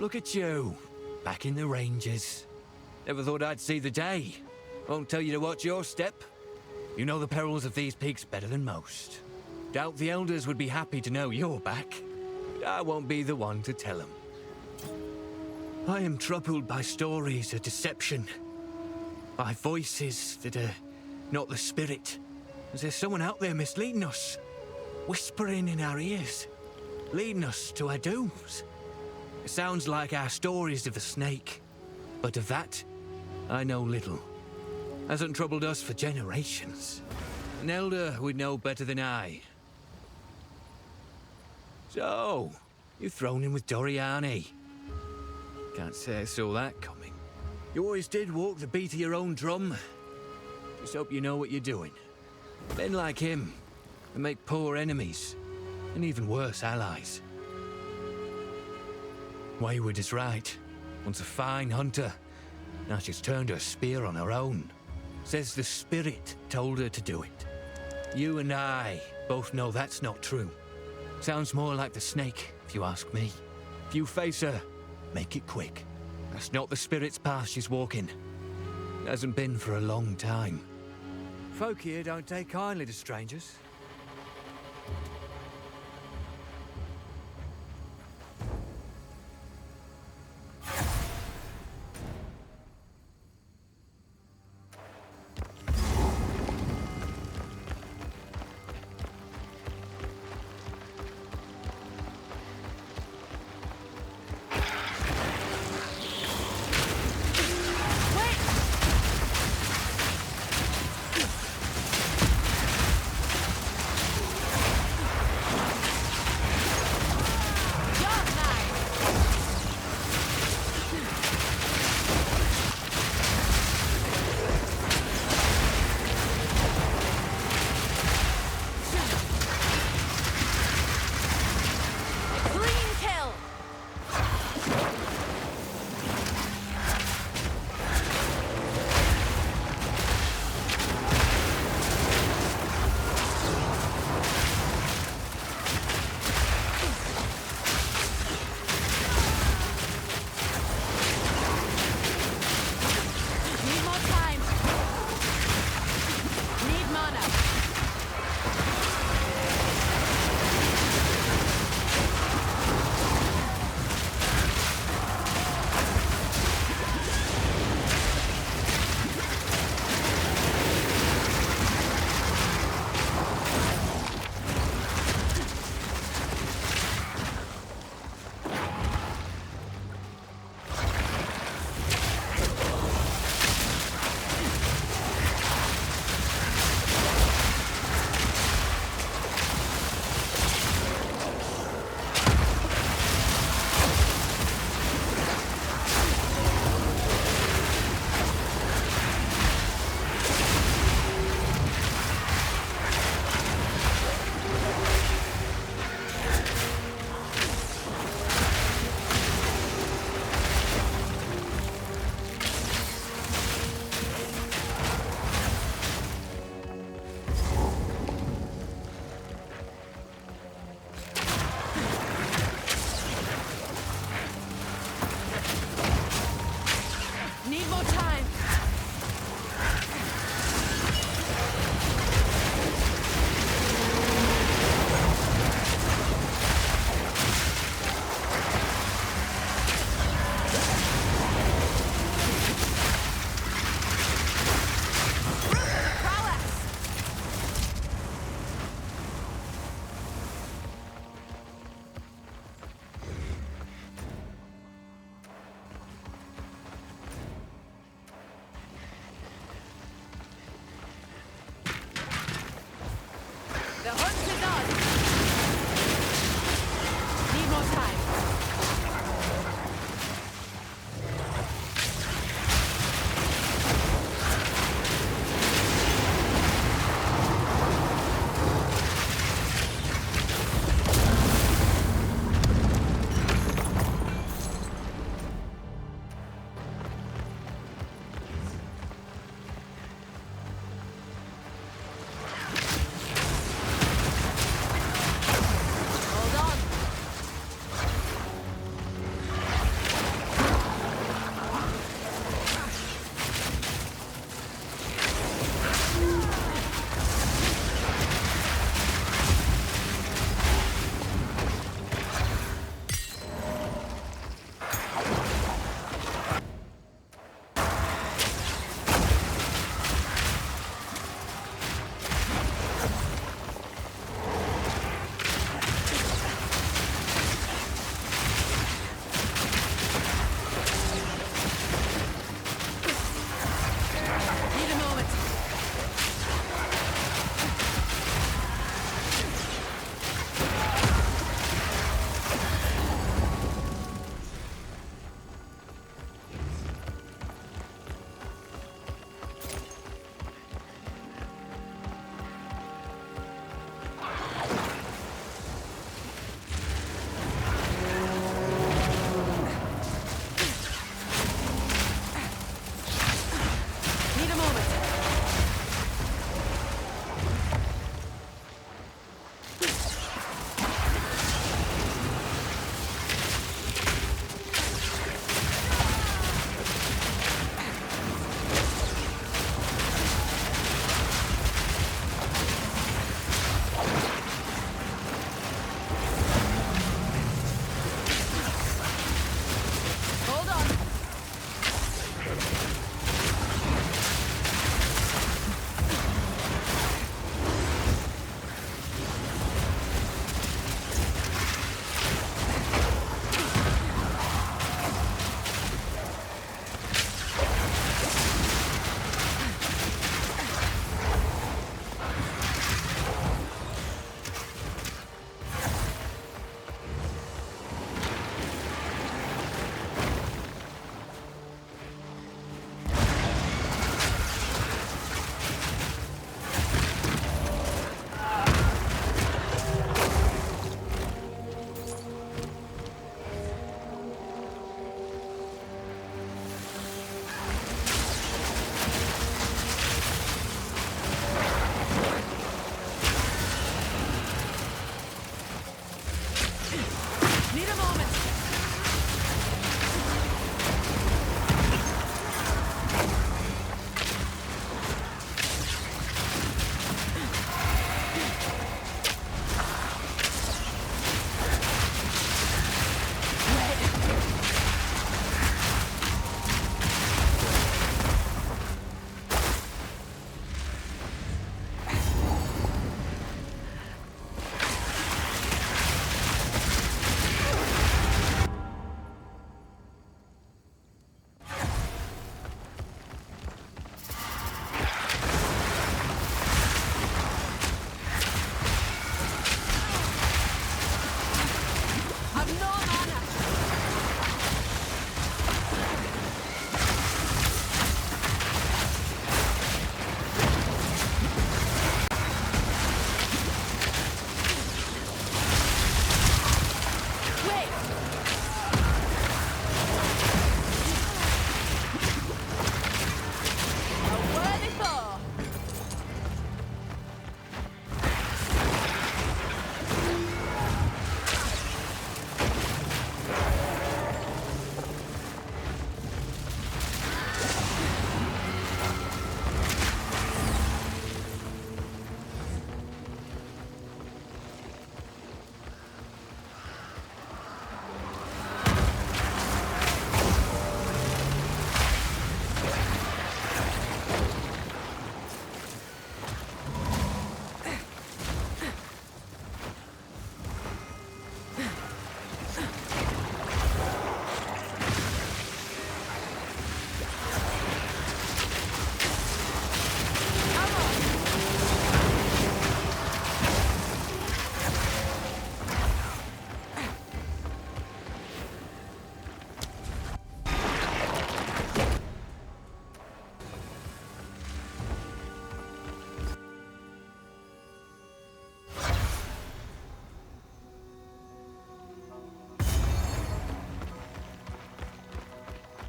Look at you, back in the ranges. Never thought I'd see the day. Won't tell you to watch your step. You know the perils of these peaks better than most. Doubt the elders would be happy to know you're back. I won't be the one to tell them. I am troubled by stories of deception. By voices that are not the spirit. Is there someone out there misleading us? Whispering in our ears. Leading us to our dooms. It sounds like our stories of the snake. But of that, I know little. Hasn't troubled us for generations. An elder would know better than I. So, you've thrown in with Doriani. Can't say I saw that coming. You always did walk the beat of your own drum. Just hope you know what you're doing. Men like him can make poor enemies, and even worse allies. Wayward is right. Once a fine hunter, now she's turned her spear on her own. Says the spirit told her to do it. You and I both know that's not true. Sounds more like the snake, if you ask me. If you face her, make it quick. That's not the spirit's path she's walking. Hasn't been for a long time. Folk here don't take kindly to strangers. more time.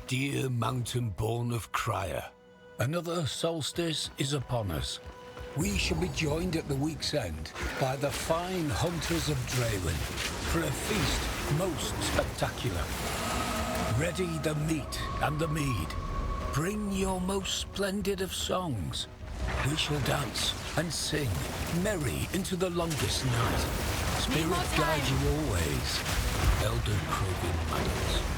dear mountain-born of Crier. Another solstice is upon us. We shall be joined at the week's end by the fine Hunters of Draylin for a feast most spectacular. Ready the meat and the mead. Bring your most splendid of songs. We shall dance and sing merry into the longest night. Spirit guide you always, Elder Krogan Maddox.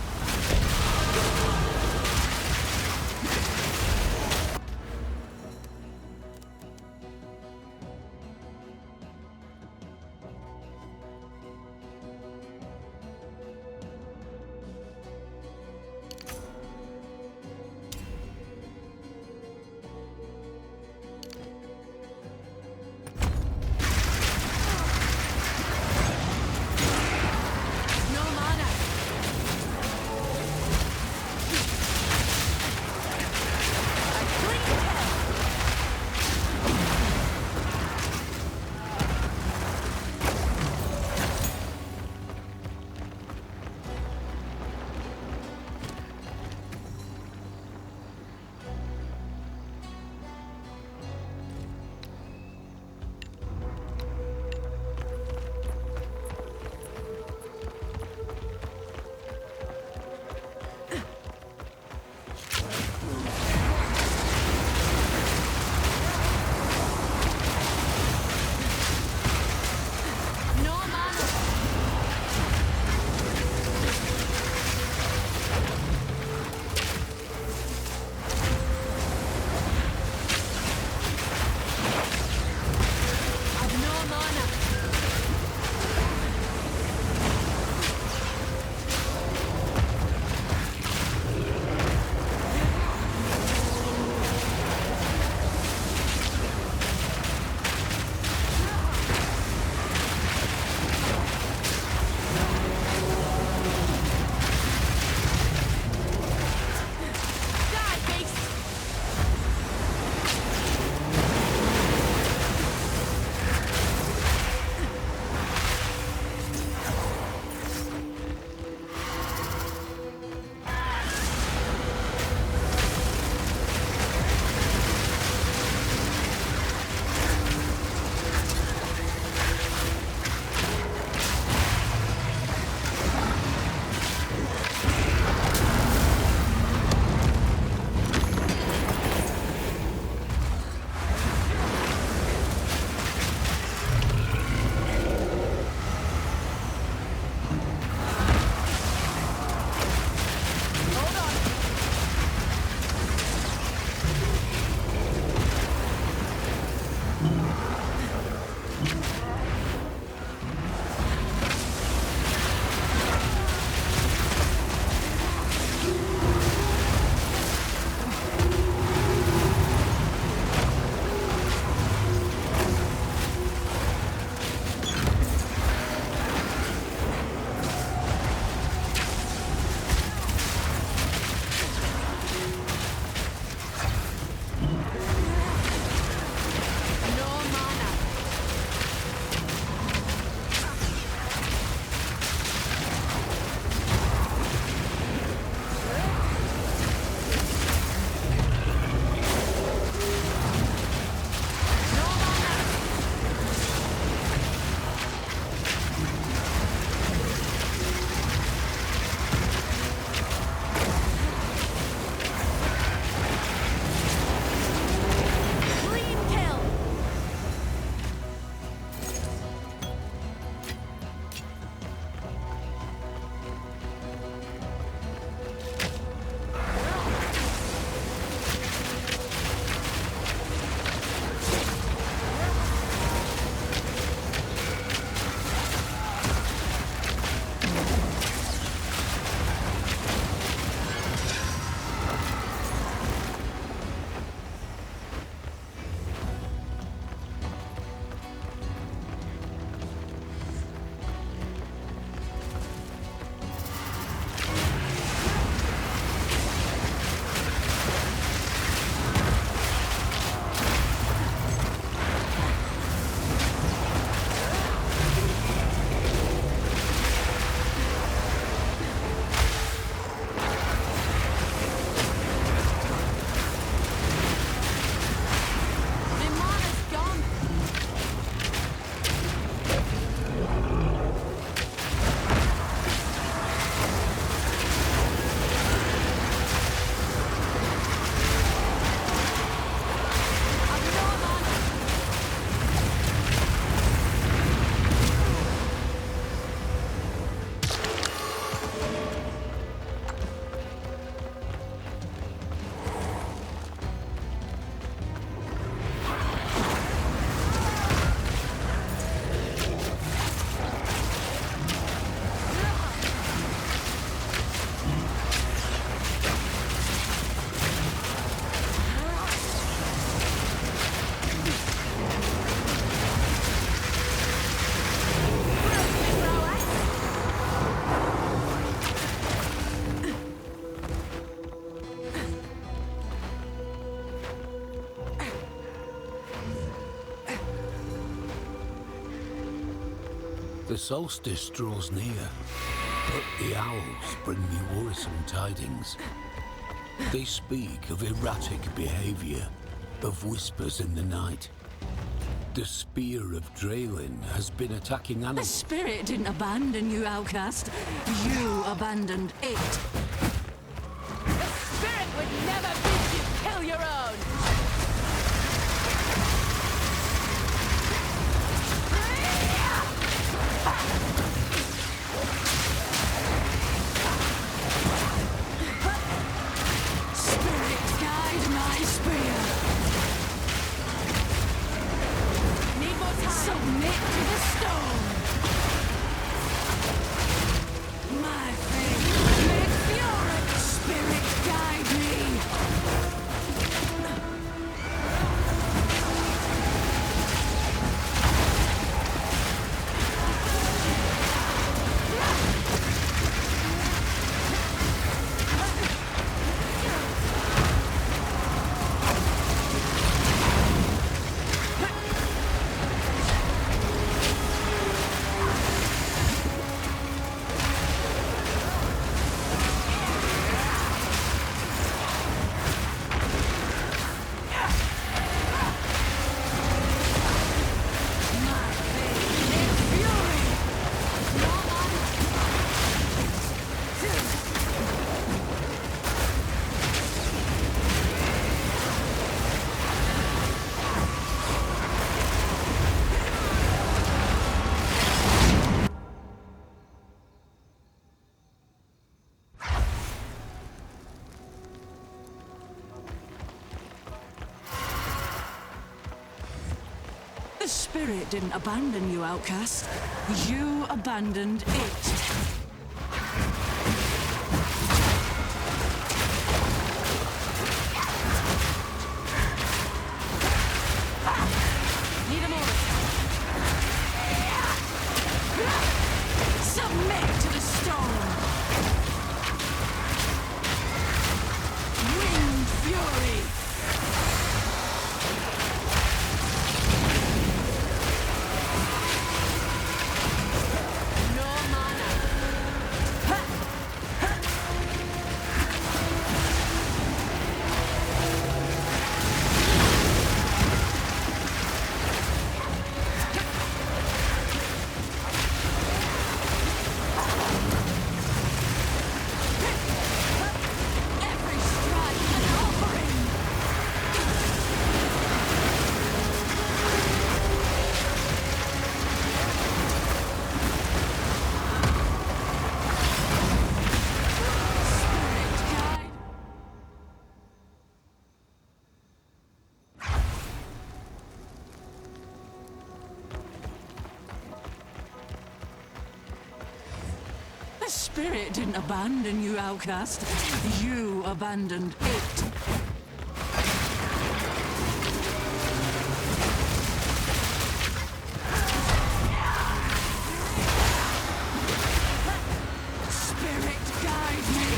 The solstice draws near, but the owls bring me worrisome tidings. They speak of erratic behavior, of whispers in the night. The spear of Draelin has been attacking The animals. spirit didn't abandon you, outcast. You abandoned it. The spirit would never bid you kill your own! Spirit, guide my spear. Need more time! Submit to the stone. My faith, make fury. Spirit, guide me. The spirit didn't abandon you, outcast. You abandoned it. Need a moment. Submit to the storm. Wind fury. No mana. Every strike an offering. Spirit guide. The spirit didn't abandon you, outcast. You abandoned it. Spirit, guide me.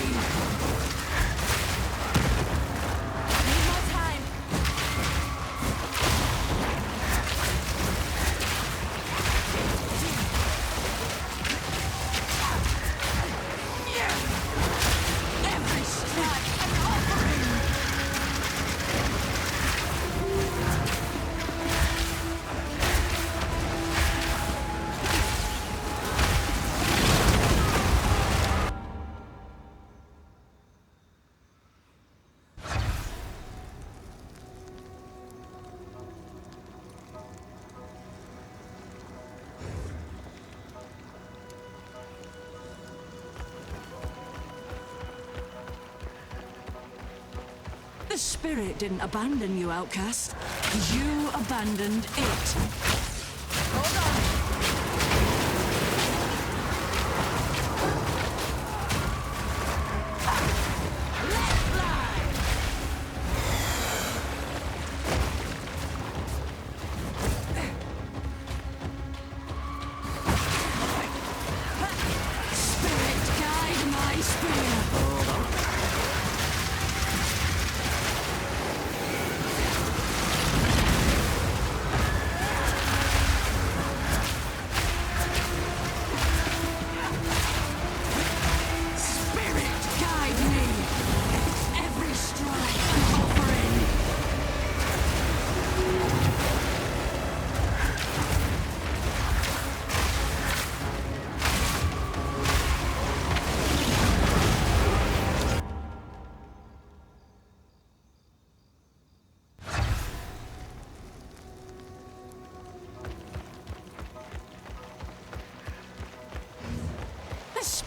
Need more time. Every strike an offering. The spirit didn't abandon you, outcast. You abandoned it. Hold on. Let fly. Spirit, guide my spear.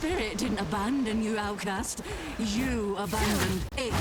Spirit didn't abandon you, outcast. You abandoned it.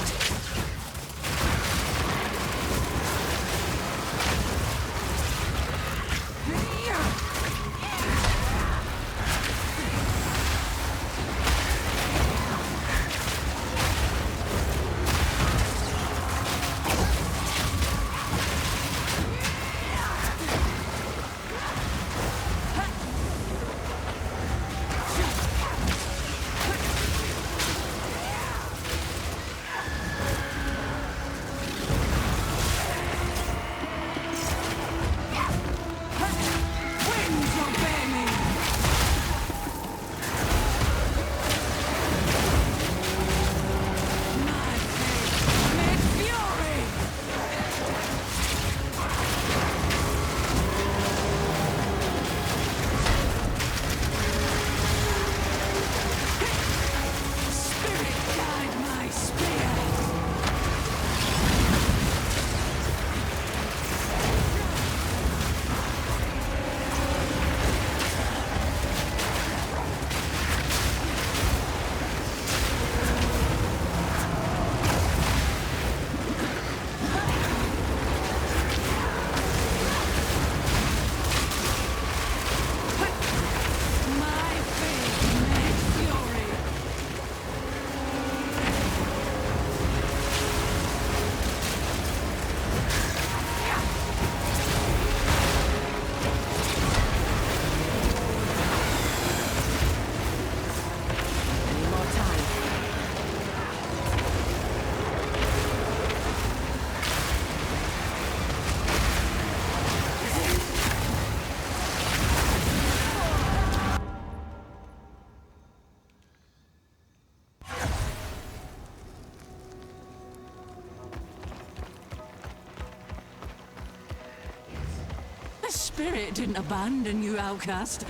Spirit didn't abandon you, outcast.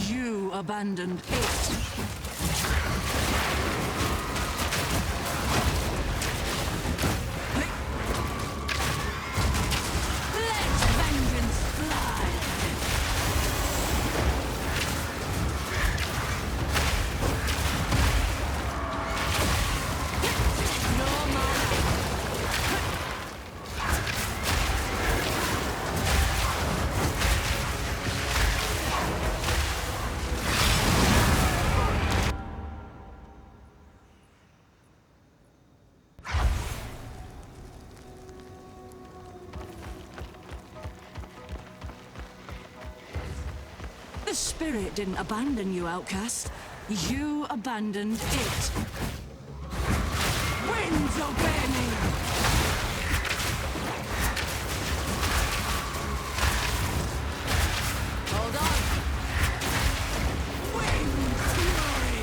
You abandoned it. The Spirit didn't abandon you, outcast. You abandoned it. Winds obey me! Hold on! Wind fury!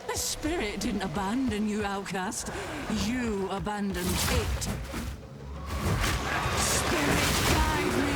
The Spirit didn't abandon you, outcast. You abandoned it. Spirit, guide me!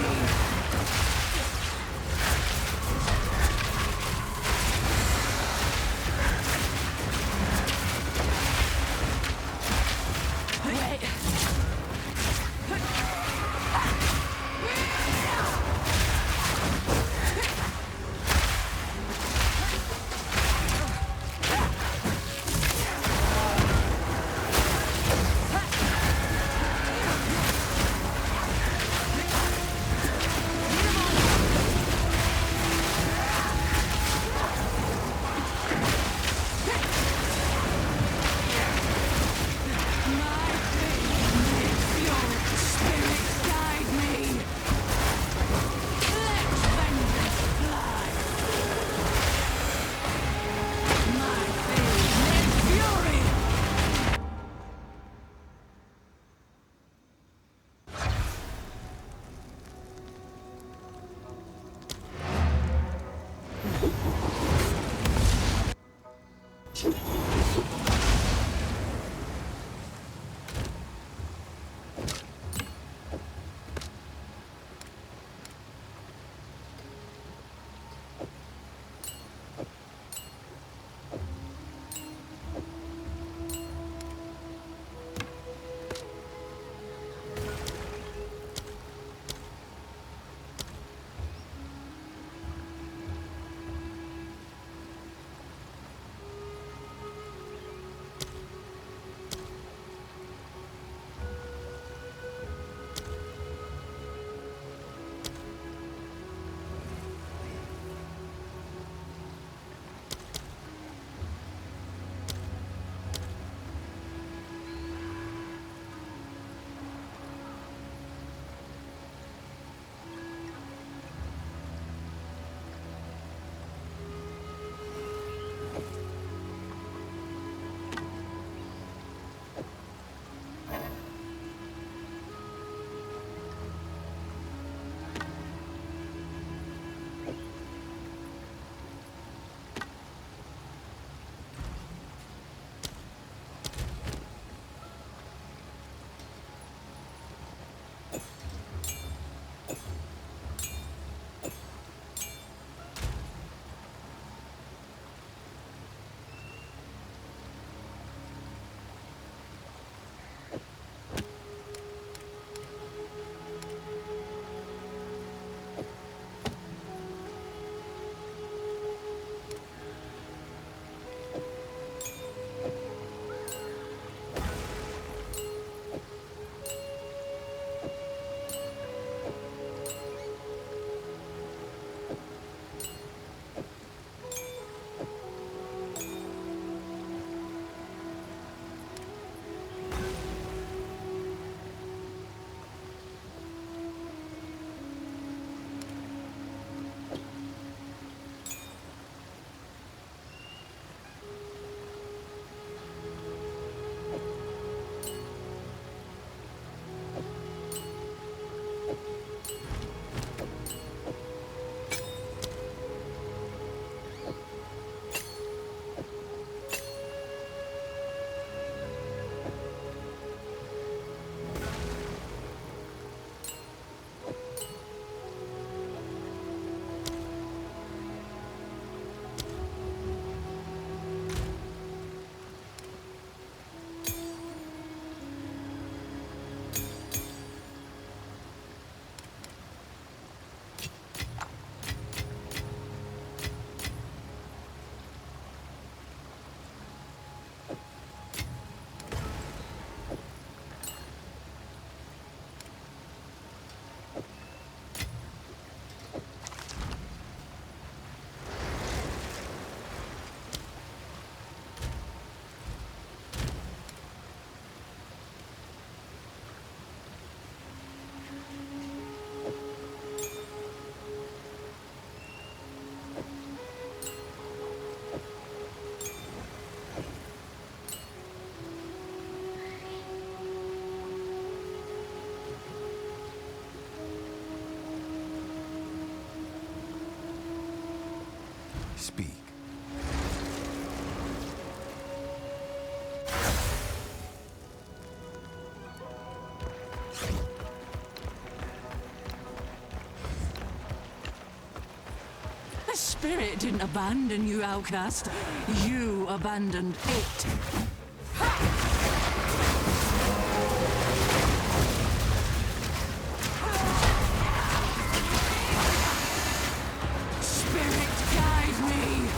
spirit didn't abandon you, outcast. You abandoned it. Spirit, guide me.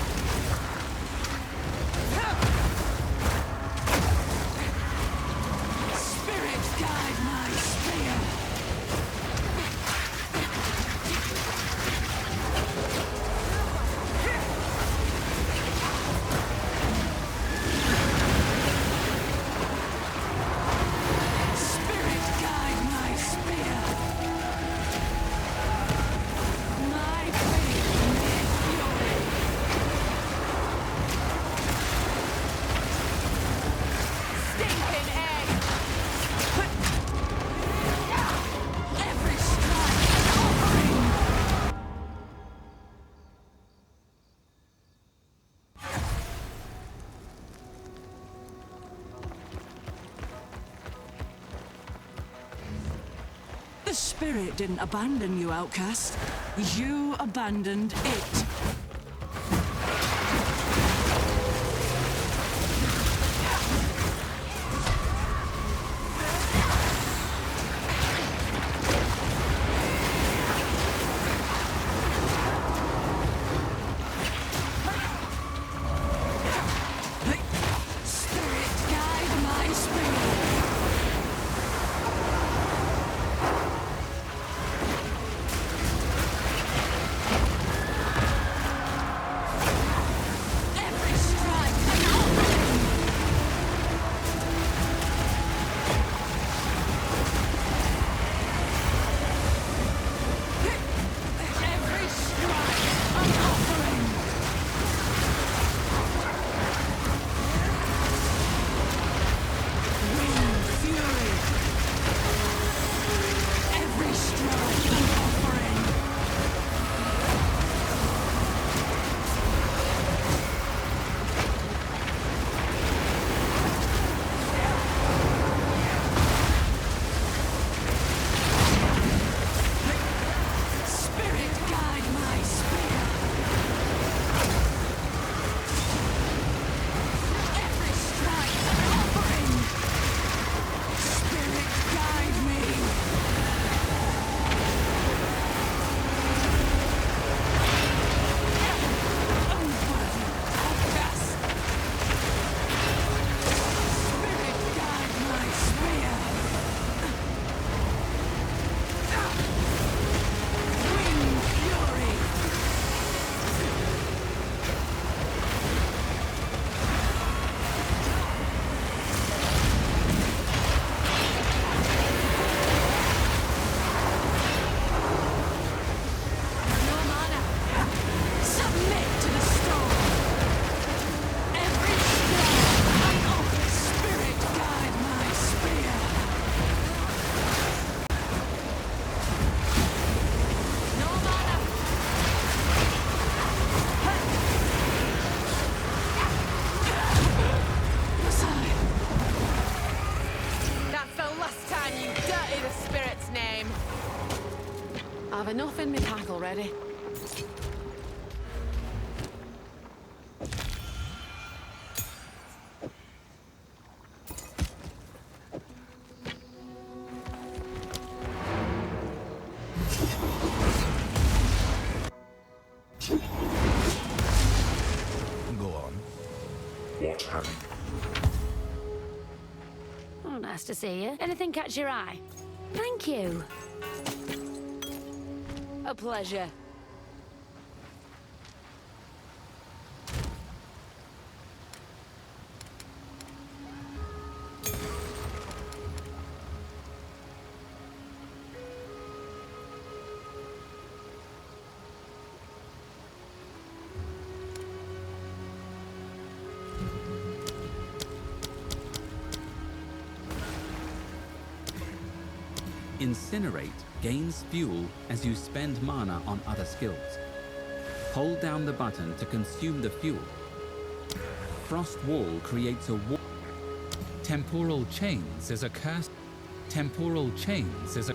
Spirit, guide my spear. The spirit didn't abandon you, outcast. You abandoned it. I've enough in my pack already. Go on. What have you? Oh, nice to see you. Anything catch your eye? Thank you. A pleasure. Incinerate gains fuel as you spend mana on other skills. Hold down the button to consume the fuel. Frost Wall creates a wall. Temporal Chains is a curse. Temporal Chains is a...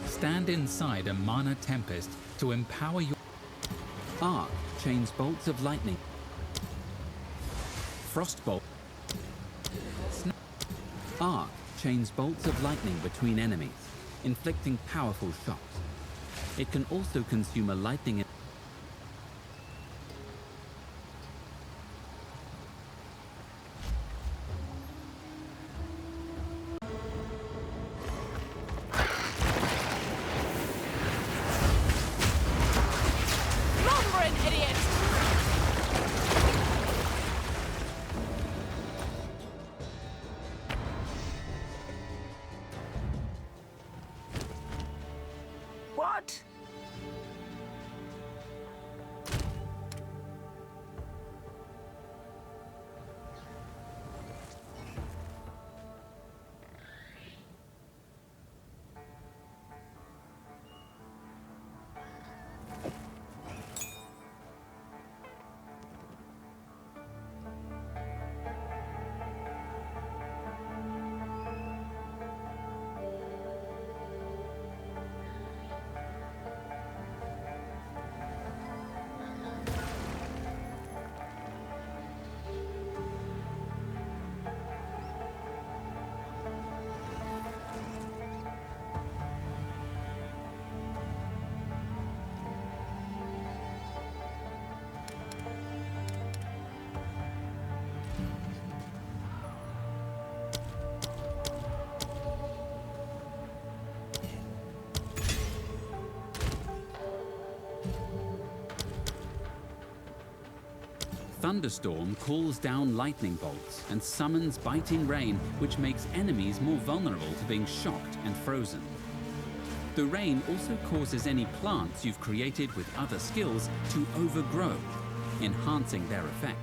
Stand inside a mana tempest to empower your... chains bolts of lightning. Frostbolt. Arc chains bolts of lightning between enemies, inflicting powerful shocks. It can also consume a lightning. What? Thunderstorm calls down lightning bolts and summons biting rain, which makes enemies more vulnerable to being shocked and frozen. The rain also causes any plants you've created with other skills to overgrow, enhancing their effect.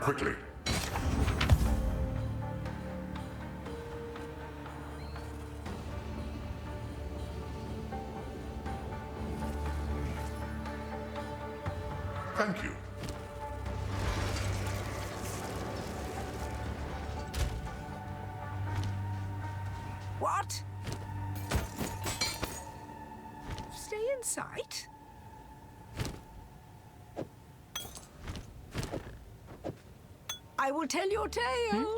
quickly. Thank you. What? Stay in sight? I will tell your tale.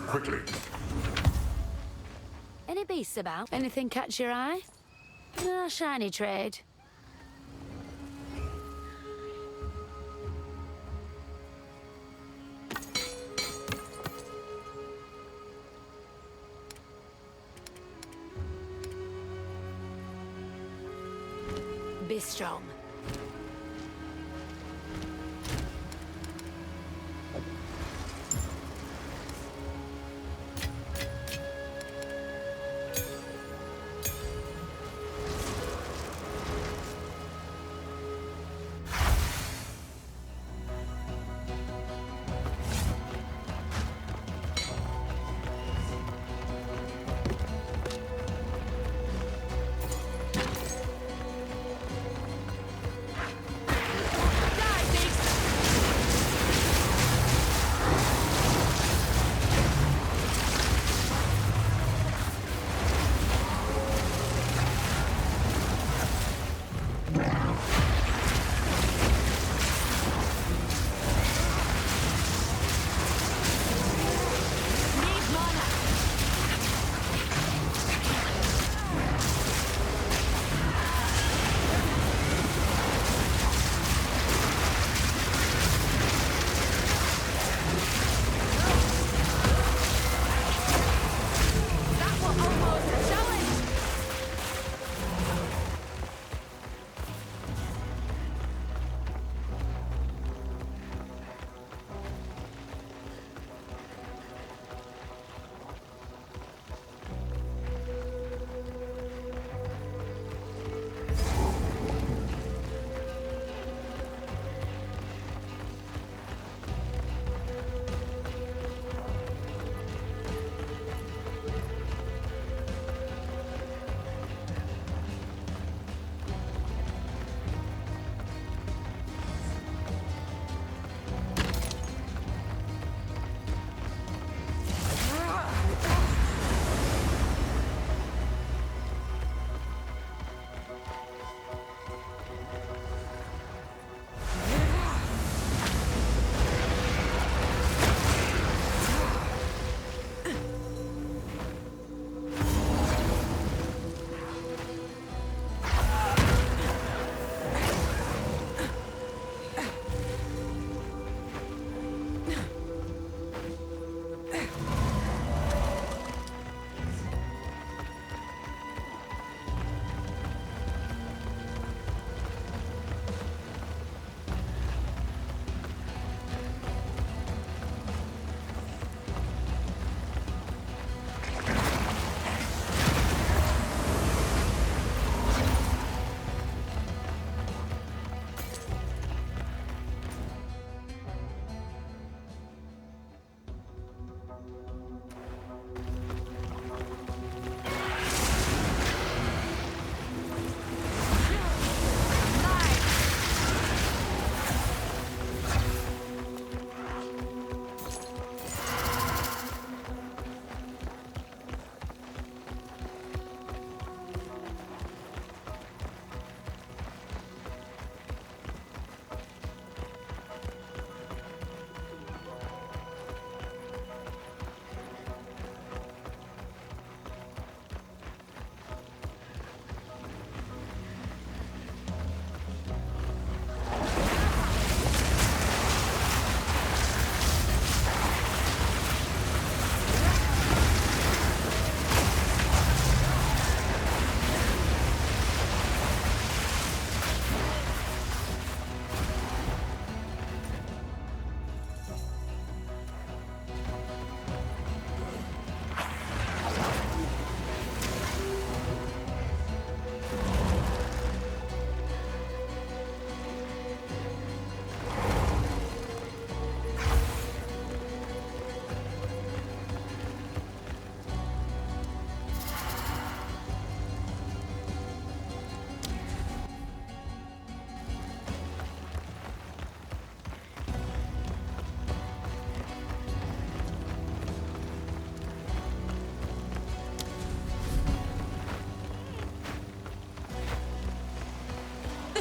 Quickly. Any beasts about? Anything catch your eye? Ah, shiny trade. Be strong.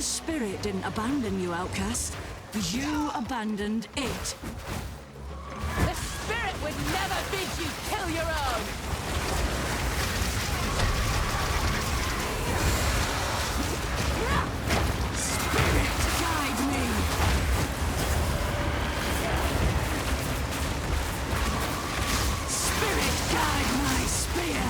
The spirit didn't abandon you, outcast. You abandoned it. The spirit would never bid you kill your own! Spirit, guide me! Spirit, guide my spear!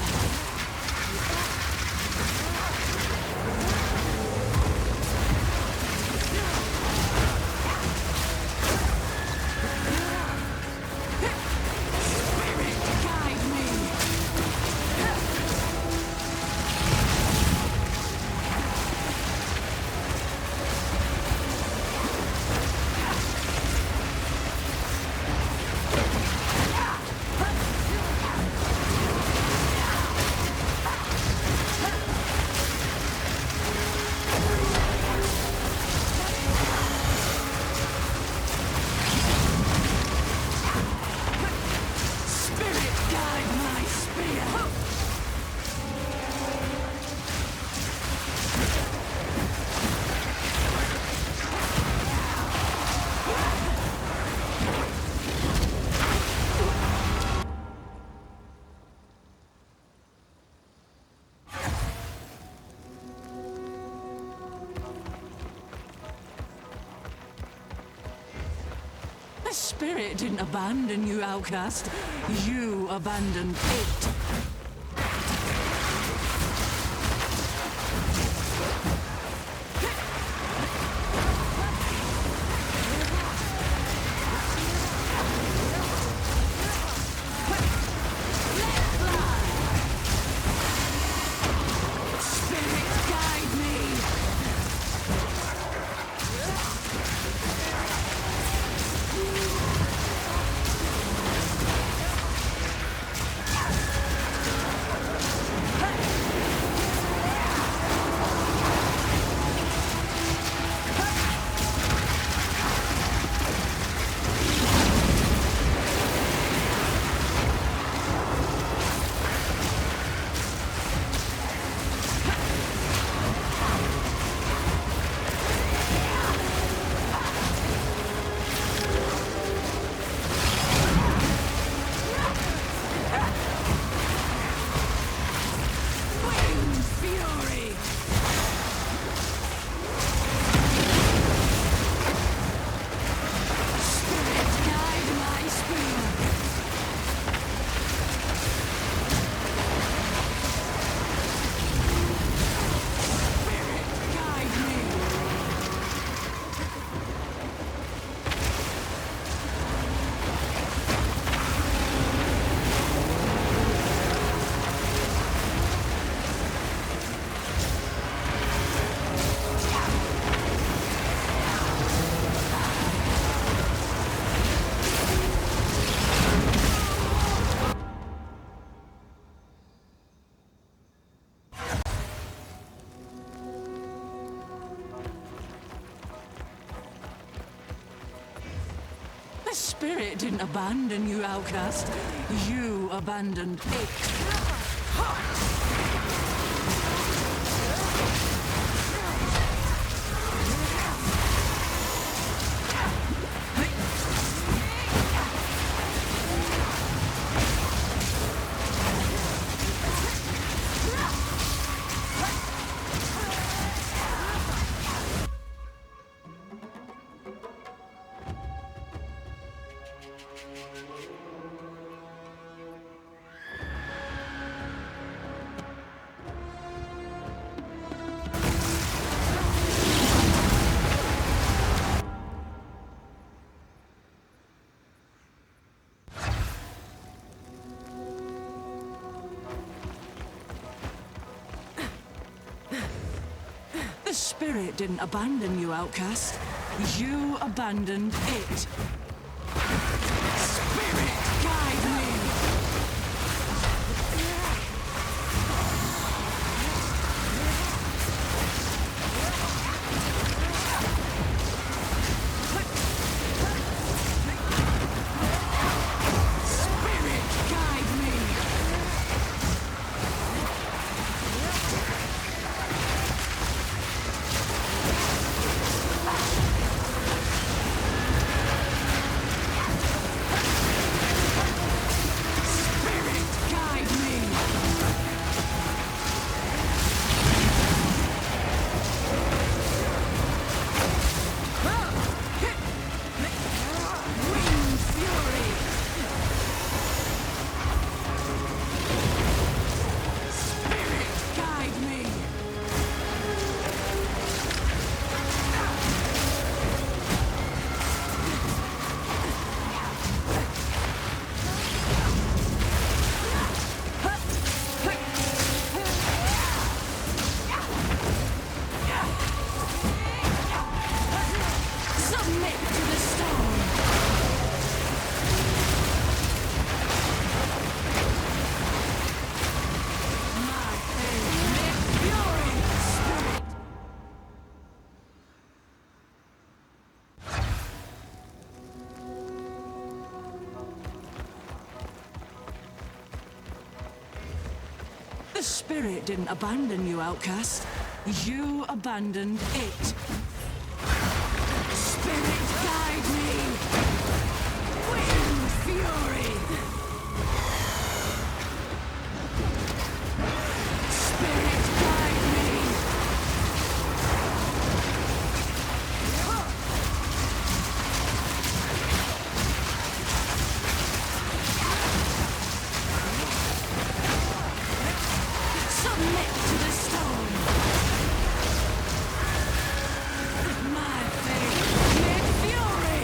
The spirit didn't abandon you, outcast. You abandoned it. The spirit didn't abandon you, outcast. You abandoned it. The spirit didn't abandon you, outcast. You abandoned it. Spirit, guide me! The spirit didn't abandon you, outcast. You abandoned it. Spirit, guide me! Wind fury! Spirit, guide me! Submit to the stone! My faith, mid-fury!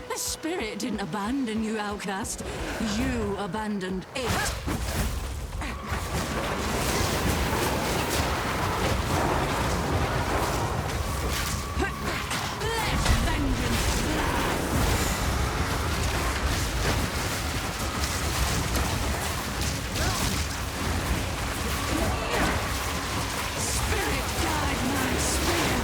The spirit didn't abandon you, outcast. You abandoned it. Let vengeance fly. Spirit, guide my spear.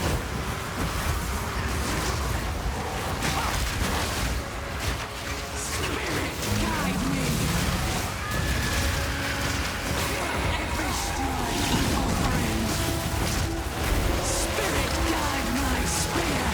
Spirit, guide me. Every strike an offering. Spirit, guide my spear.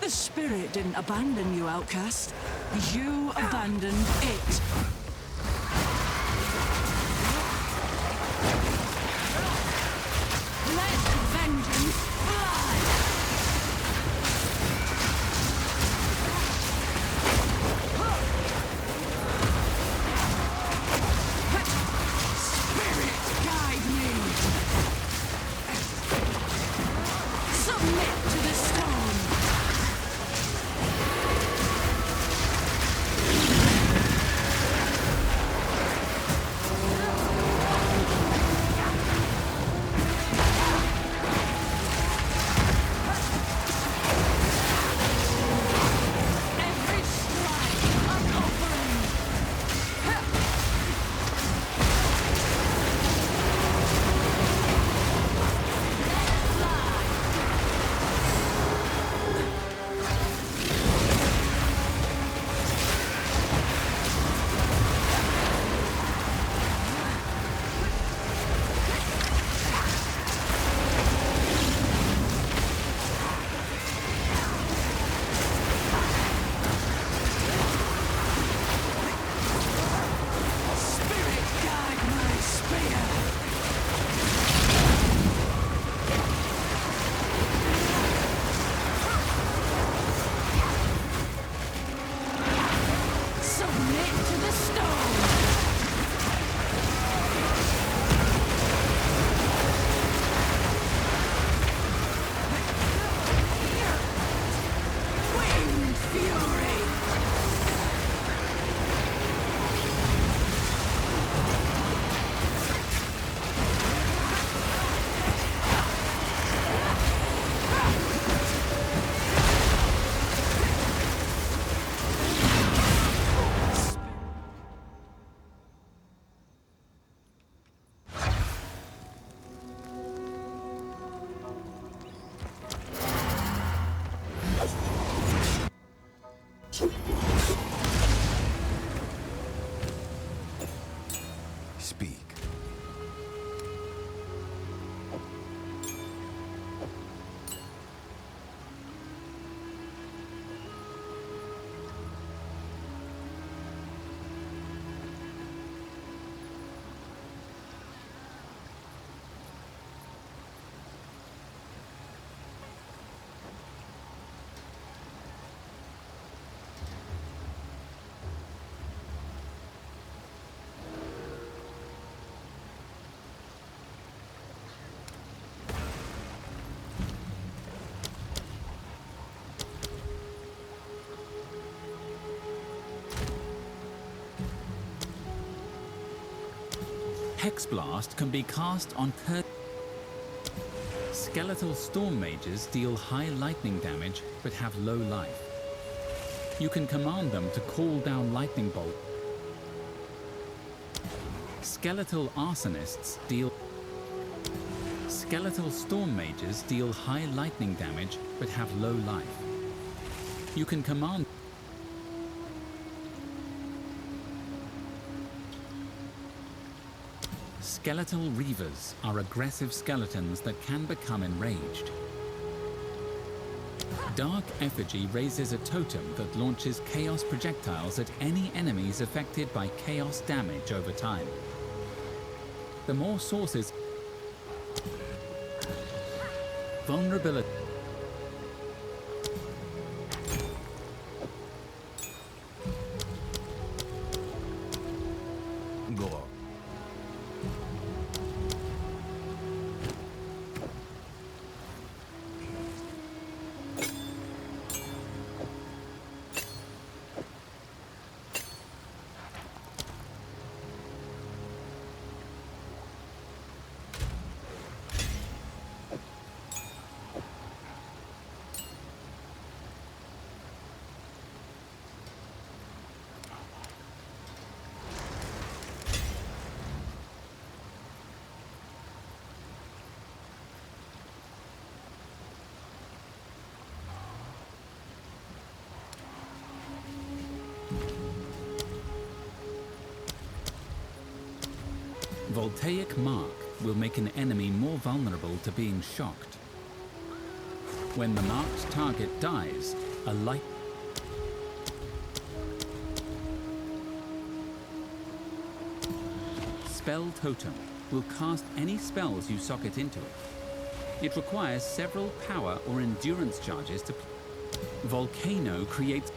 The spirit didn't abandon you, outcast. You abandoned it. Let vengeance fly! Spirit, guide me! Submit to the stone! Speak. Hexblast can be cast on Skeletal Storm Mages deal high lightning damage but have low life. You can command them to call down lightning bolt. Skeletal Arsonists deal... Skeletal Storm Mages deal high lightning damage but have low life. You can command... Skeletal Reavers are aggressive skeletons that can become enraged. Dark Effigy raises a totem that launches chaos projectiles at any enemies affected by chaos damage over time. The more sources... Vulnerability... Go on. Voltaic Mark will make an enemy more vulnerable to being shocked. When the marked target dies, a light... Spell Totem will cast any spells you socket into it. It requires several power or endurance charges to... Volcano creates...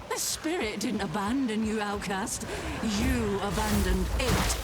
The spirit didn't abandon you, outcast. You abandoned it.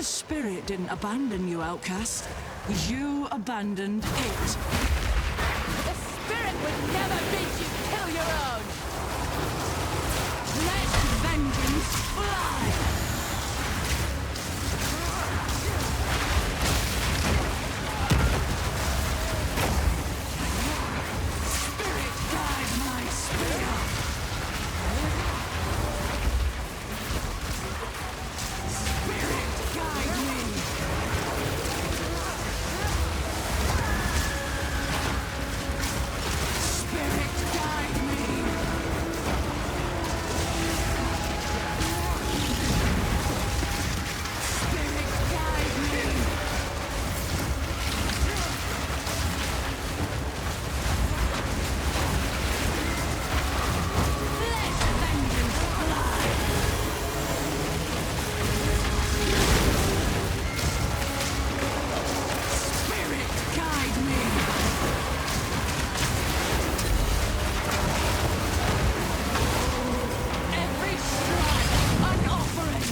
spirit didn't abandon you, outcast. You abandoned it. The spirit would never make you kill your own! Let vengeance fly! Spirit guide my spear! Spirit guide me! Spirit guide me! Spirit guide me! Let vengeance fly! Spirit guide me! Every strike an offering!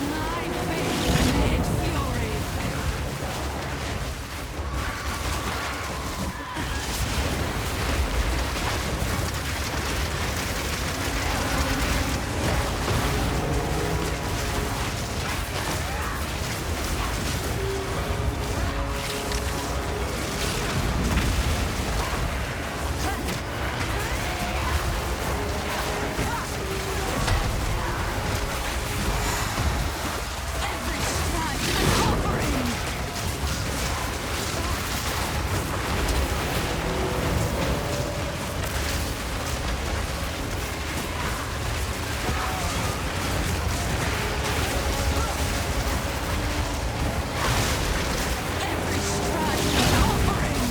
My faith made fury! Every strike an offering! Every strike an offering!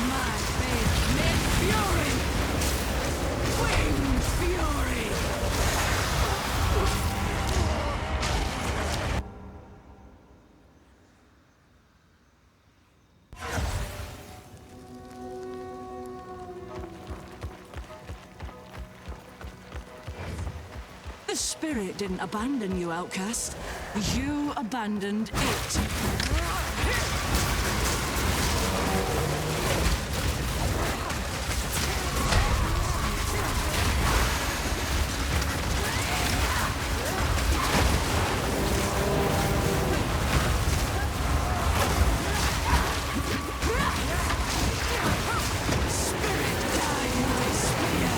My faith made fury! Winged fury! The spirit didn't abandon you, outcast. You abandoned it. Spirit guide my spear!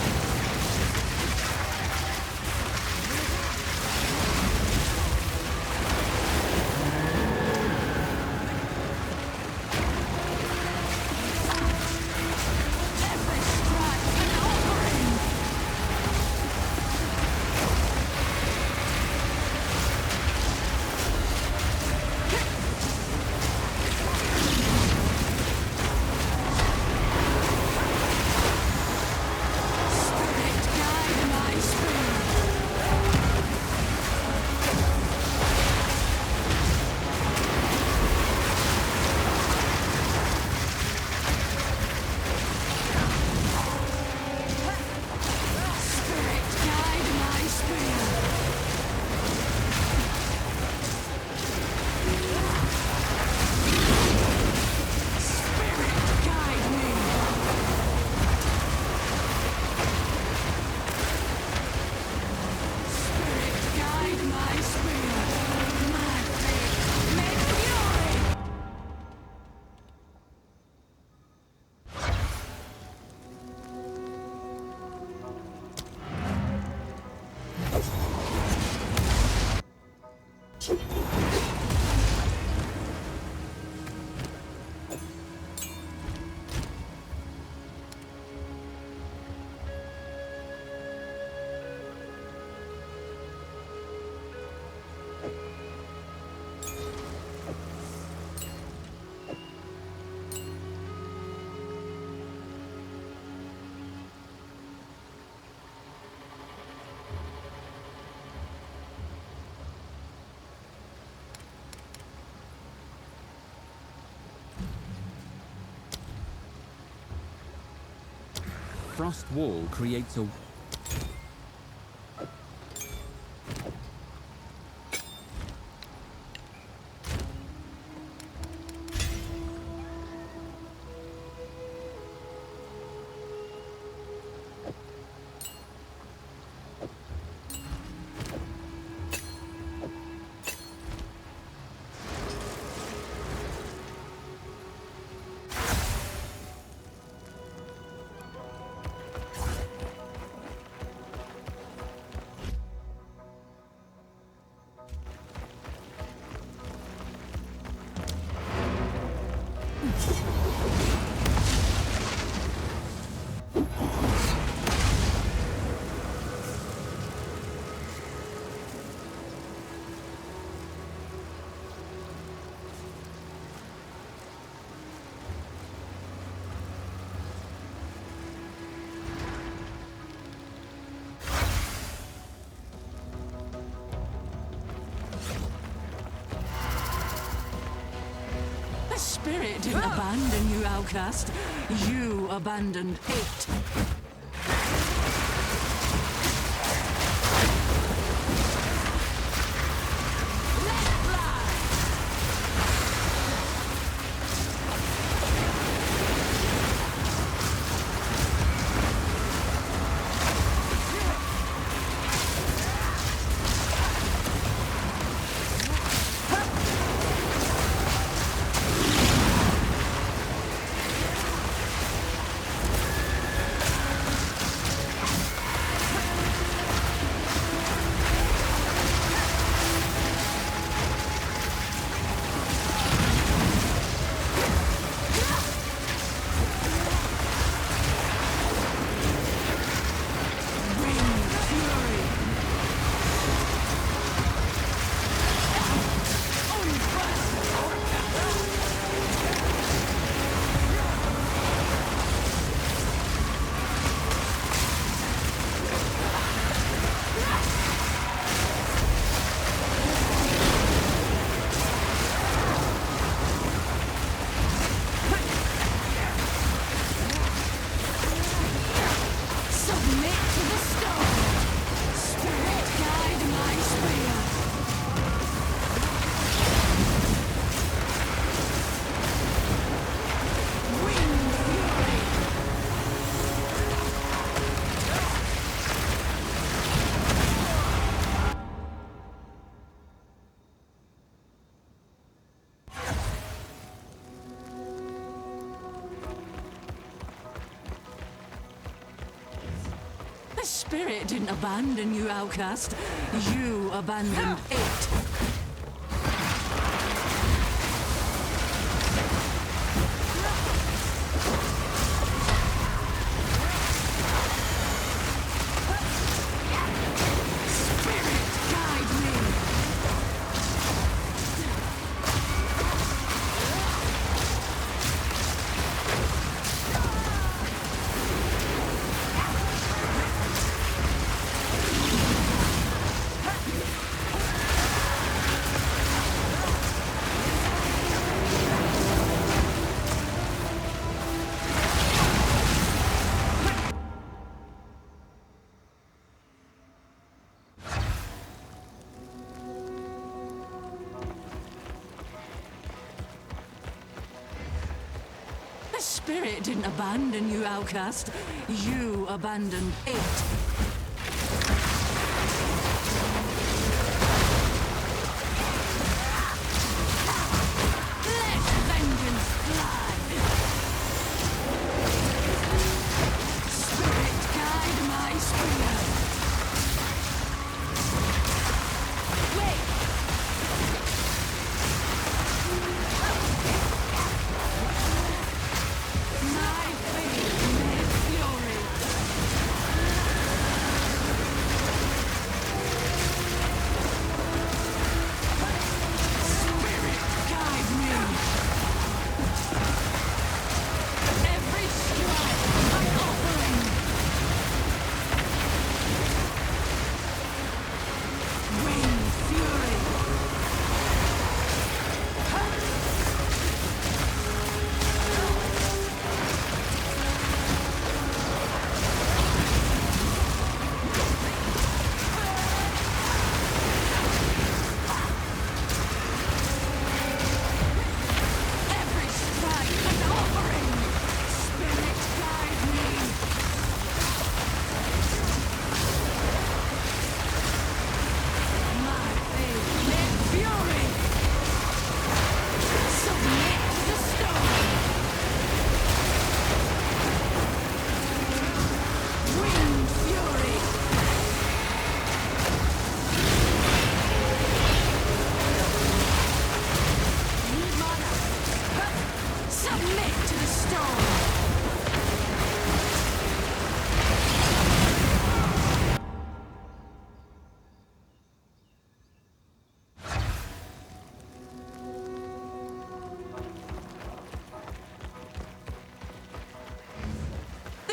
Frost Wall creates a... The spirit didn't abandon you, outcast. You abandoned it. The spirit didn't abandon you, outcast. You abandoned it. The spirit didn't abandon you, outcast. You abandoned it.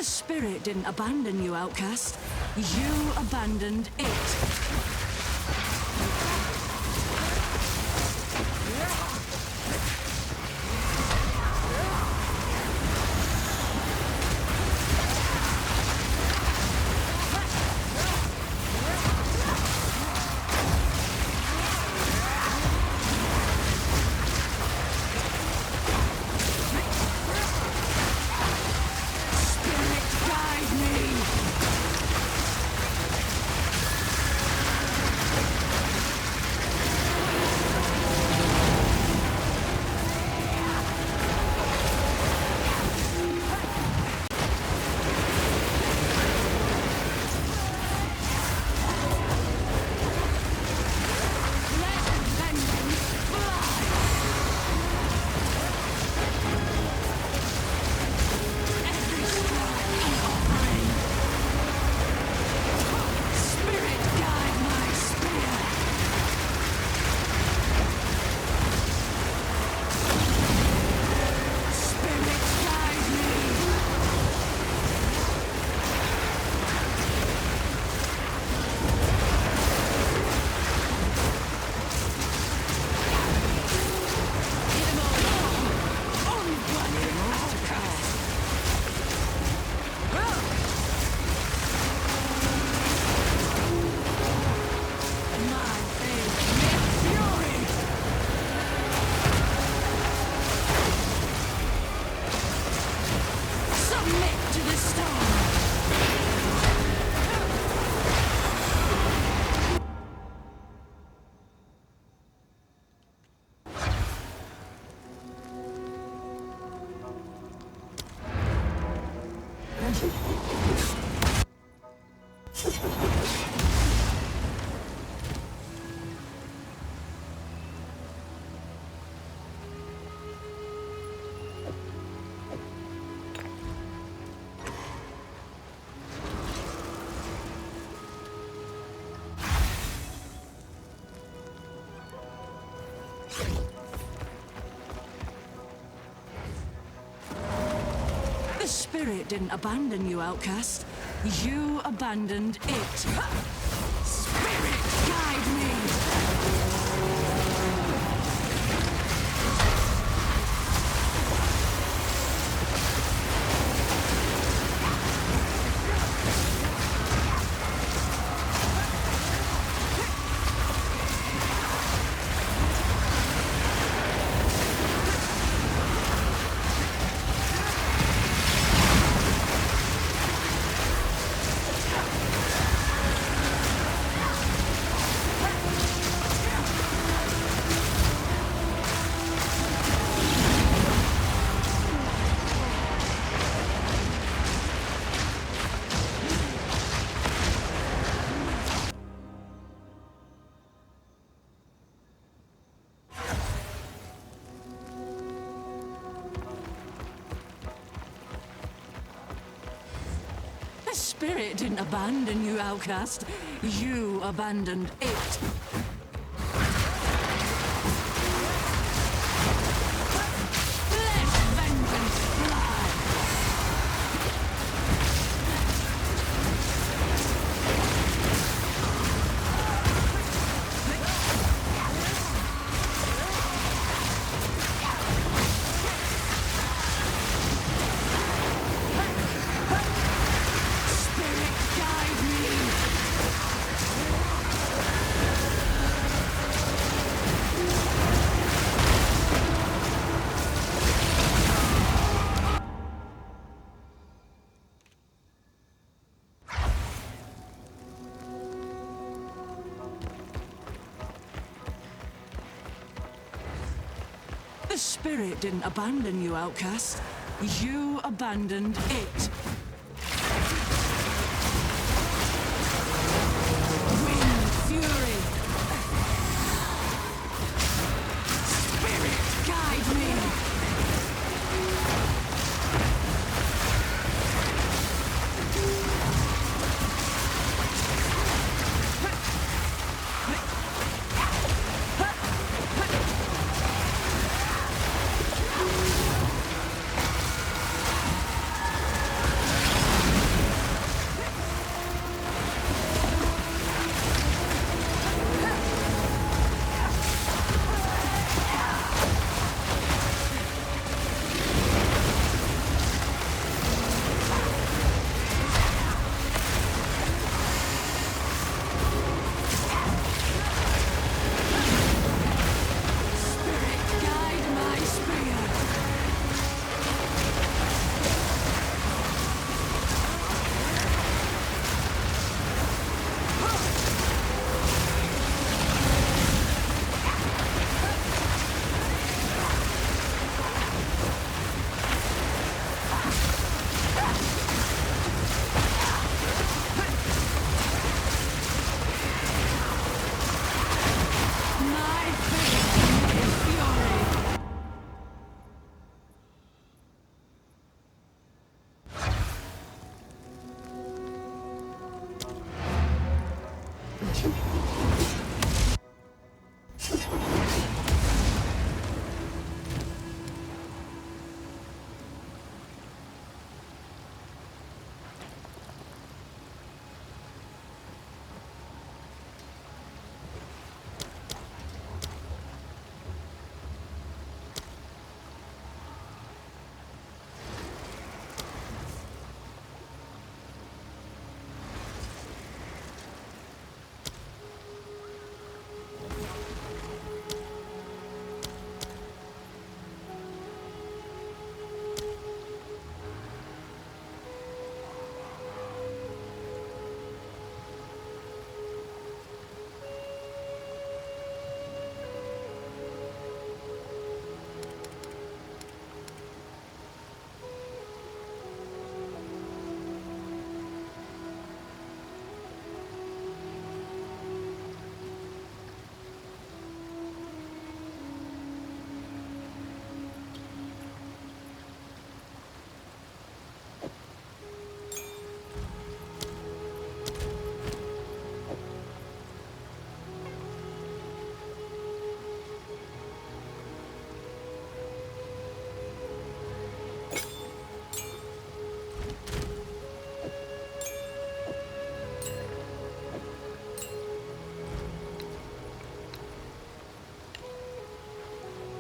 The spirit didn't abandon you, outcast. You abandoned it. The spirit didn't abandon you, outcast. You abandoned it. Spirit, guide me! The spirit didn't abandon you, outcast. You abandoned it. Let vengeance fly! The spirit didn't abandon you, outcast. You abandoned it. Wind fury! Spirit, guide me!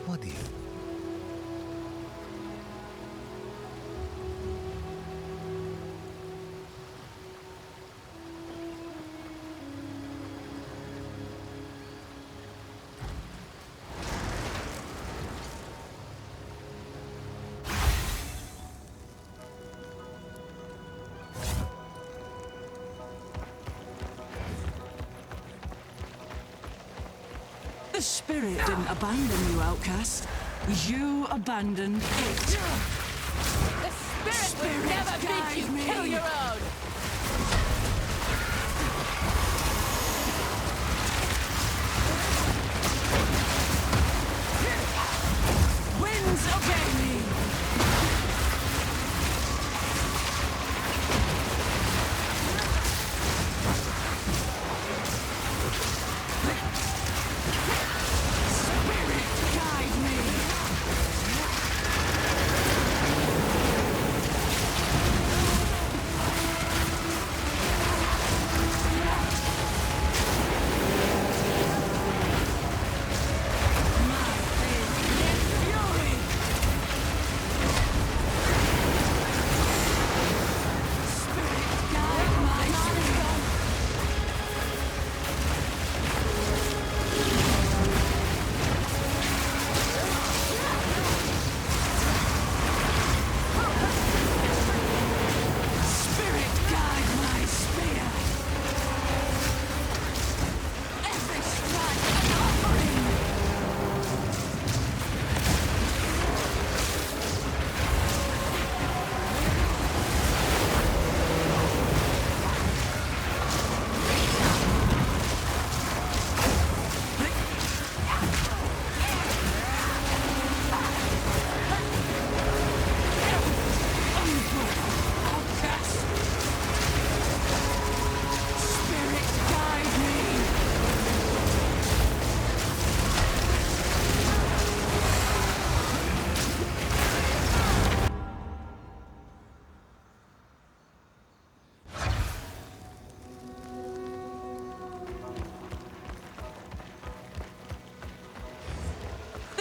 What is? The spirit didn't abandon you, outcast. You abandoned it. The spirit will never bid you kill your own! Winds obey me!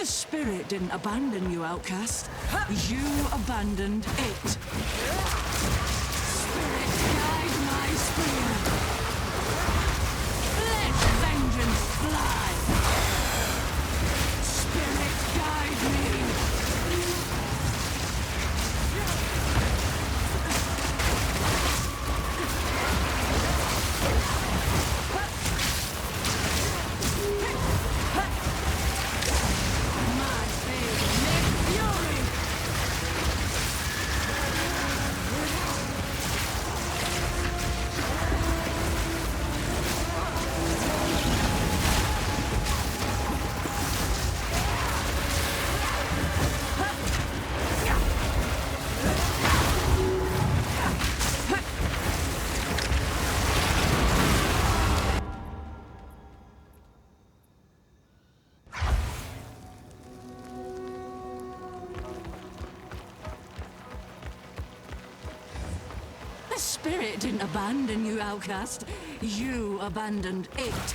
The spirit didn't abandon you, outcast. You abandoned it. Spirit, guide my spear. Let vengeance fly. Spirit, guide me. spirit didn't abandon you, outcast. You abandoned it.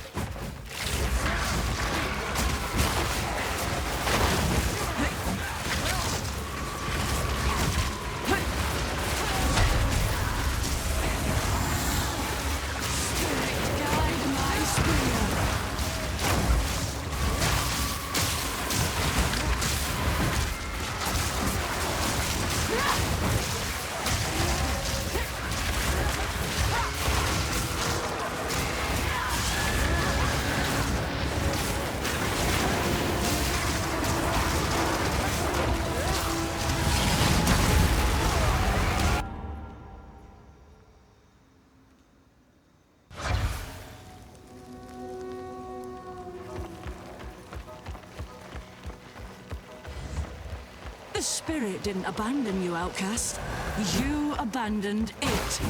The spirit didn't abandon you, outcast. You abandoned it.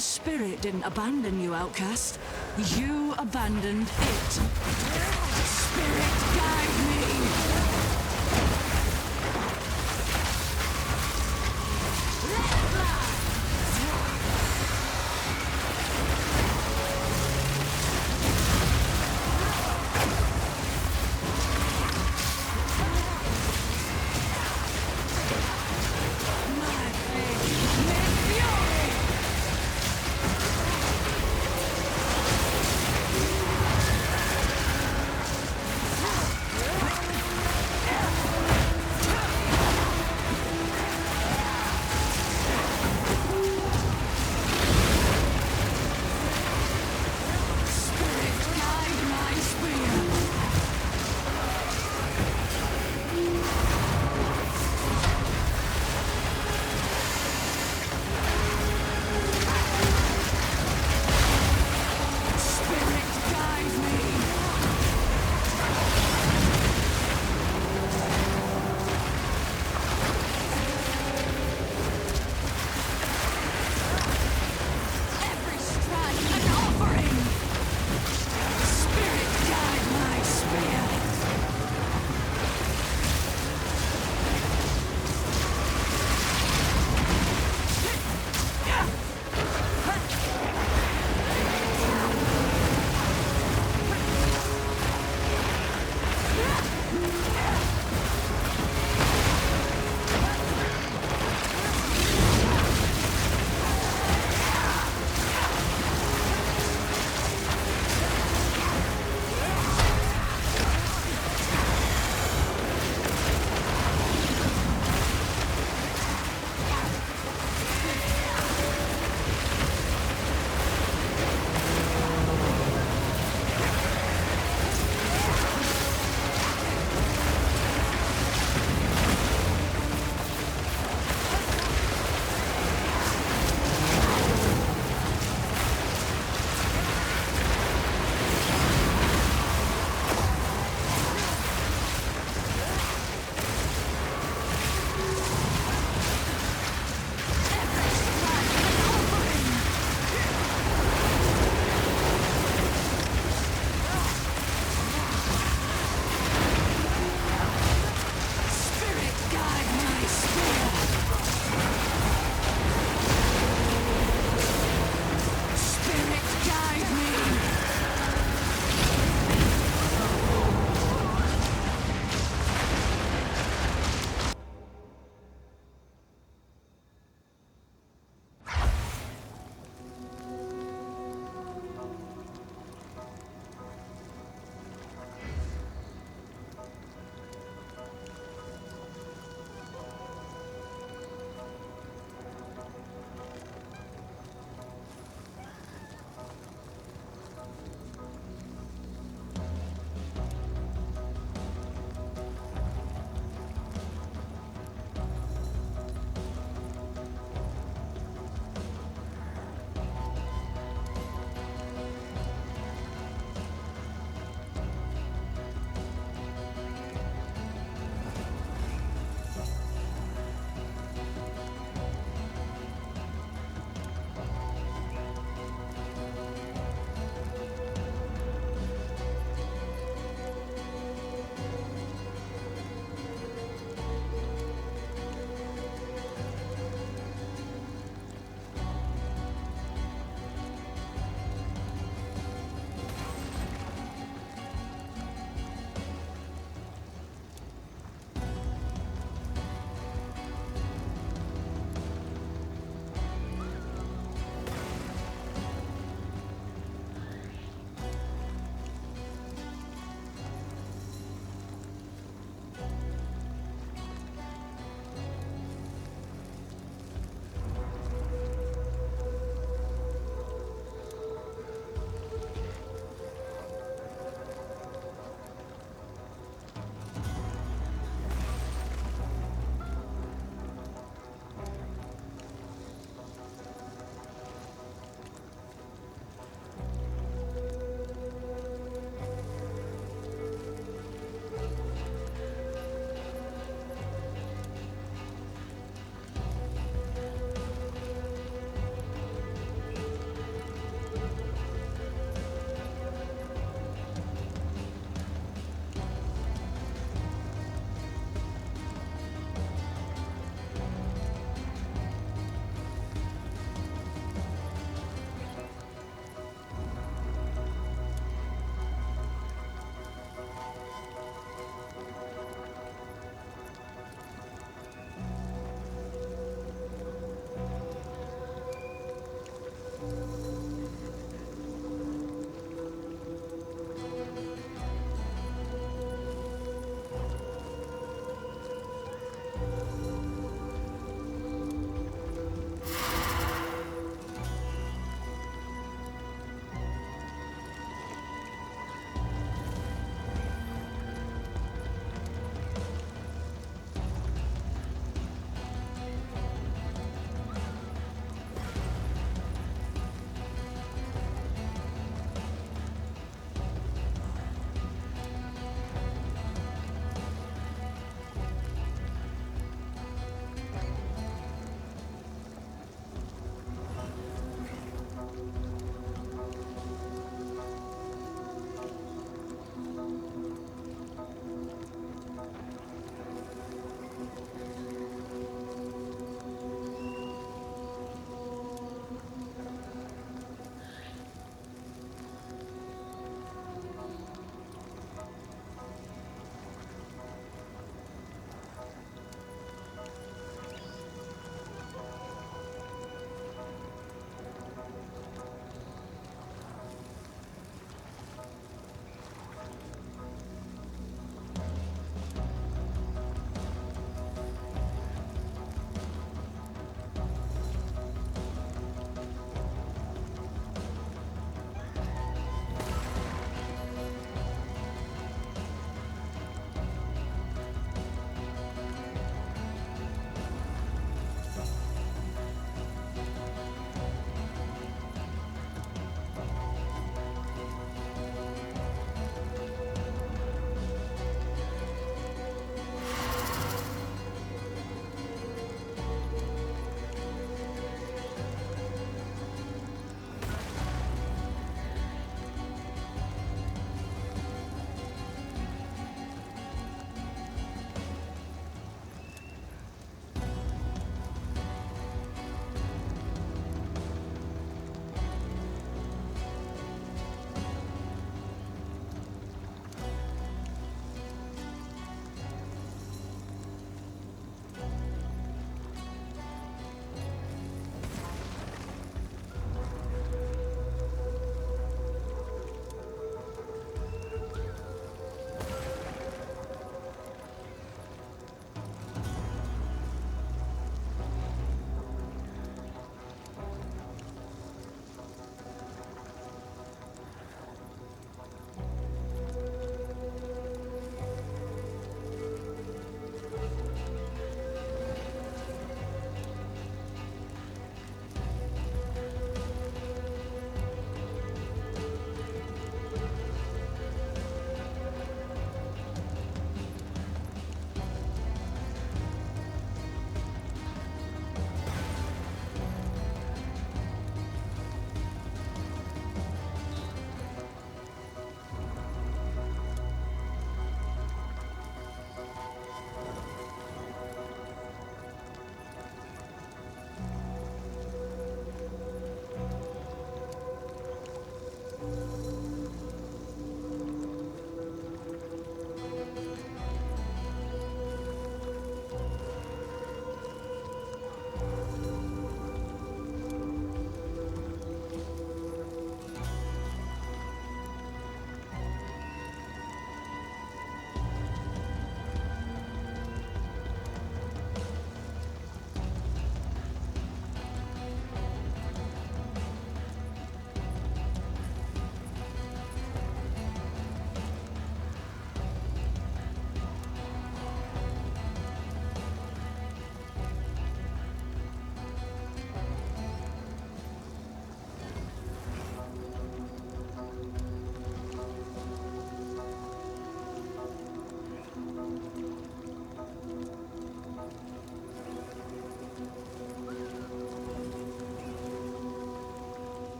The spirit didn't abandon you, outcast. You abandoned it. Spirit, guide me!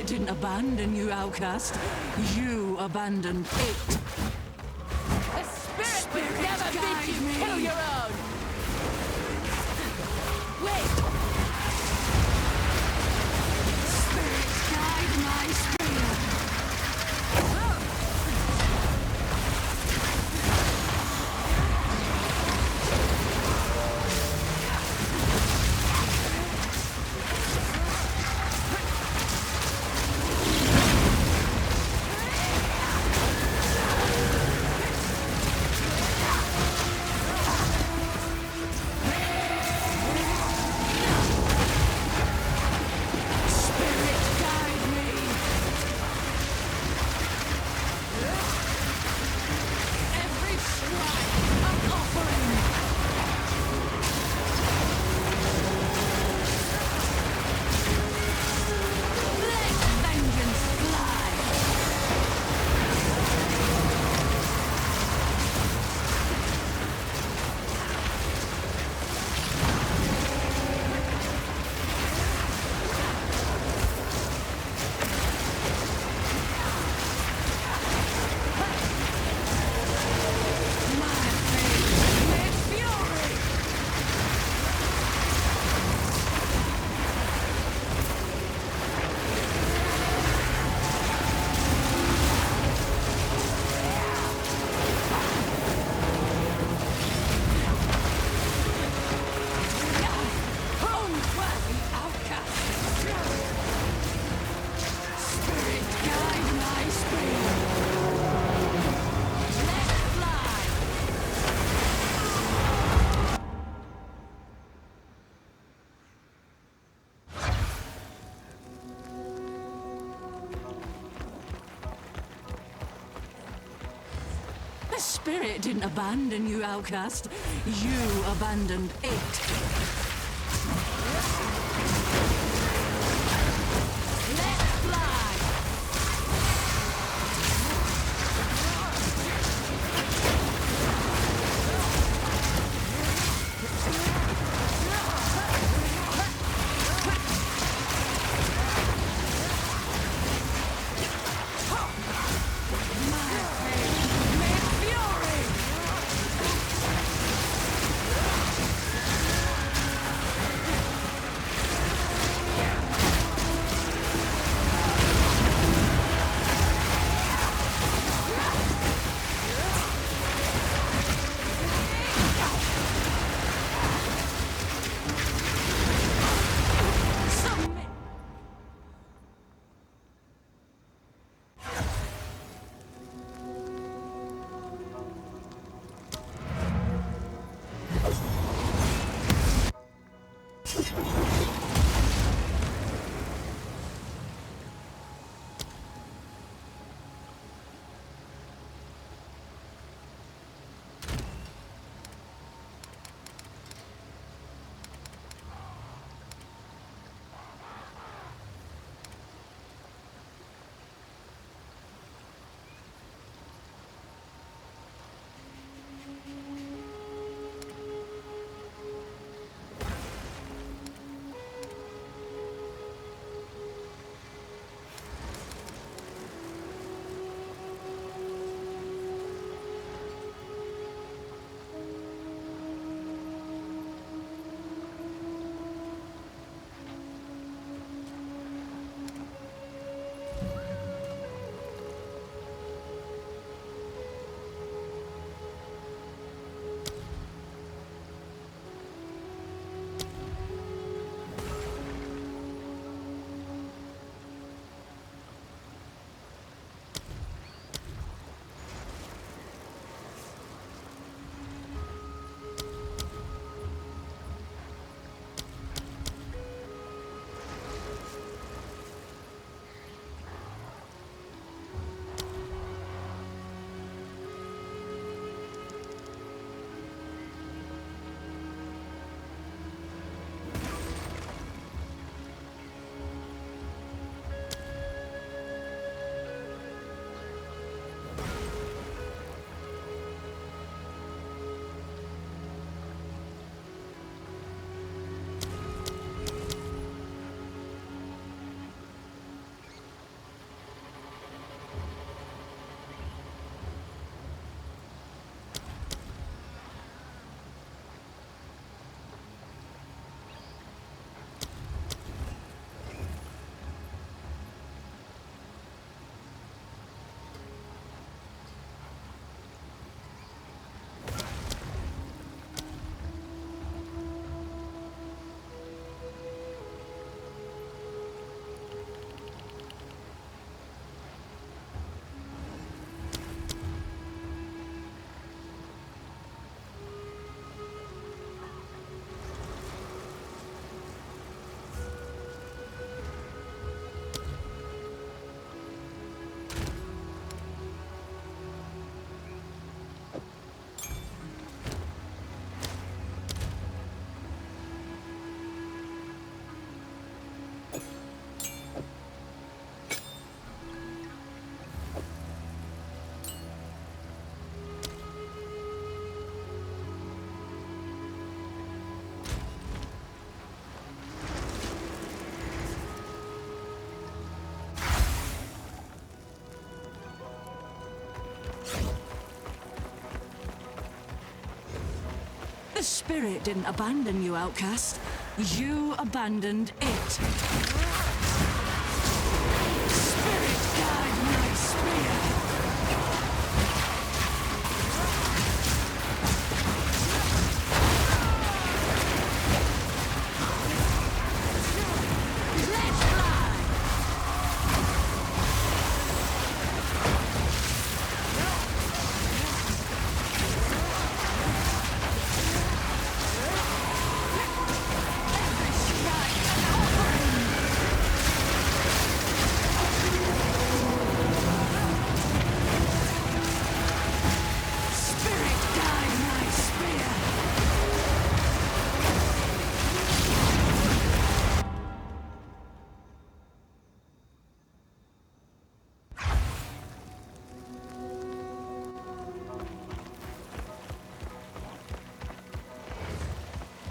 spirit didn't abandon you, outcast. You abandoned it. The spirit will never bid you kill your own! Wait! Spirit, guide my spear. Spirit didn't abandon you, outcast. You abandoned it. The spirit didn't abandon you, outcast. You abandoned it. Spirit guide my spear.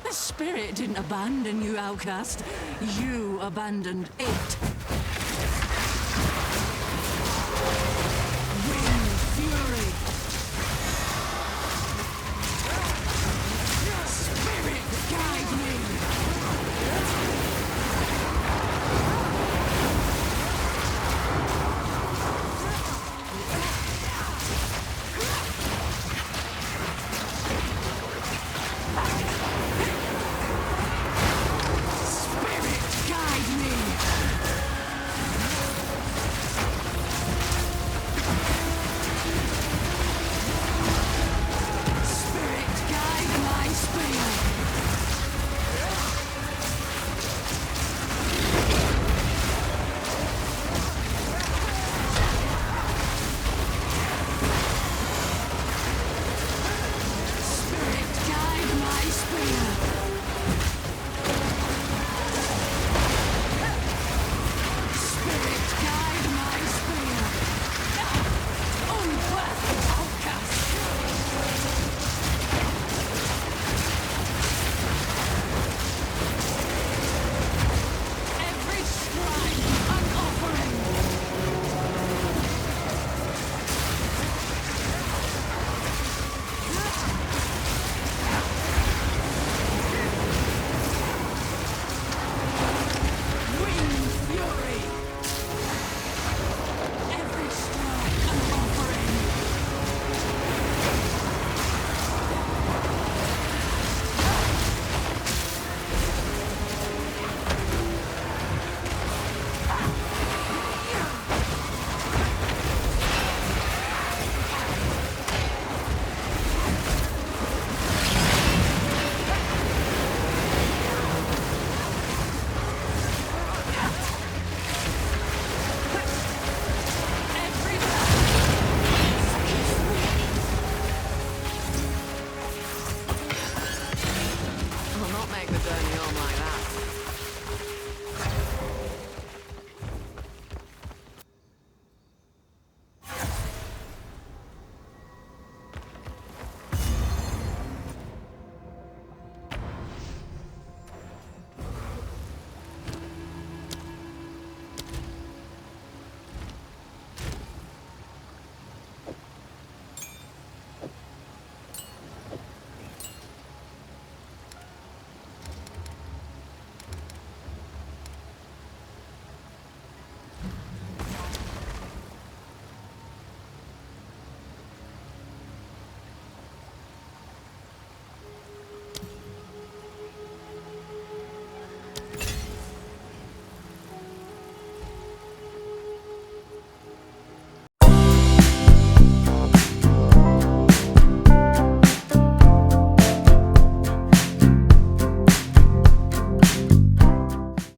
The spirit didn't abandon you, outcast. You abandoned it.